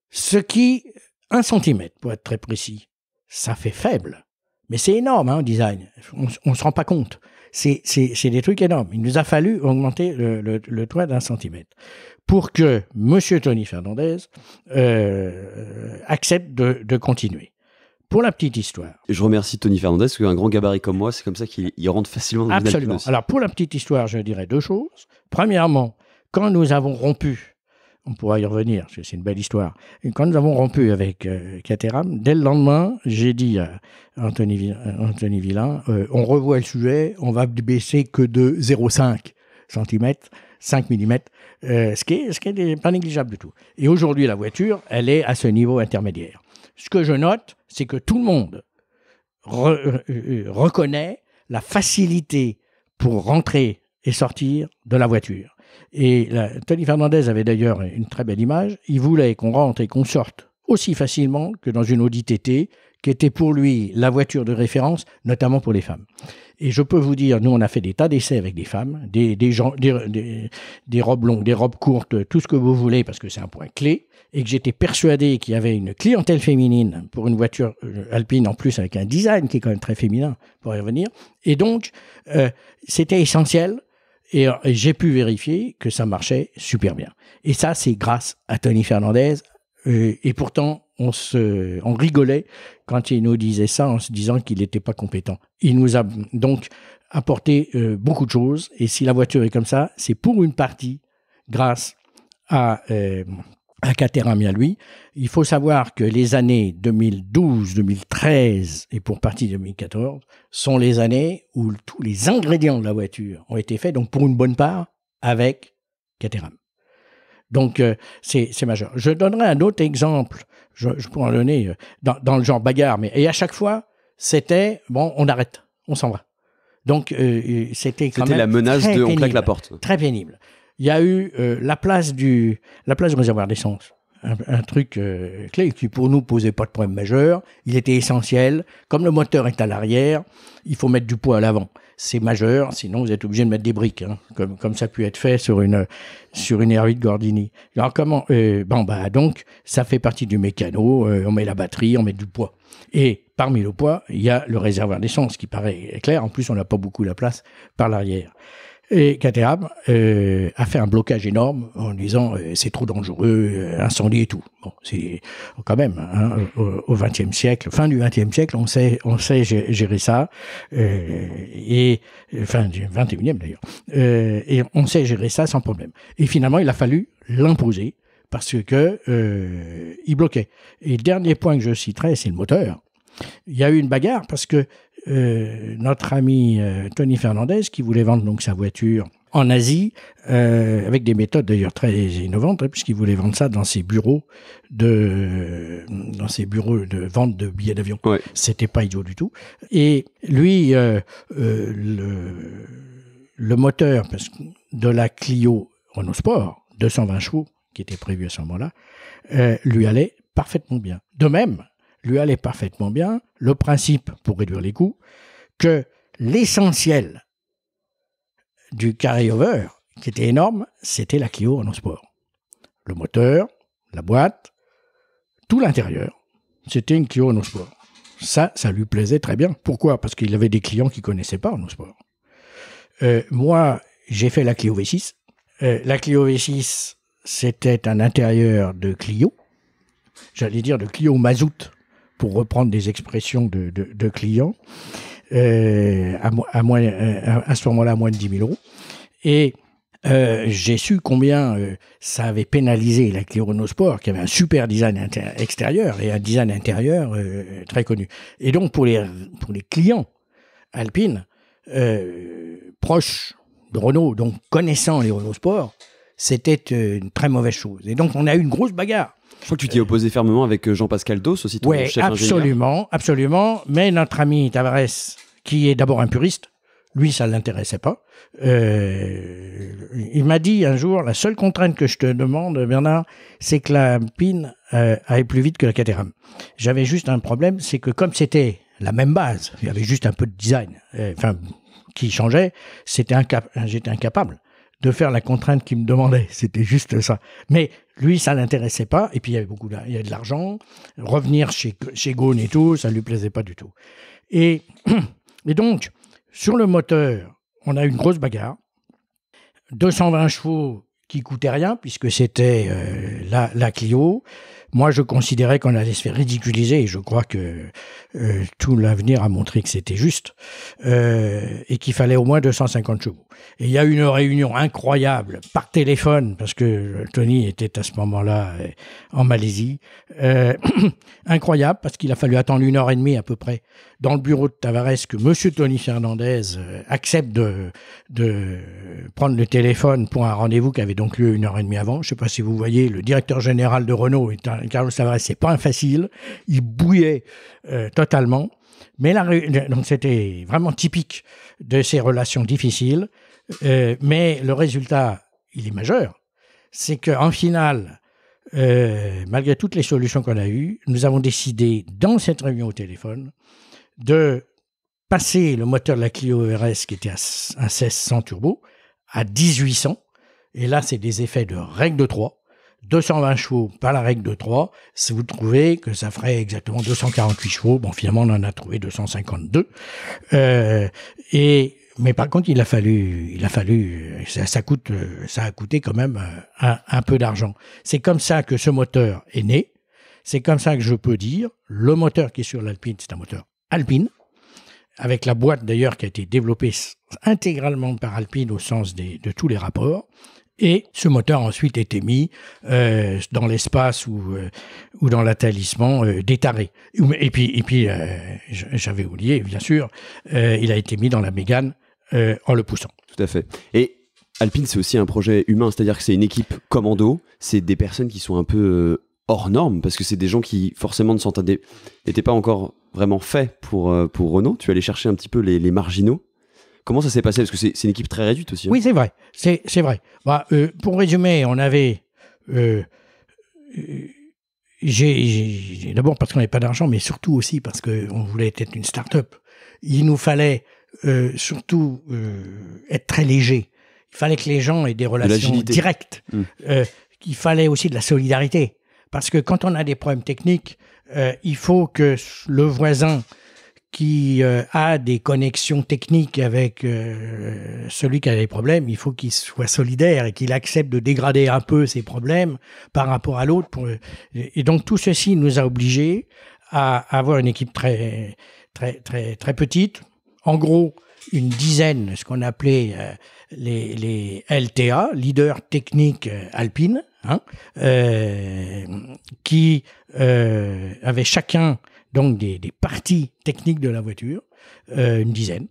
Ce qui, 1 centimètre pour être très précis, ça fait faible. Mais c'est énorme, hein, au design. On ne se rend pas compte. C'est des trucs énormes. Il nous a fallu augmenter le toit d'1 centimètre pour que M. Tony Fernandez accepte de continuer. Pour la petite histoire. Et je remercie Tony Fernandez, parce qu'un grand gabarit comme moi, c'est comme ça qu'il rentre facilement dans Absolument. Alors, pour la petite histoire, je dirais 2 choses. Premièrement, quand nous avons rompu, on pourra y revenir, parce que c'est une belle histoire, quand nous avons rompu avec Caterham, dès le lendemain, j'ai dit à Anthony Villain, on revoit le sujet, on va baisser que de 0,5 cm, 5 mm, ce qui est pas négligeable du tout. Et aujourd'hui, la voiture, elle est à ce niveau intermédiaire. Ce que je note, c'est que tout le monde reconnaît la facilité pour rentrer et sortir de la voiture. Et Tony Fernandez avait d'ailleurs une très belle image. Il voulait qu'on rentre et qu'on sorte aussi facilement que dans une Audi TT qui était pour lui la voiture de référence, notamment pour les femmes. Et je peux vous dire, nous, on a fait des tas d'essais avec des femmes, des robes longues, des robes courtes, tout ce que vous voulez, parce que c'est un point clé, et que j'étais persuadé qu'il y avait une clientèle féminine pour une voiture alpine, en plus avec un design qui est quand même très féminin, pour y revenir. Et donc, c'était essentiel, et j'ai pu vérifier que ça marchait super bien. Et ça, c'est grâce à Tony Fernandez, et pourtant, on rigolait quand il nous disait ça en se disant qu'il n'était pas compétent. Il nous a donc apporté beaucoup de choses. Et si la voiture est comme ça, c'est pour une partie grâce à Caterham et à lui. Il faut savoir que les années 2012, 2013 et pour partie 2014 sont les années où tous les ingrédients de la voiture ont été faits, donc pour une bonne part, avec Caterham. Donc, c'est majeur. Je donnerai un autre exemple, je pourrais en donner dans le genre bagarre, et à chaque fois, c'était, bon, on arrête, on s'en va. Donc, c'était quand même la menace de on claque la porte. Très pénible. Il y a eu la place du réservoir d'essence. Un truc clé qui pour nous posait pas de problème majeur. Il était essentiel. Comme le moteur est à l'arrière, il faut mettre du poids à l'avant. C'est majeur, sinon vous êtes obligé de mettre des briques, hein, comme ça a pu être fait sur une R8 Gordini. Alors comment donc ça fait partie du mécano. On met la batterie, on met du poids. Et parmi le poids, il y a le réservoir d'essence qui paraît clair. En plus, on n'a pas beaucoup la place par l'arrière. Et Caterham a fait un blocage énorme en disant c'est trop dangereux, incendie et tout. Bon, c'est quand même au XXe siècle, fin du XXe siècle, on sait gérer ça, et fin du XXIe d'ailleurs, et on sait gérer ça sans problème. Et finalement, il a fallu l'imposer parce que il bloquait. Et le dernier point que je citerai, c'est le moteur. Il y a eu une bagarre parce que notre ami Tony Fernandez, qui voulait vendre donc sa voiture en Asie, avec des méthodes d'ailleurs très innovantes, puisqu'il voulait vendre ça dans ses bureaux de vente de billets d'avion. Ouais. C'était pas idiot du tout. Et lui, le moteur de la Clio Renault Sport, 220 chevaux, qui était prévu à ce moment-là, lui allait parfaitement bien. De même, lui allait parfaitement bien le principe, pour réduire les coûts, que l'essentiel du carry-over, qui était énorme, c'était la Clio Renault Sport. Le moteur, la boîte, tout l'intérieur, c'était une Clio Renault Sport. Ça lui plaisait très bien. Pourquoi ? Parce qu'il avait des clients qui ne connaissaient pas Renault Sport. Moi, j'ai fait la Clio V6. La Clio V6, c'était un intérieur de Clio. J'allais dire de Clio mazout, pour reprendre des expressions de clients, à ce moment-là, à moins de 10 000 euros. Et j'ai su combien ça avait pénalisé la Clio Renault Sport, qui avait un super design extérieur et un design intérieur très connu. Et donc, pour les clients alpines, proches de Renault, donc connaissant les Renault Sport, c'était une très mauvaise chose. Et donc, on a eu une grosse bagarre. Je crois que tu t'y opposé fermement avec Jean-Pascal Dos, aussi ton chef ingénieur. Absolument. Mais notre ami Tavares, qui est d'abord un puriste, lui, ça ne l'intéressait pas. Il m'a dit un jour, la seule contrainte que je te demande, Bernard, c'est que la Alpine aille plus vite que la Caterham. J'avais juste un problème, c'est que comme c'était la même base, il y avait juste un peu de design qui changeait, j'étais incapable de faire la contrainte qu'il me demandait. C'était juste ça. Mais lui, ça ne l'intéressait pas. Et puis, il y avait de l'argent. Revenir chez Ghosn et tout, ça ne lui plaisait pas du tout. Et donc, sur le moteur, on a eu une grosse bagarre. 220 chevaux qui ne coûtaient rien, puisque c'était la Clio. Moi, je considérais qu'on allait se faire ridiculiser, et je crois que tout l'avenir a montré que c'était juste, et qu'il fallait au moins 250 chevaux. Et il y a eu une réunion incroyable par téléphone, parce que Tony était à ce moment-là en Malaisie. Incroyable, parce qu'il a fallu attendre 1h30 à peu près dans le bureau de Tavares que M. Tony Fernandez accepte de prendre le téléphone pour un rendez-vous qui avait donc lieu 1h30 avant. Je ne sais pas si vous voyez, le directeur général de Renault, Carlos Tavares, c'est pas un facile. Il bouillait totalement. Mais donc c'était vraiment typique de ces relations difficiles. Mais le résultat, il est majeur. C'est qu'en finale, malgré toutes les solutions qu'on a eues, nous avons décidé, dans cette réunion au téléphone, de passer le moteur de la Clio ERS, qui était à 1600 turbo, à 1800. Et là, c'est des effets de règle de 3. 220 chevaux par la règle de 3, si vous trouvez que ça ferait exactement 248 chevaux. Bon, finalement, on en a trouvé 252. Mais par contre, il a fallu, ça a coûté quand même un peu d'argent. C'est comme ça que ce moteur est né. C'est comme ça que je peux dire, le moteur qui est sur l'Alpine, c'est un moteur Alpine, avec la boîte d'ailleurs qui a été développée intégralement par Alpine au sens de tous les rapports. Et ce moteur a ensuite été mis dans l'espace ou dans l'atterrissement des tarés. Et puis j'avais oublié, bien sûr, il a été mis dans la Mégane en le poussant. Tout à fait. Et Alpine, c'est aussi un projet humain, c'est-à-dire que c'est une équipe commando, c'est des personnes qui sont un peu hors normes, parce que c'est des gens qui forcément n'étaient pas encore vraiment faits pour Renault. Tu allais chercher un petit peu les marginaux. Comment ça s'est passé? Parce que c'est une équipe très réduite aussi. Hein. Oui, c'est vrai. C'est vrai. Bah, pour résumer, on avait... d'abord parce qu'on n'avait pas d'argent, mais surtout aussi parce qu'on voulait être une start-up. Il nous fallait surtout être très léger. Il fallait que les gens aient des relations directes. Il fallait aussi de la solidarité. Parce que quand on a des problèmes techniques, il faut que le voisin qui a des connexions techniques avec celui qui a des problèmes, il faut qu'il soit solidaire et qu'il accepte de dégrader un peu ses problèmes par rapport à l'autre. Et donc tout ceci nous a obligés à avoir une équipe très, très, très, très petite. En gros, une dizaine, ce qu'on appelait les LTA, leaders techniques alpines, hein, qui avaient chacun donc des parties techniques de la voiture, une dizaine.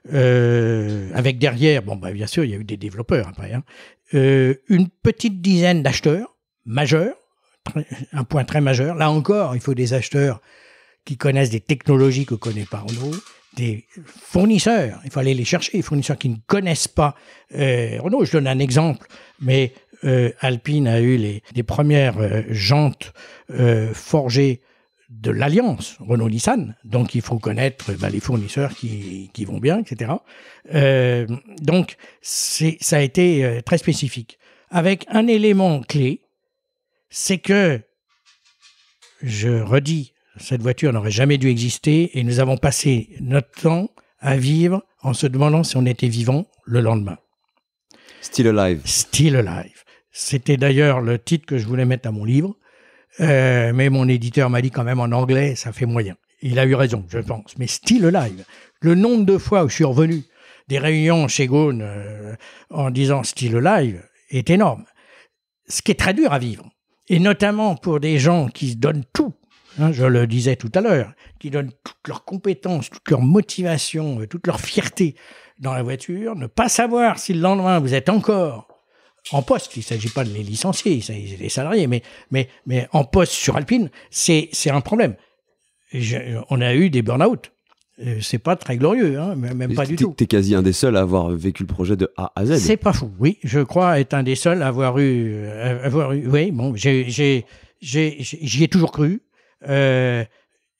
Avec derrière, bien sûr, il y a eu des développeurs après, hein, une petite dizaine d'acheteurs majeurs, un point très majeur. Là encore, il faut des acheteurs qui connaissent des technologies que ne connaît pas Renault, des fournisseurs, il faut aller les chercher, des fournisseurs qui ne connaissent pas Renault. Je donne un exemple, mais Alpine a eu les premières jantes forgées de l'alliance Renault-Nissan, donc il faut connaître les fournisseurs qui vont bien, etc. Donc ça a été très spécifique. Avec un élément clé, c'est que, je redis, cette voiture n'aurait jamais dû exister et nous avons passé notre temps à vivre en se demandant si on était vivant le lendemain. Still Alive. Still Alive. C'était d'ailleurs le titre que je voulais mettre à mon livre. Mais mon éditeur m'a dit quand même en anglais, ça fait moyen. Il a eu raison, je pense. Mais Still Alive, le nombre de fois où je suis revenu des réunions chez Ghosn en disant Still Alive est énorme. Ce qui est très dur à vivre. Et notamment pour des gens qui se donnent tout, hein, je le disais tout à l'heure, qui donnent toutes leurs compétences, toute leur motivation, toute leur fierté dans la voiture, ne pas savoir si le lendemain vous êtes encore en poste, il ne s'agit pas de les licencier, c'est des salariés, mais en poste sur Alpine, c'est un problème. On a eu des burn-out. C'est pas très glorieux, hein, même pas du tout. T'es quasi un des seuls à avoir vécu le projet de A à Z. C'est pas fou, oui. Je crois être un des seuls à avoir eu oui, bon, j'y ai toujours cru. Et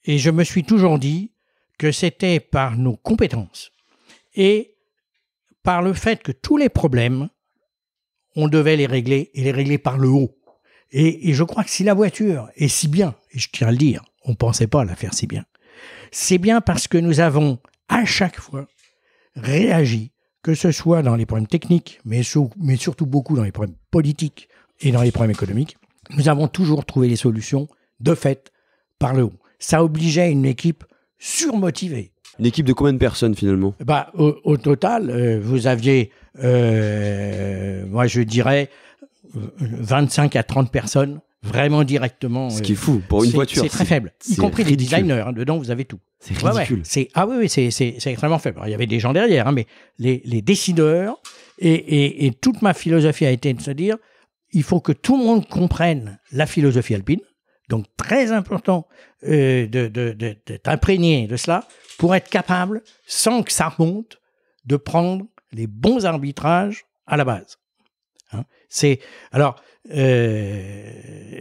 je me suis toujours dit que c'était par nos compétences et par le fait que tous les problèmes, on devait les régler, et les régler par le haut. Et je crois que si la voiture est si bien, et je tiens à le dire, on ne pensait pas la faire si bien, c'est bien parce que nous avons à chaque fois réagi, que ce soit dans les problèmes techniques, mais surtout beaucoup dans les problèmes politiques et dans les problèmes économiques. Nous avons toujours trouvé les solutions, de fait, par le haut. Ça obligeait une équipe surmotivée. Une équipe de combien de personnes finalement? Au total, vous aviez, moi je dirais, 25 à 30 personnes vraiment directement. Ce qui est fou pour une voiture. C'est très faible, y compris les designers. Hein, dedans, vous avez tout. C'est ridicule. Ouais, c'est extrêmement faible. Alors, il y avait des gens derrière, hein, mais les décideurs et toute ma philosophie a été de se dire, il faut que tout le monde comprenne la philosophie alpine. Donc, très important d'être imprégné de cela pour être capable, sans que ça remonte, de prendre les bons arbitrages à la base. Hein. Alors,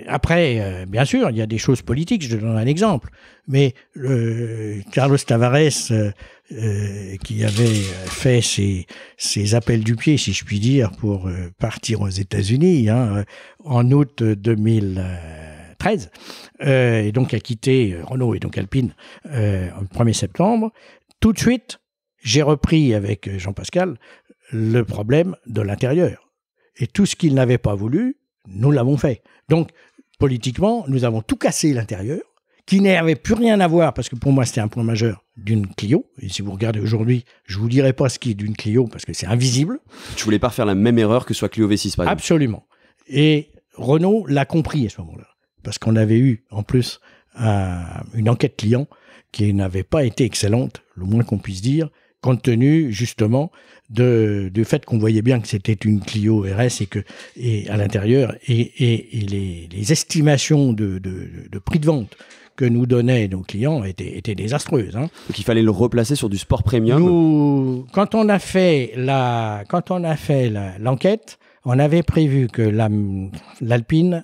après, bien sûr, il y a des choses politiques, je donne un exemple, mais Carlos Tavares, qui avait fait ses appels du pied, si je puis dire, pour partir aux États-Unis en août 2013, et donc a quitté Renault et donc Alpine le 1er septembre, tout de suite, j'ai repris avec Jean-Pascal le problème de l'intérieur. Et tout ce qu'il n'avait pas voulu, nous l'avons fait. Donc, politiquement, nous avons tout cassé l'intérieur, qui n'avait plus rien à voir, parce que pour moi, c'était un point majeur d'une Clio. Et si vous regardez aujourd'hui, je ne vous dirai pas ce qui est d'une Clio, parce que c'est invisible. Tu voulais pas refaire la même erreur que soit Clio V6, par exemple. Absolument. Et Renault l'a compris à ce moment-là. Parce qu'on avait eu, en plus, une enquête client qui n'avait pas été excellente, le moins qu'on puisse dire, compte tenu, justement, du fait qu'on voyait bien que c'était une Clio RS et à l'intérieur, et les estimations de prix de vente que nous donnaient nos clients étaient désastreuses. Hein. Donc il fallait le replacer sur du sport premium. Quand on a fait l'enquête, on avait prévu que l'Alpine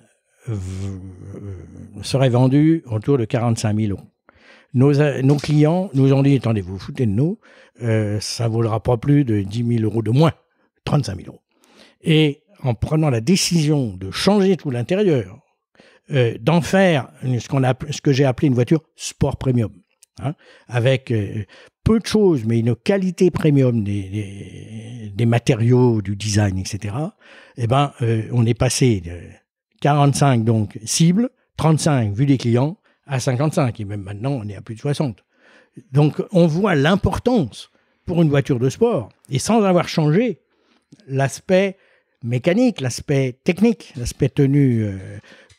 serait vendue autour de 45 000 €. Nos clients nous ont dit, attendez, vous vous foutez de nous, ça ne vaudra pas plus de 10 000 € de moins, 35 000 €. Et en prenant la décision de changer tout l'intérieur, d'en faire ce que j'ai appelé une voiture sport premium, hein, avec peu de choses, mais une qualité premium des matériaux, du design, etc., on est passé de 45 donc cible, 35 vu des clients, à 55, et même maintenant, on est à plus de 60. Donc, on voit l'importance pour une voiture de sport, et sans avoir changé l'aspect mécanique, l'aspect technique, l'aspect tenue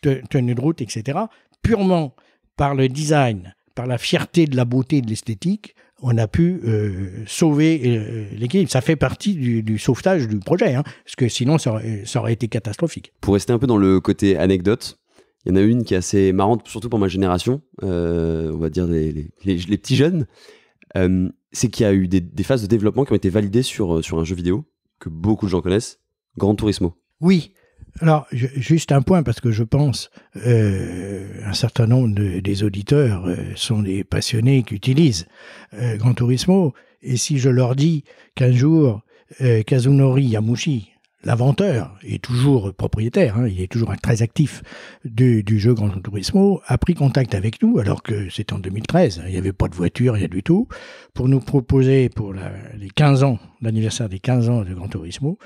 de route, etc., purement par le design, par la fierté de la beauté, de l'esthétique, on a pu sauver l'équilibre. Ça fait partie du sauvetage du projet, hein, parce que sinon, ça aurait été catastrophique. Pour rester un peu dans le côté anecdote, il y en a une qui est assez marrante, surtout pour ma génération, on va dire les petits jeunes. C'est qu'il y a eu des phases de développement qui ont été validées sur un jeu vidéo que beaucoup de gens connaissent, Gran Turismo. Oui. Alors, juste un point, parce que je pense un certain nombre des auditeurs sont des passionnés qui utilisent Gran Turismo. Et si je leur dis qu'un jour, Kazunori Yamauchi, l'inventeur, est toujours propriétaire, hein, il est toujours très actif du jeu Gran Turismo, a pris contact avec nous, alors que c'est en 2013, il n'y avait pas de voiture, rien du tout, pour nous proposer, pour les 15 ans, l'anniversaire des 15 ans de Gran Turismo,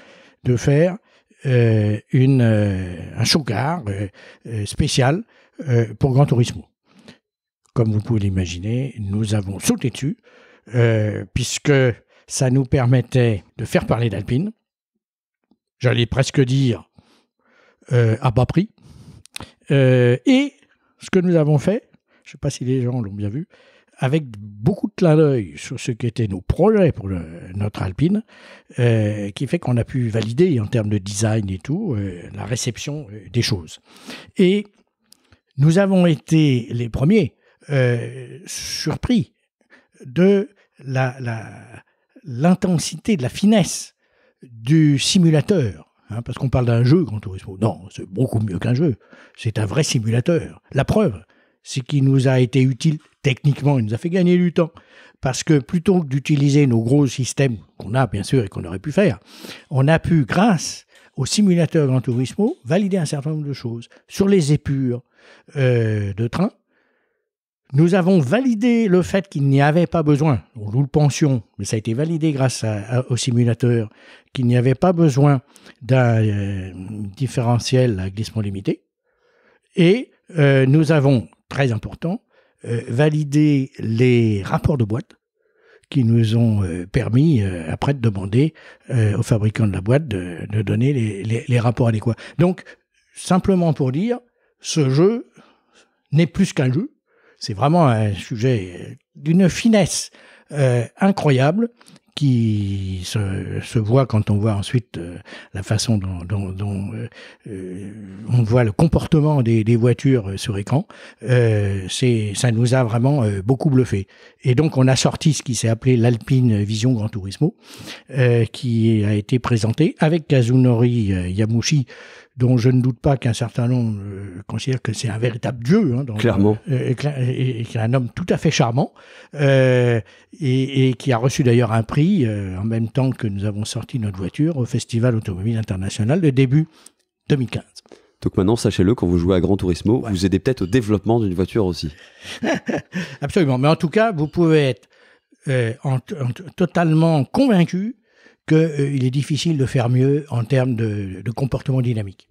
de faire un show-car spécial pour Gran Turismo. Comme vous pouvez l'imaginer, nous avons sauté dessus, puisque ça nous permettait de faire parler d'Alpine, j'allais presque dire à bas prix. Et ce que nous avons fait, je ne sais pas si les gens l'ont bien vu, avec beaucoup de clin d'œil sur ce qu'étaient nos projets pour notre Alpine, qui fait qu'on a pu valider en termes de design et tout, la réception des choses. Et nous avons été les premiers surpris de l'intensité, de la finesse du simulateur, hein, parce qu'on parle d'un jeu, Gran Turismo. Non, c'est beaucoup mieux qu'un jeu. C'est un vrai simulateur. La preuve, c'est qu'il nous a été utile techniquement, il nous a fait gagner du temps. Parce que plutôt que d'utiliser nos gros systèmes, qu'on a bien sûr et qu'on aurait pu faire, on a pu, grâce au simulateur Gran Turismo, valider un certain nombre de choses. Sur les épures de train, nous avons validé le fait qu'il n'y avait pas besoin, on loue le pension, mais ça a été validé grâce au simulateur, qu'il n'y avait pas besoin d'un différentiel à glissement limité. Et nous avons, très important, validé les rapports de boîte qui nous ont permis après de demander aux fabricants de la boîte de donner les rapports adéquats. Donc, simplement pour dire, ce jeu n'est plus qu'un jeu. C'est vraiment un sujet d'une finesse incroyable qui se voit quand on voit ensuite la façon dont on voit le comportement des voitures sur écran. Ça nous a vraiment beaucoup bluffé. Et donc on a sorti ce qui s'est appelé l'Alpine Vision Gran Turismo, qui a été présenté avec Kazunori Yamauchi, dont je ne doute pas qu'un certain nombre considèrent que c'est un véritable dieu. Clairement. Et qui est un homme tout à fait charmant, et qui a reçu d'ailleurs un prix en même temps que nous avons sorti notre voiture au Festival Automobile International de début 2015. Donc maintenant, sachez-le, quand vous jouez à Gran Turismo, vous aidez peut-être au développement d'une voiture aussi. Absolument. Mais en tout cas, vous pouvez être totalement convaincu qu'il est difficile de faire mieux en termes de comportement dynamique.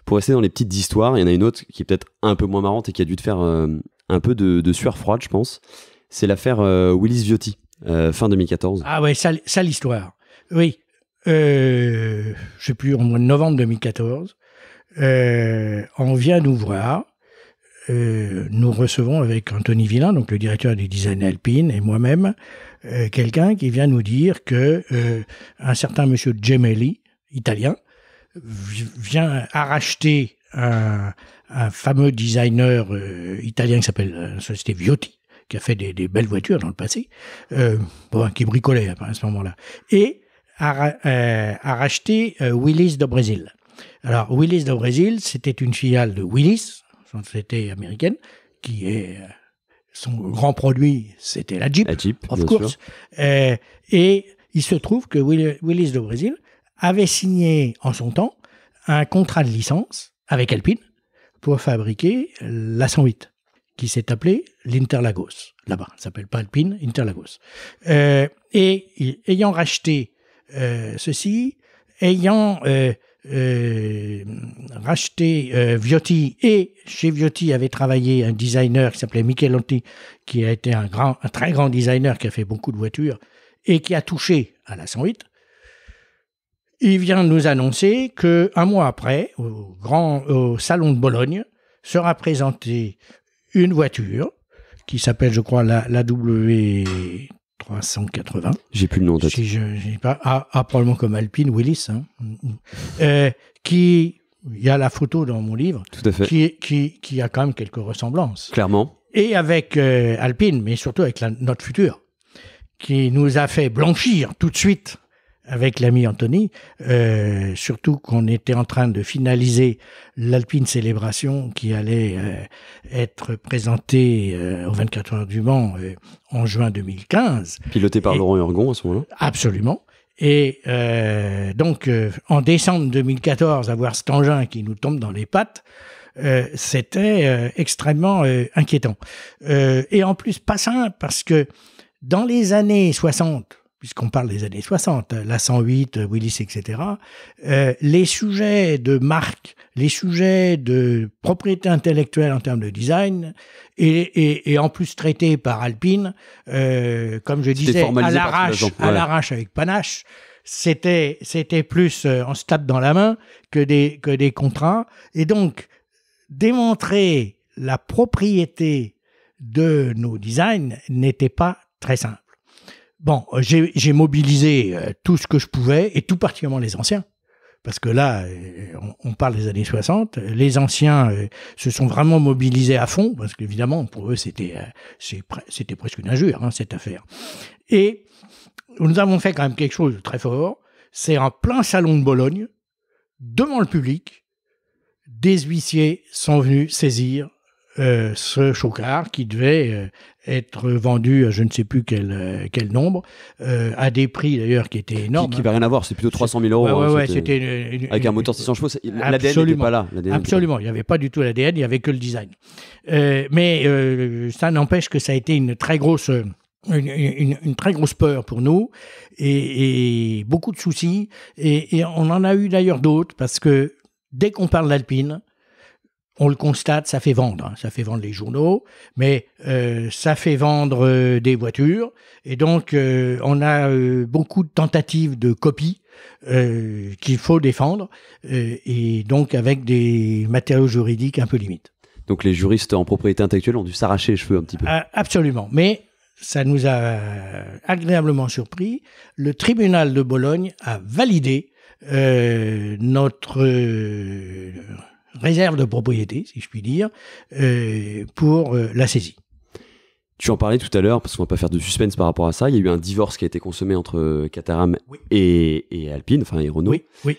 Pour rester dans les petites histoires, il y en a une autre qui est peut-être un peu moins marrante et qui a dû te faire un peu de sueur froide, je pense. C'est l'affaire Willis Viotti, fin 2014. Ah ouais, ça l'histoire. Oui. Je sais plus, au mois de novembre 2014, on vient nous voir. Nous recevons avec Anthony Villain, donc le directeur du design Alpine, et moi-même, quelqu'un qui vient nous dire que un certain monsieur Gemelli, italien, vient à racheter un fameux designer italien qui s'appelle société Viotti, qui a fait des belles voitures dans le passé, qui bricolait à ce moment-là, et a racheté Willys do Brésil. Alors, Willys do Brésil, c'était une filiale de Willys, société américaine, qui est son grand produit, c'était la Jeep, of course. Et il se trouve que Willys do Brésil avait signé en son temps un contrat de licence avec Alpine pour fabriquer la 108, qui s'est appelée l'Interlagos. Là-bas, ça s'appelle pas Alpine, Interlagos. Et ayant racheté ceci, ayant racheté Viotti, et chez Viotti avait travaillé un designer qui s'appelait Michelotti, qui a été un très grand designer qui a fait beaucoup de voitures et qui a touché à la 108. Il vient nous annoncer qu'un mois après, au salon de Bologne, sera présentée une voiture qui s'appelle, je crois, la W380. J'ai plus le nom en tête. Si je n'ai pas, probablement comme Alpine, Willys, il y a la photo dans mon livre. Tout à fait. Qui a quand même quelques ressemblances. Clairement. Et avec Alpine, mais surtout avec notre future, qui nous a fait blanchir tout de suite avec l'ami Anthony, surtout qu'on était en train de finaliser l'Alpine Célébration qui allait être présentée aux 24 heures du Mans en juin 2015. Piloté par Laurent Urgon à ce moment-là. Absolument. Et donc, en décembre 2014, avoir cet engin qui nous tombe dans les pattes, c'était extrêmement inquiétant. Et en plus, pas simple, parce que dans les années 60, puisqu'on parle des années 60, la 108, Willys, etc., les sujets de marque, les sujets de propriété intellectuelle en termes de design, et en plus traités par Alpine, comme je disais, à l'arrache avec panache, c'était plus on se tape dans la main que des contrats. Et donc, démontrer la propriété de nos designs n'était pas très simple. Bon, j'ai mobilisé tout ce que je pouvais, et tout particulièrement les anciens. Parce que là, on parle des années 60. Les anciens se sont vraiment mobilisés à fond, parce qu'évidemment, pour eux, c'était presque une injure, cette affaire. Et nous avons fait quand même quelque chose de très fort. C'est en plein salon de Bologne, devant le public, des huissiers sont venus saisir ce chocard qui devait être vendu à je ne sais plus quel nombre, à des prix d'ailleurs qui étaient énormes. Qui n'avait rien à voir, c'est plutôt 300 000 euros. C'était avec un moteur 600 chevaux, l'ADN n'était pas là. Absolument, il n'y avait pas du tout l'ADN, il n'y avait que le design. Mais ça n'empêche que ça a été une très grosse peur pour nous, et beaucoup de soucis, et on en a eu d'ailleurs d'autres, parce que dès qu'on parle d'Alpine, on le constate, ça fait vendre. Ça fait vendre les journaux, mais ça fait vendre des voitures. Et donc, on a beaucoup de tentatives de copie qu'il faut défendre, et donc avec des matériaux juridiques un peu limites. Donc, les juristes en propriété intellectuelle ont dû s'arracher les cheveux un petit peu. Absolument. Mais ça nous a agréablement surpris, le tribunal de Bologne a validé notre réserve de propriété, si je puis dire, pour la saisie. Tu en parlais tout à l'heure, parce qu'on va pas faire de suspense par rapport à ça. Il y a eu un divorce qui a été consommé entre Caterham et Alpine, enfin et Renault. Oui.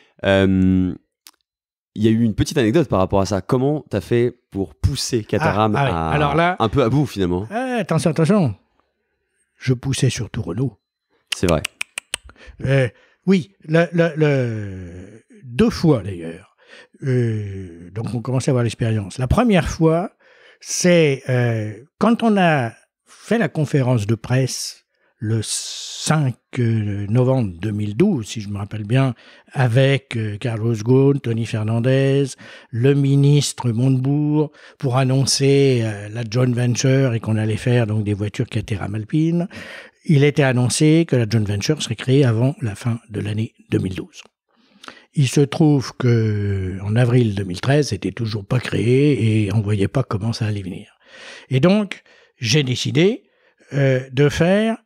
Il y a eu une petite anecdote par rapport à ça. Comment tu as fait pour pousser Caterham Alors là, un peu à bout finalement? Attention. Je poussais surtout Renault. C'est vrai. Oui, 2 fois d'ailleurs. Donc on commençait à avoir l'expérience. La première fois, c'est quand on a fait la conférence de presse le 5 novembre 2012, si je me rappelle bien, avec Carlos Ghosn, Tony Fernandez, le ministre Montebourg, pour annoncer la joint venture et qu'on allait faire donc des voitures Caterham Alpine. Il était annoncé que la joint venture serait créée avant la fin de l'année 2012. Il se trouve qu'en avril 2013, c'était toujours pas créé et on voyait pas comment ça allait venir. Et donc, j'ai décidé de faire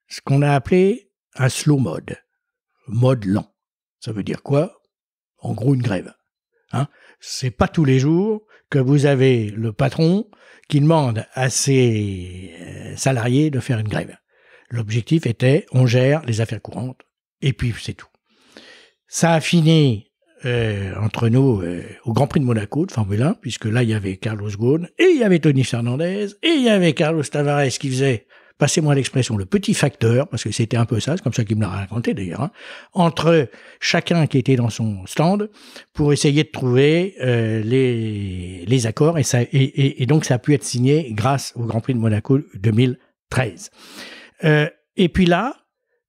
ce qu'on a appelé un slow mode lent. Ça veut dire quoi? En gros, une grève. C'est pas tous les jours que vous avez le patron qui demande à ses salariés de faire une grève. L'objectif était, on gère les affaires courantes, et puis c'est tout. Ça a fini entre nous au Grand Prix de Monaco de Formule 1, puisque là, il y avait Carlos Ghosn, et il y avait Tony Fernandez, et il y avait Carlos Tavares qui faisait, passez-moi l'expression, le petit facteur, parce que c'était un peu ça, c'est comme ça qu'il me l'a raconté d'ailleurs, entre chacun qui était dans son stand pour essayer de trouver les accords, et donc ça a pu être signé grâce au Grand Prix de Monaco 2013. Et puis là,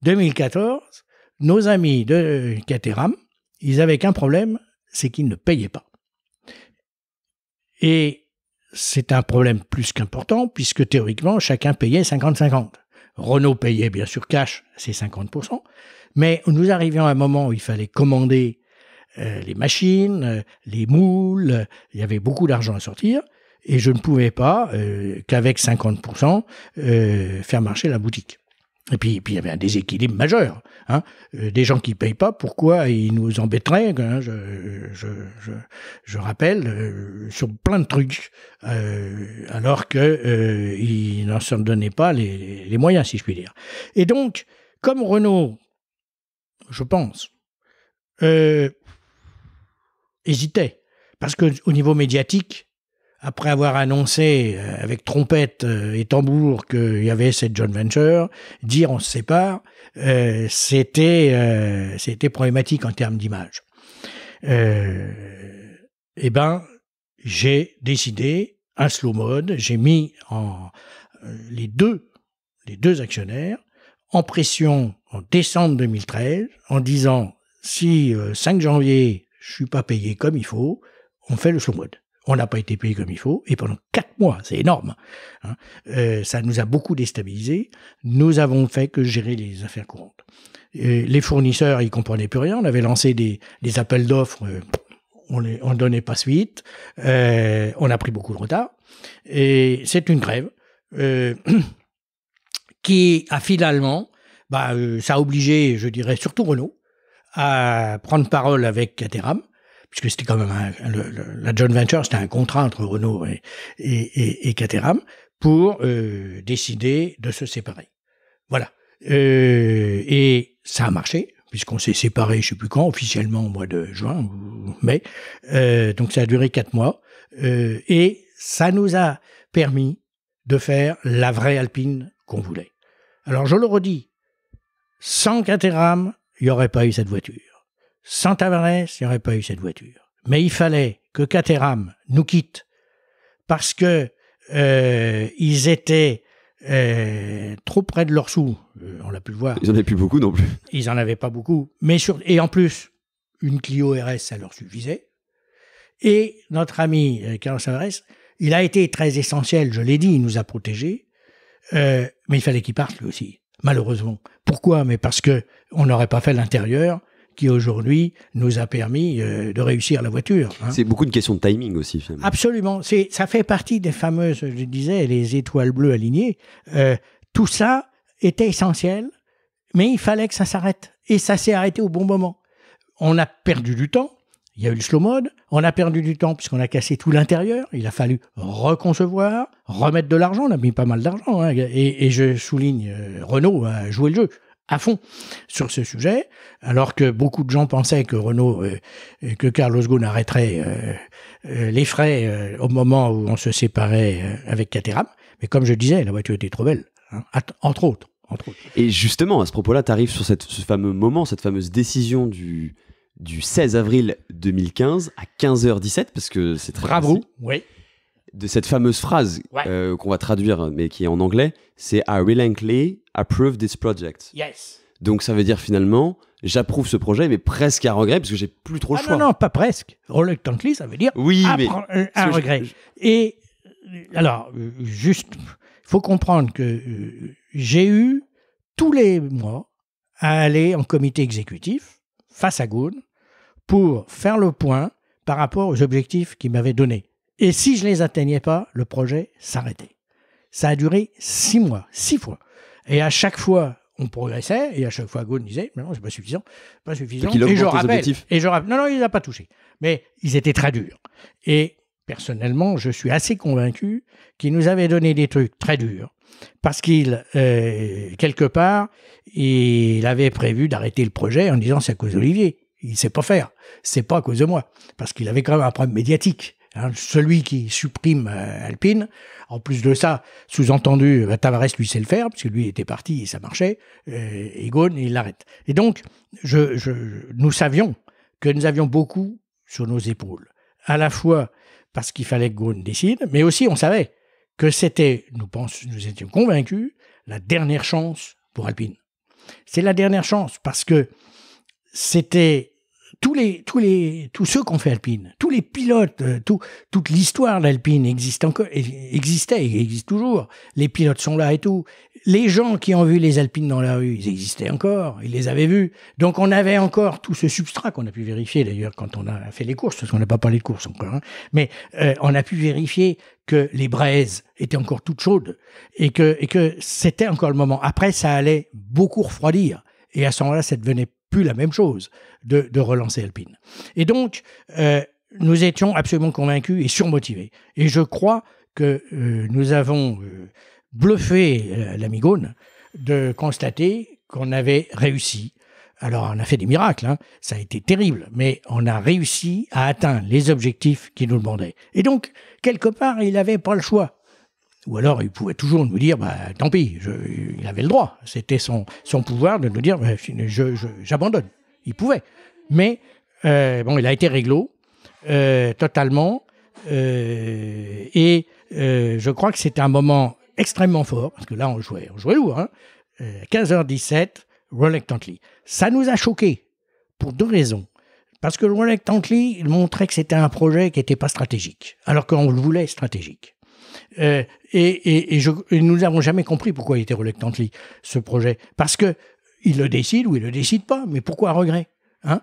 2014, nos amis de Caterham, ils avaient qu'un problème, c'est qu'ils ne payaient pas. Et c'est un problème plus qu'important, puisque théoriquement, chacun payait 50-50. Renault payait bien sûr cash, c'est 50%, mais nous arrivions à un moment où il fallait commander les machines, les moules, il y avait beaucoup d'argent à sortir, et je ne pouvais pas, qu'avec 50%, faire marcher la boutique. Et puis il y avait un déséquilibre majeur. Des gens qui ne payent pas, pourquoi ils nous embêteraient, je rappelle, sur plein de trucs, alors qu'ils n'en se donnaient pas les moyens, si je puis dire. Et donc, comme Renault, je pense, hésitait, parce qu'au niveau médiatique, après avoir annoncé avec trompette et tambour qu'il y avait cette joint venture, dire on se sépare, c'était problématique en termes d'image. J'ai décidé un slow mode, j'ai mis les deux actionnaires en pression en décembre 2013 en disant si 5 janvier je suis pas payé comme il faut, on fait le slow mode. On n'a pas été payé comme il faut, et pendant 4 mois, c'est énorme. Ça nous a beaucoup déstabilisés. Nous avons fait que gérer les affaires courantes. Les fournisseurs, ils comprenaient plus rien. On avait lancé des appels d'offres, on ne donnait pas suite. On a pris beaucoup de retard. Et c'est une grève qui a finalement, ça a obligé, je dirais, surtout Renault, à prendre parole avec Caterham, puisque c'était quand même la joint venture, c'était un contrat entre Renault et Caterham, pour décider de se séparer. Voilà. Et ça a marché, puisqu'on s'est séparés, je ne sais plus quand, officiellement au mois de juin ou mai. Donc ça a duré 4 mois. Et ça nous a permis de faire la vraie Alpine qu'on voulait. Alors je le redis, sans Caterham, il n'y aurait pas eu cette voiture. Sans Tavares, il n'y aurait pas eu cette voiture. Mais il fallait que Caterham nous quitte parce que ils étaient trop près de leurs sous. On l'a pu le voir. Ils n'en avaient plus beaucoup non plus. Ils n'en avaient pas beaucoup. Et en plus, une Clio RS, ça leur suffisait. Et notre ami Carlos Tavares, il a été très essentiel, je l'ai dit, il nous a protégés. Mais il fallait qu'il parte lui aussi, malheureusement. Pourquoi? Mais parce qu'on n'aurait pas fait l'intérieur qui aujourd'hui nous a permis de réussir la voiture. C'est beaucoup une question de timing aussi, finalement. Absolument. Ça fait partie des fameuses, je disais, les étoiles bleues alignées. tout ça était essentiel, mais il fallait que ça s'arrête. Et ça s'est arrêté au bon moment. On a perdu du temps. Il y a eu le slow mode. On a perdu du temps puisqu'on a cassé tout l'intérieur. Il a fallu reconcevoir, remettre de l'argent. On a mis pas mal d'argent. Hein. Et je souligne, Renault a joué le jeu à fond sur ce sujet, alors que beaucoup de gens pensaient que Renault, que Carlos Ghosn arrêterait les frais au moment où on se séparait avec Caterham. Mais comme je disais, la voiture était trop belle, hein, entre autres. Et justement, à ce propos-là, tu arrives sur ce fameux moment, cette fameuse décision du 16 avril 2015 à 15h17, parce que c'est très bravo, précis, oui. de cette fameuse phrase qu'on va traduire, mais qui est en anglais, c'est « I reluctantly approve this project ». Yes. Donc ça veut dire finalement, j'approuve ce projet, mais presque à regret, parce que j'ai plus trop le choix. Non, pas presque. Reluctantly, ça veut dire à regret. Et alors, juste, il faut comprendre que j'ai eu tous les mois à aller en comité exécutif face à Ghosn pour faire le point par rapport aux objectifs qu'il m'avait donnés. Et si je ne les atteignais pas, le projet s'arrêtait. Ça a duré 6 mois, 6 fois. Et à chaque fois, on progressait, et à chaque fois, Ghosn disait « Non, c'est pas suffisant. Donc il augmente les objectifs. Non, il les a pas touchés. Mais ils étaient très durs. Et personnellement, je suis assez convaincu qu'il nous avait donné des trucs très durs. Parce qu'il, quelque part, il avait prévu d'arrêter le projet en disant « C'est à cause d'Olivier. Il ne sait pas faire. C'est pas à cause de moi. » Parce qu'il avait quand même un problème médiatique. Hein, celui qui supprime Alpine, en plus de ça, sous-entendu, Tavares lui sait le faire, parce que lui était parti et ça marchait, et Ghosn, il l'arrête. Et donc, nous savions que nous avions beaucoup sur nos épaules, à la fois parce qu'il fallait que Ghosn décide, mais aussi on savait que c'était, nous étions convaincus, la dernière chance pour Alpine. C'est la dernière chance, parce que c'était tous ceux qui ont fait Alpine, tous les pilotes, toute l'histoire d'Alpine existait et existe toujours. Les pilotes sont là et tout. Les gens qui ont vu les Alpines dans la rue, ils existaient encore, ils les avaient vus. Donc on avait encore tout ce substrat qu'on a pu vérifier d'ailleurs quand on a fait les courses, parce qu'on n'a pas parlé de courses encore. Hein. Mais on a pu vérifier que les braises étaient encore toutes chaudes et que c'était encore le moment. Après, ça allait beaucoup refroidir. Et à ce moment-là, ça devenait plus la même chose de relancer Alpine. Et donc, nous étions absolument convaincus et surmotivés. Et je crois que nous avons bluffé l'ami Ghosn de constater qu'on avait réussi. Alors, on a fait des miracles, hein. Ça a été terrible, mais on a réussi à atteindre les objectifs qu'il nous demandait. Et donc, quelque part, il n'avait pas le choix. Ou alors, il pouvait toujours nous dire, tant pis, il avait le droit. C'était son pouvoir de nous dire, j'abandonne. Il pouvait. Mais, il a été réglo, totalement. Et je crois que c'était un moment extrêmement fort, parce que là, on jouait lourd. Hein, 15h17, reluctantly. Ça nous a choqués, pour 2 raisons. Parce que reluctantly, il montrait que c'était un projet qui n'était pas stratégique, alors qu'on le voulait stratégique. Et nous n'avons jamais compris pourquoi il était reluctantly, ce projet. Parce que il le décide ou il le décide pas, mais pourquoi à regret, hein?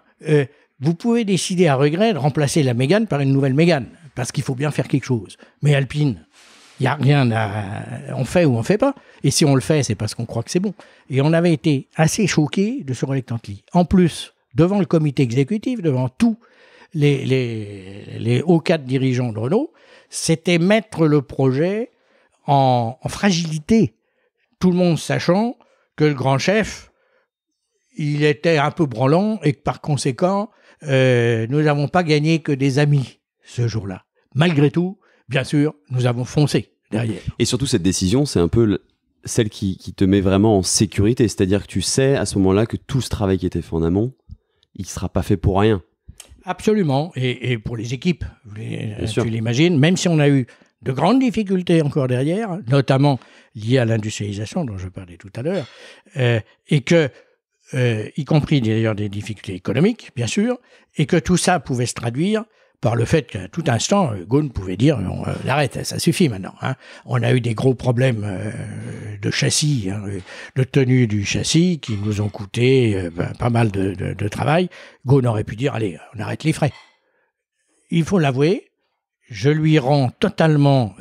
Vous pouvez décider à regret de remplacer la Mégane par une nouvelle Mégane, parce qu'il faut bien faire quelque chose. Mais Alpine, il n'y a rien à... On fait ou on fait pas. Et si on le fait, c'est parce qu'on croit que c'est bon. Et on avait été assez choqués de ce reluctantly. En plus, devant le comité exécutif, devant tous les hauts cadres dirigeants de Renault, c'était mettre le projet en fragilité. Tout le monde sachant que le grand chef, il était un peu branlant et que par conséquent, nous n'avons pas gagné que des amis ce jour-là. Malgré tout, bien sûr, nous avons foncé derrière. Et surtout, cette décision, c'est un peu celle qui te met vraiment en sécurité. C'est-à-dire que tu sais à ce moment-là que tout ce travail qui était fait en amont, il ne sera pas fait pour rien. Absolument. Et pour les équipes, tu l'imagines, même si on a eu de grandes difficultés encore derrière, notamment liées à l'industrialisation dont je parlais tout à l'heure, et que, y compris d'ailleurs des difficultés économiques, bien sûr, et que tout ça pouvait se traduire par le fait qu'à tout instant, Ghosn pouvait dire « L'arrête, ça suffit maintenant. Hein. » On a eu des gros problèmes de châssis, hein, de tenue du châssis, qui nous ont coûté pas mal de travail. Ghosn aurait pu dire « Allez, on arrête les frais. » Il faut l'avouer, je lui rends totalement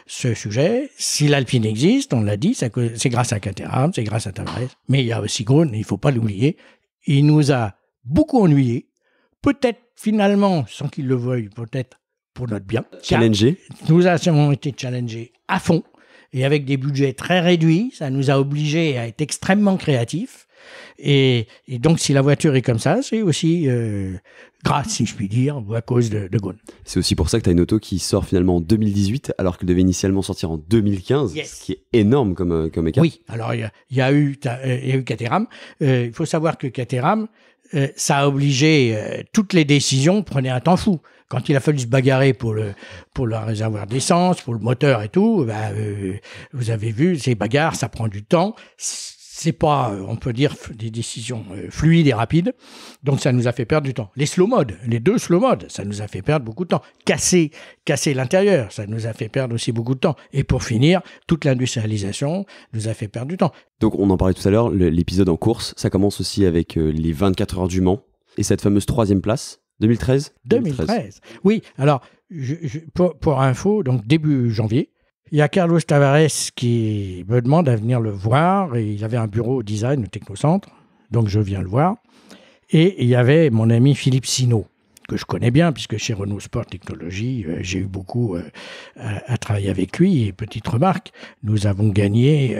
ce sujet. Si l'Alpine existe, on l'a dit, c'est grâce à Caterham, c'est grâce à Tavares. Mais il y a aussi Ghosn, il ne faut pas l'oublier. Il nous a beaucoup ennuyés. Peut-être finalement, sans qu'il le veuille, peut-être pour notre bien. Challengé. Nous avons été challengés à fond et avec des budgets très réduits. Ça nous a obligés à être extrêmement créatifs. Et donc, si la voiture est comme ça, c'est aussi grâce, si je puis dire, ou à cause de Ghosn. C'est aussi pour ça que tu as une auto qui sort finalement en 2018, alors qu'elle devait initialement sortir en 2015, Yes. ce qui est énorme comme écart. Oui, alors il y a eu Caterham. Il faut savoir que Caterham, ça a obligé toutes les décisions prenaient un temps fou. Quand il a fallu se bagarrer pour le réservoir d'essence, pour le moteur et tout, vous avez vu, ces bagarres, ça prend du temps. C'est pas, on peut dire, des décisions fluides et rapides. Donc, ça nous a fait perdre du temps. Les slow modes, les 2 slow modes, ça nous a fait perdre beaucoup de temps. Casser l'intérieur, ça nous a fait perdre aussi beaucoup de temps. Et pour finir, toute l'industrialisation nous a fait perdre du temps. Donc, on en parlait tout à l'heure, l'épisode en course, ça commence aussi avec les 24 heures du Mans et cette fameuse 3e place, 2013. Oui, alors, pour info, donc début janvier, il y a Carlos Tavares qui me demande à venir le voir. Et il avait un bureau au design au Technocentre, donc je viens le voir. Et il y avait mon ami Philippe Sinault, que je connais bien, puisque chez Renault Sport Technologies, j'ai eu beaucoup à travailler avec lui. Et petite remarque, nous avons gagné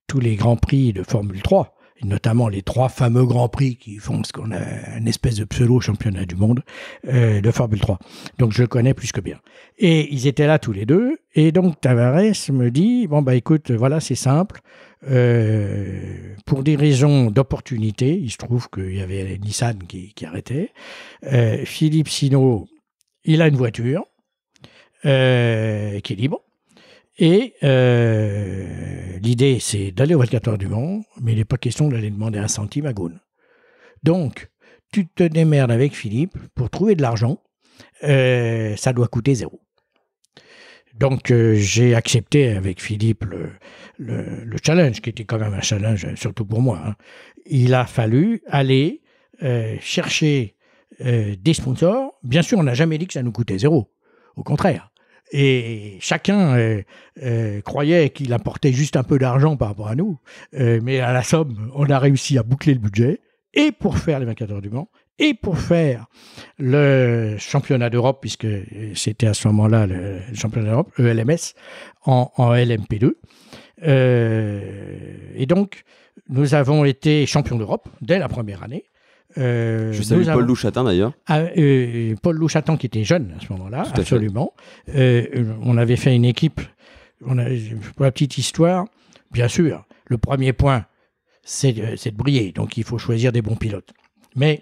tous les grands prix de Formule 3. Et notamment les 3 fameux grands prix qui font ce qu'on a une espèce de pseudo-championnat du monde de Formule 3. Donc je le connais plus que bien. Et ils étaient là tous les deux. Et donc Tavares me dit, bon bah écoute, voilà, c'est simple. Pour des raisons d'opportunité, il se trouve qu'il y avait Nissan qui arrêtait. Philippe Sinault, il a une voiture qui est libre. Et l'idée, c'est d'aller au 24 heures du Mans, mais il n'est pas question d'aller demander un centime à Ghosn. Donc, tu te démerdes avec Philippe pour trouver de l'argent. Ça doit coûter 0. Donc, j'ai accepté avec Philippe le challenge, qui était quand même un challenge, surtout pour moi. Hein. Il a fallu aller chercher des sponsors. Bien sûr, on n'a jamais dit que ça nous coûtait 0. Au contraire. Et chacun croyait qu'il apportait juste un peu d'argent par rapport à nous. Mais à la somme, on a réussi à boucler le budget, et pour faire les 24 heures du Mans, et pour faire le championnat d'Europe, puisque c'était à ce moment-là le championnat d'Europe, ELMS, en LMP2. Et donc, nous avons été champions d'Europe dès la première année. Je salue Paul Louchatin d'ailleurs. Paul Louchatin qui était jeune à ce moment-là, absolument. On avait fait une équipe, pour la petite histoire, bien sûr, le premier point, c'est de briller, donc il faut choisir des bons pilotes. Mais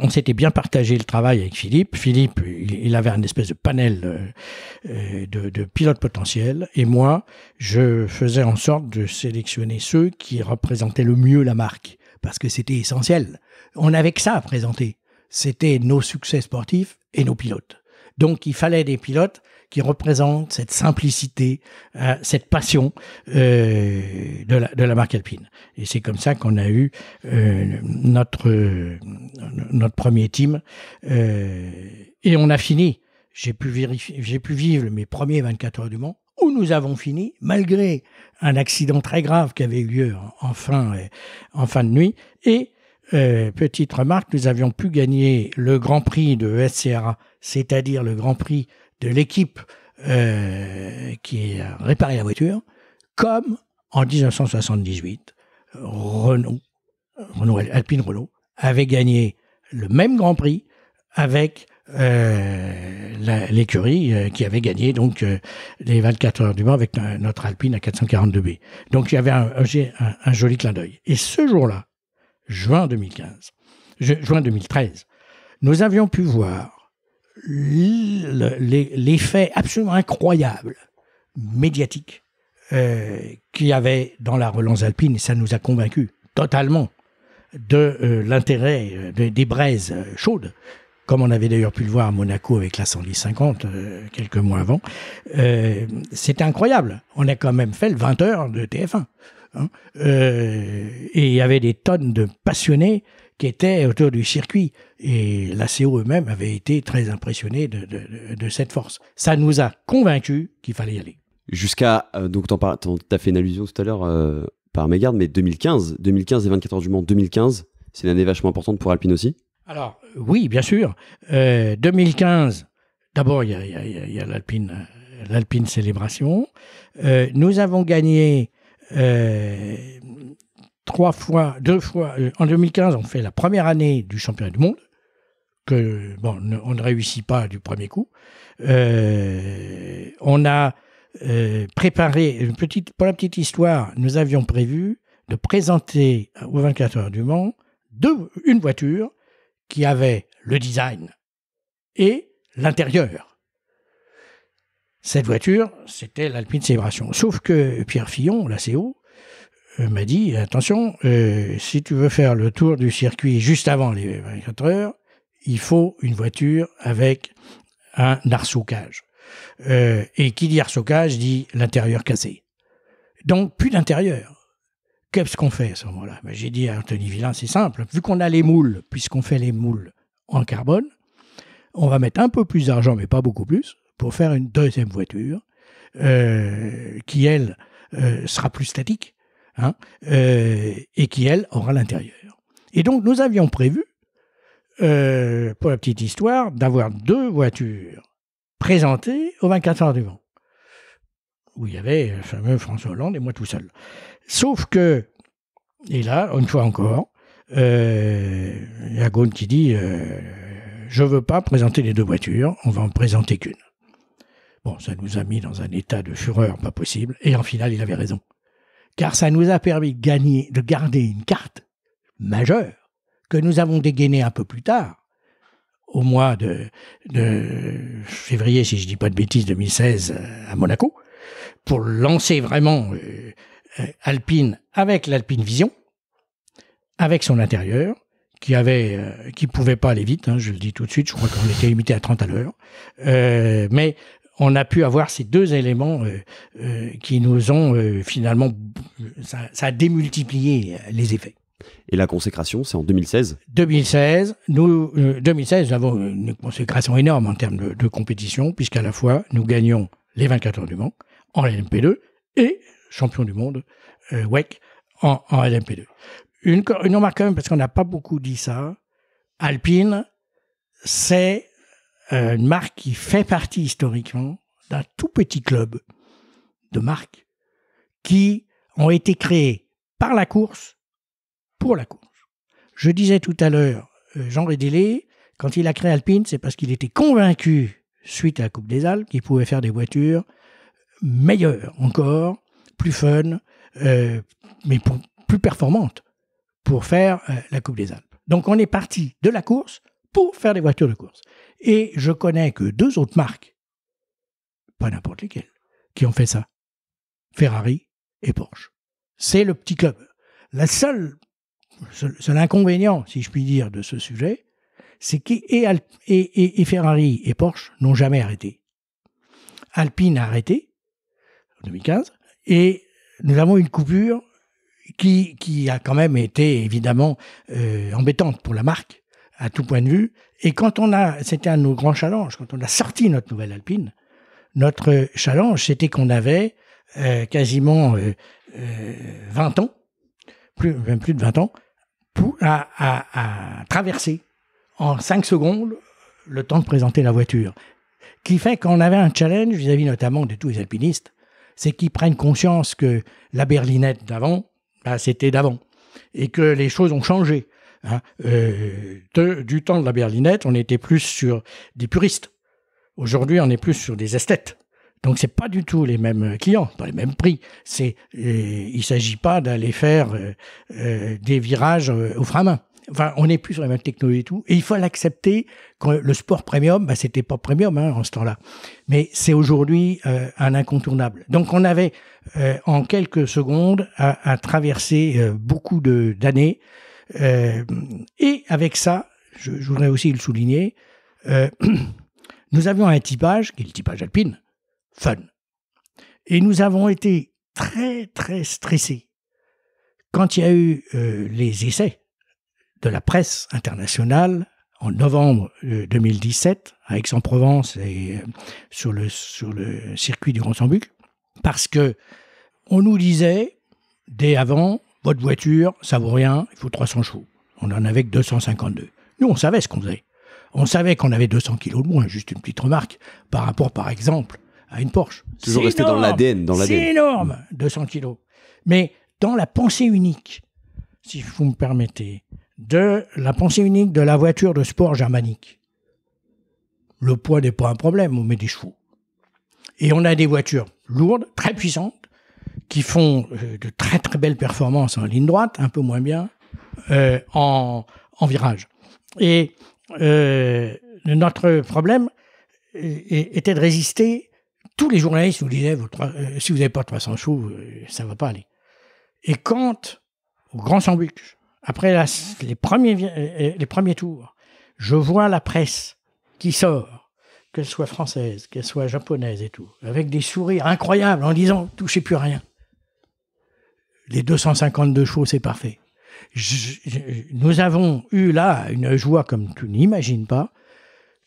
on s'était bien partagé le travail avec Philippe. Philippe, il avait un espèce de panel de pilotes potentiels, et moi, je faisais en sorte de sélectionner ceux qui représentaient le mieux la marque, parce que c'était essentiel. On n'avait que ça à présenter. C'était nos succès sportifs et nos pilotes. Donc, il fallait des pilotes qui représentent cette simplicité, cette passion de la marque Alpine. Et c'est comme ça qu'on a eu notre premier team. Et on a fini. J'ai pu vivre mes premiers 24 heures du Mans, où nous avons fini, malgré un accident très grave qui avait eu lieu en fin de nuit. Et petite remarque, nous avions pu gagner le Grand Prix de SCRA, c'est-à-dire le Grand Prix de l'équipe qui a réparé la voiture, comme en 1978, Alpine Renault avait gagné le même Grand Prix avec l'écurie qui avait gagné donc les 24 heures du Mans avec notre Alpine à 442B. Donc il y avait un joli clin d'œil. Et ce jour-là, juin 2013, nous avions pu voir l'effet absolument incroyable médiatique qu'il y avait dans la relance alpine, et ça nous a convaincus totalement de l'intérêt des braises chaudes, comme on avait d'ailleurs pu le voir à Monaco avec la 110-50 quelques mois avant. C'était incroyable. On a quand même fait le 20 heures de TF1. Hein. Et il y avait des tonnes de passionnés qui étaient autour du circuit. Et l'ACO eux-mêmes avaient été très impressionnés de cette force. Ça nous a convaincus qu'il fallait y aller. Jusqu'à, donc t'as fait une allusion tout à l'heure par mégarde, mais 2015 et 24 heures du Mans 2015, c'est une année vachement importante pour Alpine aussi. Alors, oui, bien sûr. 2015, d'abord, il y a l'Alpine Célébration. Nous avons gagné 2 fois. En 2015, on fait la première année du championnat du monde, que on ne réussit pas du premier coup. On a préparé, pour la petite histoire, nous avions prévu de présenter aux 24 heures du Mans une voiture qui avait le design et l'intérieur. Cette voiture, c'était l'Alpine Célébration. Sauf que Pierre Fillon, l'ACO, m'a dit, attention, si tu veux faire le tour du circuit juste avant les 24 heures, il faut une voiture avec un arceau-cage. Et qui dit arceau-cage dit l'intérieur cassé. Donc, plus d'intérieur. Qu'est-ce qu'on fait à ce moment-là? J'ai dit à Anthony Villain, c'est simple, vu qu'on a les moules, puisqu'on fait les moules en carbone, on va mettre un peu plus d'argent, mais pas beaucoup plus, pour faire une deuxième voiture qui, elle, sera plus statique, et qui, elle, aura l'intérieur. Et donc, nous avions prévu, pour la petite histoire, d'avoir 2 voitures présentées aux 24 heures du Mans, où il y avait le fameux François Hollande et moi tout seul. Sauf que, et là, une fois encore, il y a Gaune qui dit je ne veux pas présenter les 2 voitures, on va en présenter qu'une. Bon, ça nous a mis dans un état de fureur pas possible, et en finale, il avait raison. Car ça nous a permis de garder une carte majeure que nous avons dégainée un peu plus tard, au mois de février, si je ne dis pas de bêtises, 2016, à Monaco, pour lancer vraiment Alpine avec l'Alpine Vision, avec son intérieur, qui pouvait pas aller vite, je le dis tout de suite, je crois qu'on était limité à 30 à l'heure, mais on a pu avoir ces 2 éléments qui nous ont finalement, ça a démultiplié les effets. Et la consécration, c'est en 2016 2016, nous avons une consécration énorme en termes de compétition, puisqu'à la fois, nous gagnons les 24 heures du Mans en LMP2 et champion du monde WEC en LMP2. Une remarque quand même, parce qu'on n'a pas beaucoup dit ça, Alpine, c'est une marque qui fait partie historiquement d'un tout petit club de marques qui ont été créées par la course, pour la course. Je disais tout à l'heure, Jean Rédélé, quand il a créé Alpine, c'est parce qu'il était convaincu, suite à la Coupe des Alpes, qu'il pouvait faire des voitures meilleures encore, plus fun, mais plus performantes pour faire la Coupe des Alpes. Donc on est parti de la course pour faire des voitures de course. Et je connais que 2 autres marques, pas n'importe lesquelles, qui ont fait ça. Ferrari et Porsche. C'est le petit club. Le seul inconvénient, si je puis dire, de ce sujet, c'est que et Ferrari et Porsche n'ont jamais arrêté. Alpine a arrêté en 2015 et nous avons une coupure qui a quand même été évidemment embêtante pour la marque à tout point de vue. Et c'était un de nos grands challenges, quand on a sorti notre nouvelle Alpine, notre challenge, c'était qu'on avait quasiment 20 ans, même plus de 20 ans, à traverser en 5 secondes le temps de présenter la voiture. Qui fait qu'on avait un challenge vis-à-vis notamment de tous les alpinistes, c'est qu'ils prennent conscience que la berlinette d'avant, c'était d'avant, et que les choses ont changé. Du temps de la berlinette, on était plus sur des puristes. Aujourd'hui, on est plus sur des esthètes. Donc, c'est pas du tout les mêmes clients, pas les mêmes prix. Il s'agit pas d'aller faire des virages au frein à main. Enfin, on n'est plus sur les mêmes technologies et tout. Et il faut l'accepter. Quand le sport premium, c'était pas premium en ce temps-là. Mais c'est aujourd'hui un incontournable. Donc, on avait en quelques secondes à traverser beaucoup d'années. Et avec ça, je voudrais aussi le souligner, nous avions un typage, qui est le typage Alpine, fun. Et nous avons été très, très stressés quand il y a eu les essais de la presse internationale en novembre 2017 à Aix-en-Provence et sur le circuit du Grand Sambuc, parce que on nous disait dès avant, votre voiture, ça vaut rien, il faut 300 chevaux. On en avait que 252. Nous, on savait ce qu'on faisait. On savait qu'on avait 200 kilos de moins, juste une petite remarque, par rapport, par exemple, à une Porsche. Toujours resté dans l'ADN. C'est énorme, 200 kilos. Mais dans la pensée unique, si vous me permettez, de la pensée unique de la voiture de sport germanique, le poids n'est pas un problème, on met des chevaux. Et on a des voitures lourdes, très puissantes, qui font de très très belles performances en ligne droite, un peu moins bien, en virage. Et notre problème était de résister. Tous les journalistes nous disaient si vous n'avez pas 300 chevaux, ça ne va pas aller. Et quand, au Grand Sambuc, après les premiers tours, je vois la presse qui sort, qu'elle soit française, qu'elle soit japonaise et tout, avec des sourires incroyables en disant « touchez plus à rien ». Les 252 chevaux, c'est parfait. Nous avons eu là une joie comme tu n'imagines pas,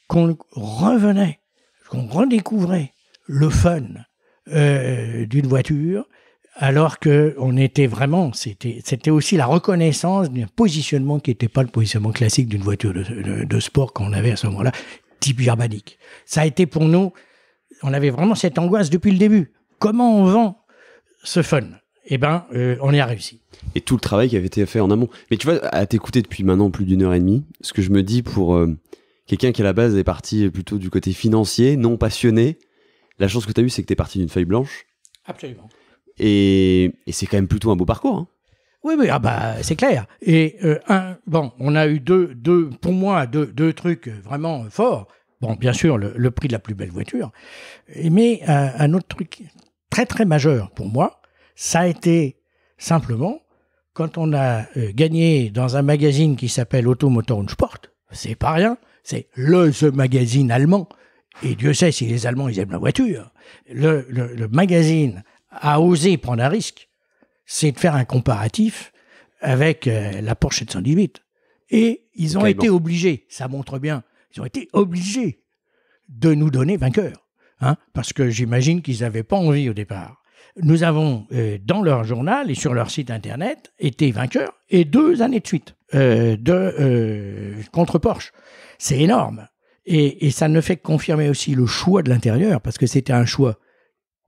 qu'on revenait, qu'on redécouvrait le fun d'une voiture, alors qu'on était vraiment, c'était aussi la reconnaissance d'un positionnement qui n'était pas le positionnement classique d'une voiture de sport qu'on avait à ce moment-là, type germanique. Ça a été pour nous, on avait vraiment cette angoisse depuis le début. Comment on vend ce fun ? Eh bien, on y a réussi. Et tout le travail qui avait été fait en amont. Mais tu vois, à t'écouter depuis maintenant plus d'1 heure et demie, ce que je me dis pour quelqu'un qui à la base est parti plutôt du côté financier, non passionné, la chance que tu as eue, c'est que tu es parti d'une feuille blanche. Absolument. Et c'est quand même plutôt un beau parcours. Hein. Oui, c'est clair. Et on a eu pour moi, deux trucs vraiment forts. Bon, bien sûr, le prix de la plus belle voiture. Mais un autre truc très, très majeur pour moi, ça a été simplement quand on a gagné dans un magazine qui s'appelle Auto Motor und Sport. C'est pas rien, c'est ce magazine allemand. Et Dieu sait si les Allemands, ils aiment la voiture. Le magazine a osé prendre un risque, c'est de faire un comparatif avec la Porsche 718. Et ils ont été obligés, ça montre bien, ils ont été obligés de nous donner vainqueurs. Parce que j'imagine qu'ils n'avaient pas envie au départ. Nous avons, dans leur journal et sur leur site internet, été vainqueurs, et 2 années de suite, contre Porsche. C'est énorme. Et ça ne fait que confirmer aussi le choix de l'intérieur, parce que c'était un choix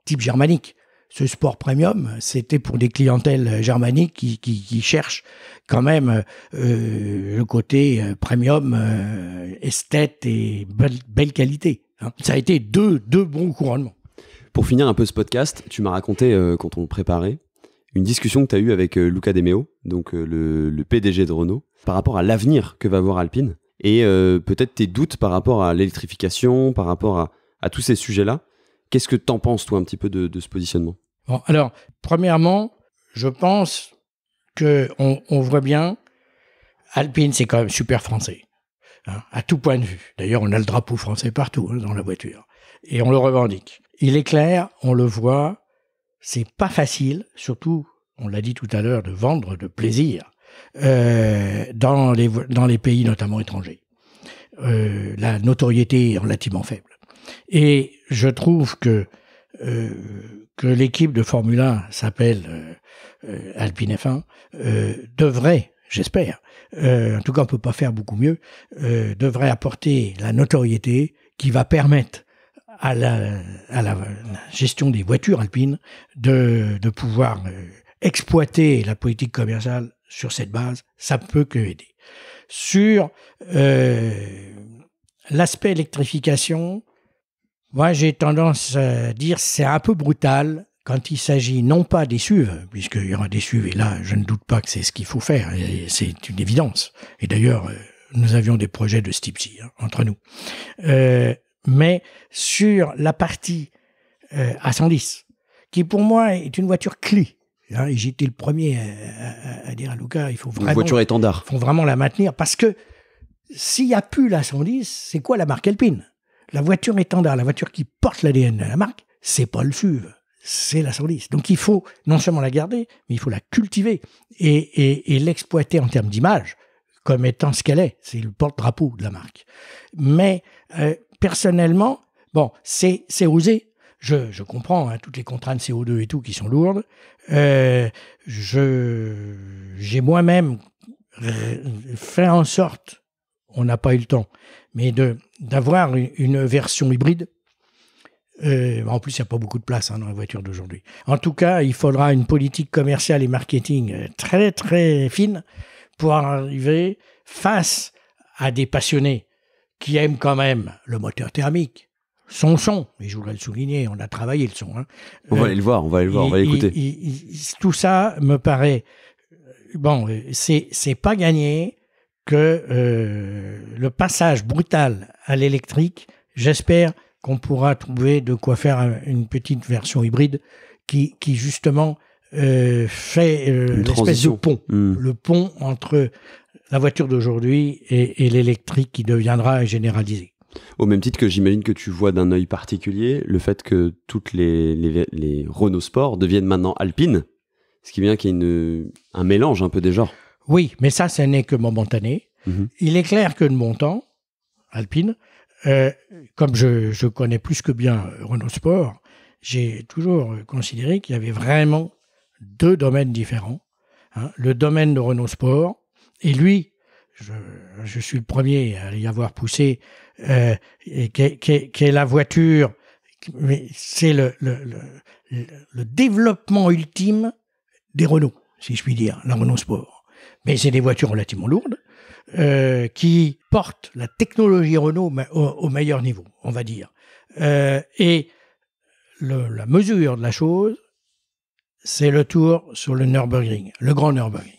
type germanique. Ce sport premium, c'était pour des clientèles germaniques qui cherchent quand même le côté premium, esthète et belle qualité. Ça a été deux bons couronnements. Pour finir un peu ce podcast, tu m'as raconté, quand on le préparait, une discussion que tu as eue avec Luca De Meo, donc le PDG de Renault, par rapport à l'avenir que va avoir Alpine, et peut-être tes doutes par rapport à l'électrification, par rapport à tous ces sujets-là. Qu'est-ce que tu en penses, toi, un petit peu de ce positionnement ? Bon, alors, premièrement, je pense qu'on voit bien, Alpine, c'est quand même super français, à tout point de vue. D'ailleurs, on a le drapeau français partout dans la voiture, et on le revendique. Il est clair, on le voit, c'est pas facile, surtout, on l'a dit tout à l'heure, de vendre de plaisir dans les pays notamment étrangers. La notoriété est relativement faible. Et je trouve que l'équipe de Formule 1 s'appelle Alpine F1, devrait, j'espère, en tout cas on ne peut pas faire beaucoup mieux, devrait apporter la notoriété qui va permettre à la gestion des voitures alpines de pouvoir exploiter la politique commerciale sur cette base. Ça peut que aider. Sur l'aspect électrification, moi j'ai tendance à dire c'est un peu brutal quand il s'agit non pas des SUV, puisqu'il y aura des SUV, et là je ne doute pas que c'est ce qu'il faut faire, et c'est une évidence. Et d'ailleurs, nous avions des projets de ce type-ci, entre nous. Mais sur la partie A110, qui pour moi est une voiture clé, et j'étais le premier à dire à Luca, il faut vraiment, une voiture étendard. Faut vraiment la maintenir, parce que s'il n'y a plus la A110, c'est quoi la marque Alpine ? La voiture étendard, la voiture qui porte l'ADN de la marque, c'est pas le SUV, c'est la A110. Donc il faut non seulement la garder, mais il faut la cultiver et l'exploiter en termes d'image comme étant ce qu'elle est. C'est le porte-drapeau de la marque. Mais personnellement, bon, c'est osé. Je comprends hein, toutes les contraintes CO2 et tout qui sont lourdes. J'ai moi-même fait en sorte, on n'a pas eu le temps, mais d'avoir une version hybride. En plus, il n'y a pas beaucoup de place hein, dans la voiture d'aujourd'hui. En tout cas, il faudra une politique commerciale et marketing très, très fine pour arriver face à des passionnés qui aiment quand même le moteur thermique, son, et je voudrais le souligner, on a travaillé le son. Hein. On va aller le voir, on va l'écouter. Tout ça me paraît... Bon, c'est pas gagné que le passage brutal à l'électrique, j'espère qu'on pourra trouver de quoi faire une petite version hybride qui justement fait l'espèce de pont. Le pont entre la voiture d'aujourd'hui et l'électrique qui deviendra généralisé. Au même titre que j'imagine que tu vois d'un œil particulier le fait que toutes les Renault Sport deviennent maintenant alpines, ce qui veut dire qu'il y a un mélange un peu des genres. Oui, mais ça n'est que momentané. Il est clair que de mon temps, alpine, comme je connais plus que bien Renault Sport, j'ai toujours considéré qu'il y avait vraiment deux domaines différents. Hein. Le domaine de Renault Sport, et lui, je suis le premier à y avoir poussé, qui est la voiture, c'est le développement ultime des Renault, si je puis dire, la Renault Sport. Mais c'est des voitures relativement lourdes, qui portent la technologie Renault au meilleur niveau, on va dire. Et la mesure de la chose, c'est le tour sur le Nürburgring, le grand Nürburgring.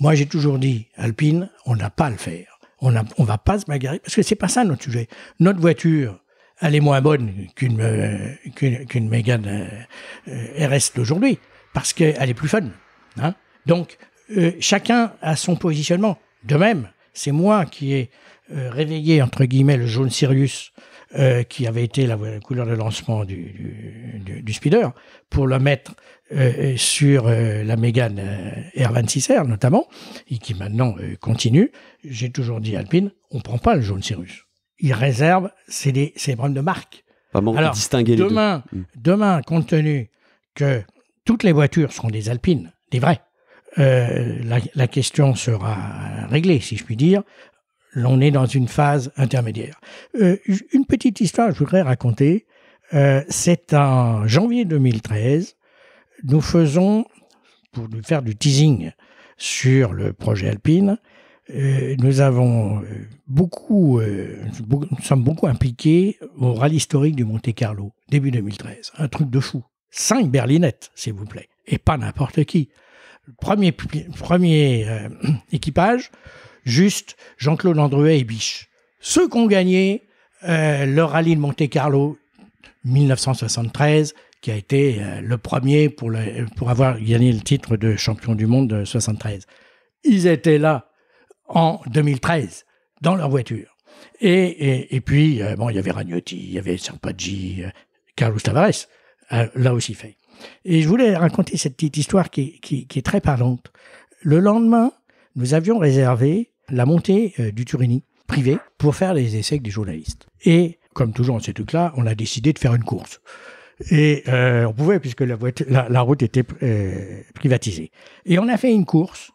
Moi, j'ai toujours dit, Alpine, on n'a pas à le faire. On va pas se bagarrer, parce que c'est pas ça notre sujet. Notre voiture, elle est moins bonne qu'une Mégane RS d'aujourd'hui, parce qu'elle est plus fun. Hein. Donc, chacun a son positionnement. De même, c'est moi qui ai réveillé, entre guillemets, le jaune Sirius, qui avait été la couleur de lancement du Speeder, pour le mettre sur la Mégane R26R notamment, et qui maintenant continue. J'ai toujours dit Alpine, on ne prend pas le jaune Sirius. Il réserve, c'est des problèmes de marque. Alors, distinguer les demain, compte tenu que toutes les voitures seront des Alpines, des vraies, la question sera réglée, si je puis dire. On est dans une phase intermédiaire. Une petite histoire que je voudrais raconter. C'est en janvier 2013, nous faisons, pour nous faire du teasing sur le projet Alpine, nous sommes beaucoup impliqués au rallye historique du Monte-Carlo, début 2013. Un truc de fou. 5 berlinettes, s'il vous plaît. Et pas n'importe qui. Premier équipage, juste Jean-Claude Landruet et Biche. Ceux qui ont gagné le rallye de Monte-Carlo 1973, qui a été le premier pour avoir gagné le titre de champion du monde de 73. Ils étaient là en 2013, dans leur voiture. Et puis, il y avait Ragnotti, il y avait Serpaggi, Carlos Tavares, là aussi fait. Et je voulais raconter cette petite histoire qui est très parlante. Le lendemain, nous avions réservé la montée du Turini privé pour faire les essais avec des journalistes. Et comme toujours dans ces trucs-là, on a décidé de faire une course. Et on pouvait, puisque la route était privatisée. Et on a fait une course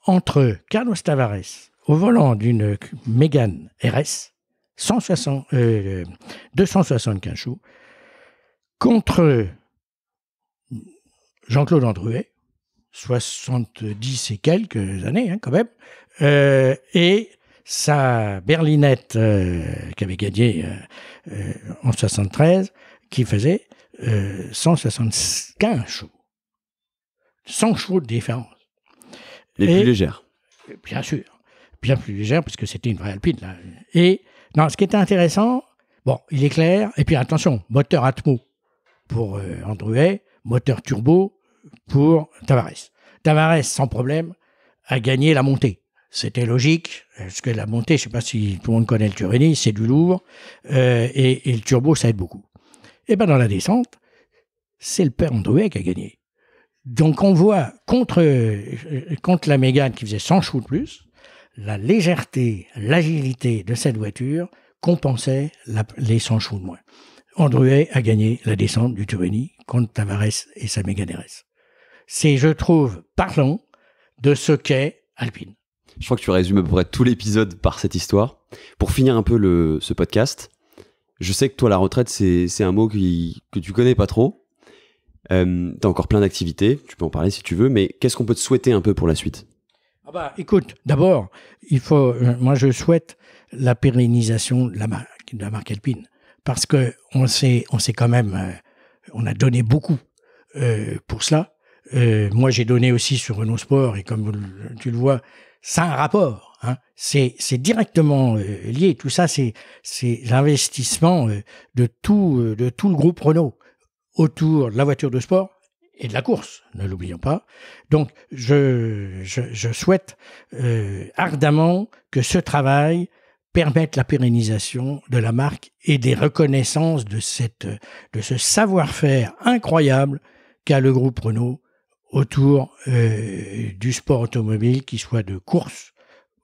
entre Carlos Tavares au volant d'une Mégane RS 275 chevaux contre Jean-Claude Landruet, 70 et quelques années quand même, et sa berlinette qui avait gagné en 73, qui faisait 175 chevaux. 100 chevaux de différence. Les plus légères. Bien sûr. Bien plus légères, puisque c'était une vraie Alpine. Là. Et non, ce qui était intéressant, bon, il est clair, et puis attention, moteur Atmo pour Landruet, moteur turbo pour Tavares. Tavares, sans problème, a gagné la montée. C'était logique, parce que la montée, je ne sais pas si tout le monde connaît le Turini, c'est du lourd, et le turbo, ça aide beaucoup. Et bien dans la descente, c'est le père Landruet qui a gagné. Donc on voit contre la Mégane qui faisait 100 chevaux de plus, la légèreté, l'agilité de cette voiture compensait les 100 chevaux de moins. Andruet a gagné la descente du Turini contre Tavares et sa Mégane RS. C'est, je trouve, parlant de ce qu'est Alpine. Je crois que tu résumes à peu près tout l'épisode par cette histoire. Pour finir un peu ce podcast, je sais que toi, la retraite, c'est un mot que tu connais pas trop. T'as encore plein d'activités, tu peux en parler si tu veux, mais qu'est-ce qu'on peut te souhaiter un peu pour la suite ? Écoute, d'abord, moi je souhaite la pérennisation de la marque Alpine, parce que on a donné beaucoup pour cela. Moi j'ai donné aussi sur Renault Sport, et comme tu le vois, ça a un rapport. Hein. C'est directement lié. Tout ça, c'est l'investissement de tout le groupe Renault autour de la voiture de sport et de la course, ne l'oublions pas. Donc, je souhaite ardemment que ce travail permette la pérennisation de la marque et des reconnaissances de ce savoir-faire incroyable qu'a le groupe Renault autour du sport automobile, qu'il soit de course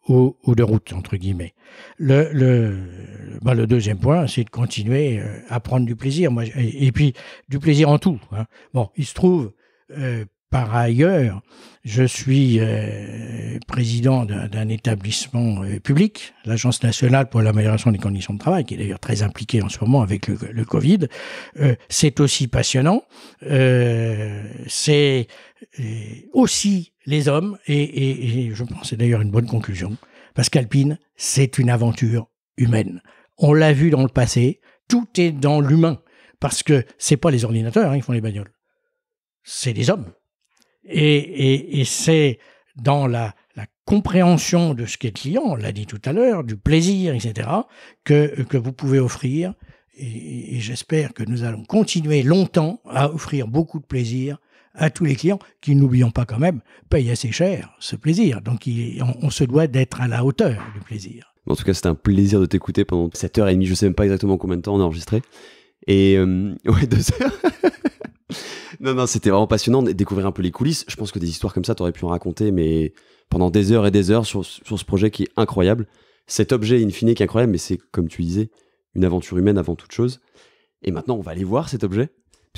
ou de route, entre guillemets. Le deuxième point, c'est de continuer à prendre du plaisir. Et puis, du plaisir en tout. Hein. Bon, il se trouve, par ailleurs, je suis président d'un établissement public, l'Agence nationale pour l'amélioration des conditions de travail, qui est d'ailleurs très impliquée en ce moment avec le Covid. C'est aussi passionnant. C'est aussi les hommes, et je pense que c'est d'ailleurs une bonne conclusion, parce qu'Alpine, c'est une aventure humaine. On l'a vu dans le passé, tout est dans l'humain, parce que c'est pas les ordinateurs qui font les bagnoles, c'est des hommes. Et c'est dans la compréhension de ce qu'est le client, on l'a dit tout à l'heure, du plaisir, etc., que vous pouvez offrir, et j'espère que nous allons continuer longtemps à offrir beaucoup de plaisir à tous les clients qui, n'oublions pas quand même, payent assez cher ce plaisir. Donc on se doit d'être à la hauteur du plaisir. En tout cas, c'était un plaisir de t'écouter pendant 7h30, je sais même pas exactement combien de temps on a enregistré. Et ouais, 2 heures. Non, c'était vraiment passionnant de découvrir un peu les coulisses. Je pense que des histoires comme ça, t'aurais pu en raconter, mais pendant des heures et des heures sur ce projet qui est incroyable. Cet objet, in fine, qui est incroyable, mais c'est, comme tu disais, une aventure humaine avant toute chose. Et maintenant, on va aller voir cet objet.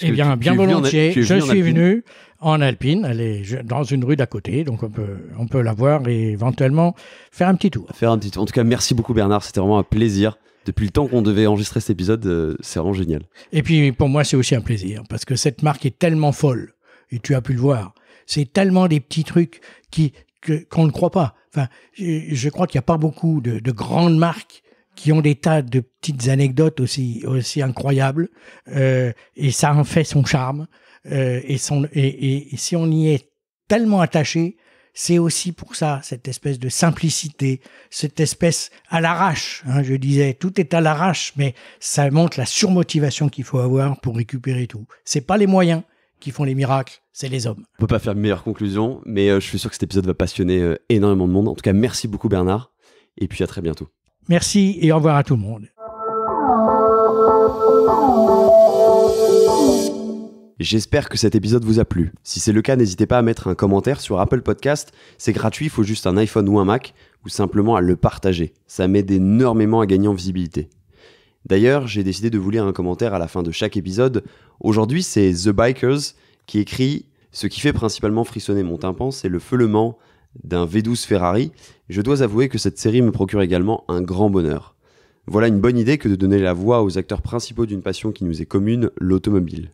Eh bien, bien volontiers. Je suis venu en Alpine, elle est dans une rue d'à côté, donc on peut la voir et éventuellement faire un petit tour. En tout cas, merci beaucoup Bernard, c'était vraiment un plaisir. Depuis le temps qu'on devait enregistrer cet épisode, c'est vraiment génial. Et puis pour moi, c'est aussi un plaisir, parce que cette marque est tellement folle, et tu as pu le voir, c'est tellement des petits trucs qu'on ne croit pas. Enfin, je crois qu'il n'y a pas beaucoup de grandes marques qui ont des tas de petites anecdotes aussi incroyables, et ça en fait son charme. Et si on y est tellement attaché, c'est aussi pour ça, cette espèce de simplicité, cette espèce à l'arrache. Hein, je disais, tout est à l'arrache, mais ça montre la surmotivation qu'il faut avoir pour récupérer tout. C'est pas les moyens qui font les miracles, c'est les hommes. On peut pas faire une meilleure conclusion, mais je suis sûr que cet épisode va passionner énormément de monde. En tout cas, merci beaucoup Bernard, et puis à très bientôt. Merci et au revoir à tout le monde. J'espère que cet épisode vous a plu. Si c'est le cas, n'hésitez pas à mettre un commentaire sur Apple Podcast. C'est gratuit, il faut juste un iPhone ou un Mac, ou simplement à le partager. Ça m'aide énormément à gagner en visibilité. D'ailleurs, j'ai décidé de vous lire un commentaire à la fin de chaque épisode. Aujourd'hui, c'est The Bikers qui écrit « Ce qui fait principalement frissonner mon tympan, c'est le feulement d'un V12 Ferrari. Je dois avouer que cette série me procure également un grand bonheur. Voilà une bonne idée que de donner la voix aux acteurs principaux d'une passion qui nous est commune, l'automobile.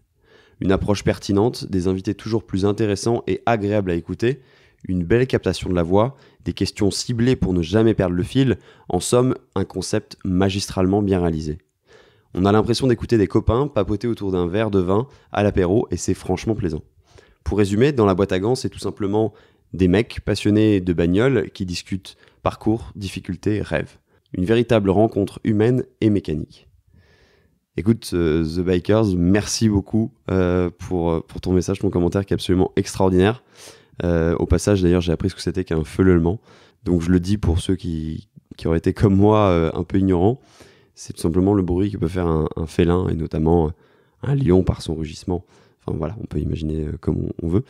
Une approche pertinente, des invités toujours plus intéressants et agréables à écouter, une belle captation de la voix, des questions ciblées pour ne jamais perdre le fil, en somme, un concept magistralement bien réalisé. On a l'impression d'écouter des copains papoter autour d'un verre de vin à l'apéro et c'est franchement plaisant. Pour résumer, dans la boîte à gants, c'est tout simplement des mecs passionnés de bagnoles qui discutent parcours, difficultés, rêves. Une véritable rencontre humaine et mécanique. Écoute, The Bikers, merci beaucoup pour ton message, ton commentaire qui est absolument extraordinaire. Au passage, d'ailleurs, j'ai appris ce que c'était qu'un feulement. Donc, je le dis pour ceux qui auraient été comme moi un peu ignorants. C'est tout simplement le bruit que peut faire un félin, et notamment un lion par son rugissement. Enfin, voilà, on peut imaginer comme on veut.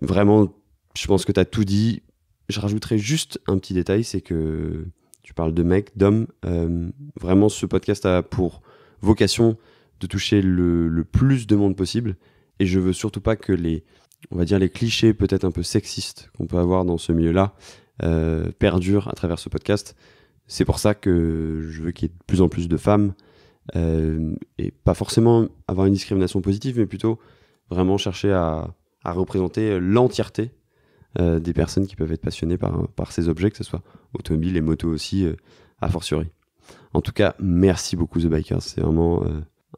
Vraiment, je pense que tu as tout dit. Je rajouterai juste un petit détail, c'est que tu parles de mecs, d'hommes. Vraiment, ce podcast a pour vocation de toucher le plus de monde possible. Et je veux surtout pas que les clichés peut-être un peu sexistes qu'on peut avoir dans ce milieu-là perdurent à travers ce podcast. C'est pour ça que je veux qu'il y ait de plus en plus de femmes et pas forcément avoir une discrimination positive, mais plutôt vraiment chercher à représenter l'entièreté des personnes qui peuvent être passionnées par ces objets, que ce soit automobiles et motos aussi, a fortiori. En tout cas, merci beaucoup The Bikers, c'est vraiment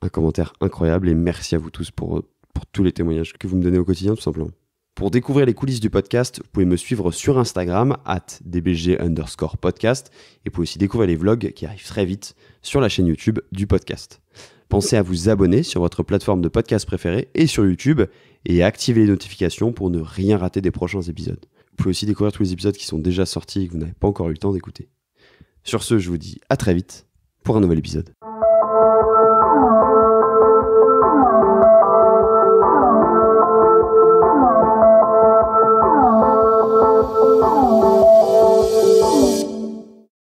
un commentaire incroyable et merci à vous tous pour tous les témoignages que vous me donnez au quotidien, tout simplement. Pour découvrir les coulisses du podcast, vous pouvez me suivre sur Instagram, @dbg_podcast, et vous pouvez aussi découvrir les vlogs qui arrivent très vite sur la chaîne YouTube du podcast. Pensez à vous abonner sur votre plateforme de podcast préférée et sur YouTube, et à activer les notifications pour ne rien rater des prochains épisodes. Vous pouvez aussi découvrir tous les épisodes qui sont déjà sortis et que vous n'avez pas encore eu le temps d'écouter. Sur ce, je vous dis à très vite pour un nouvel épisode.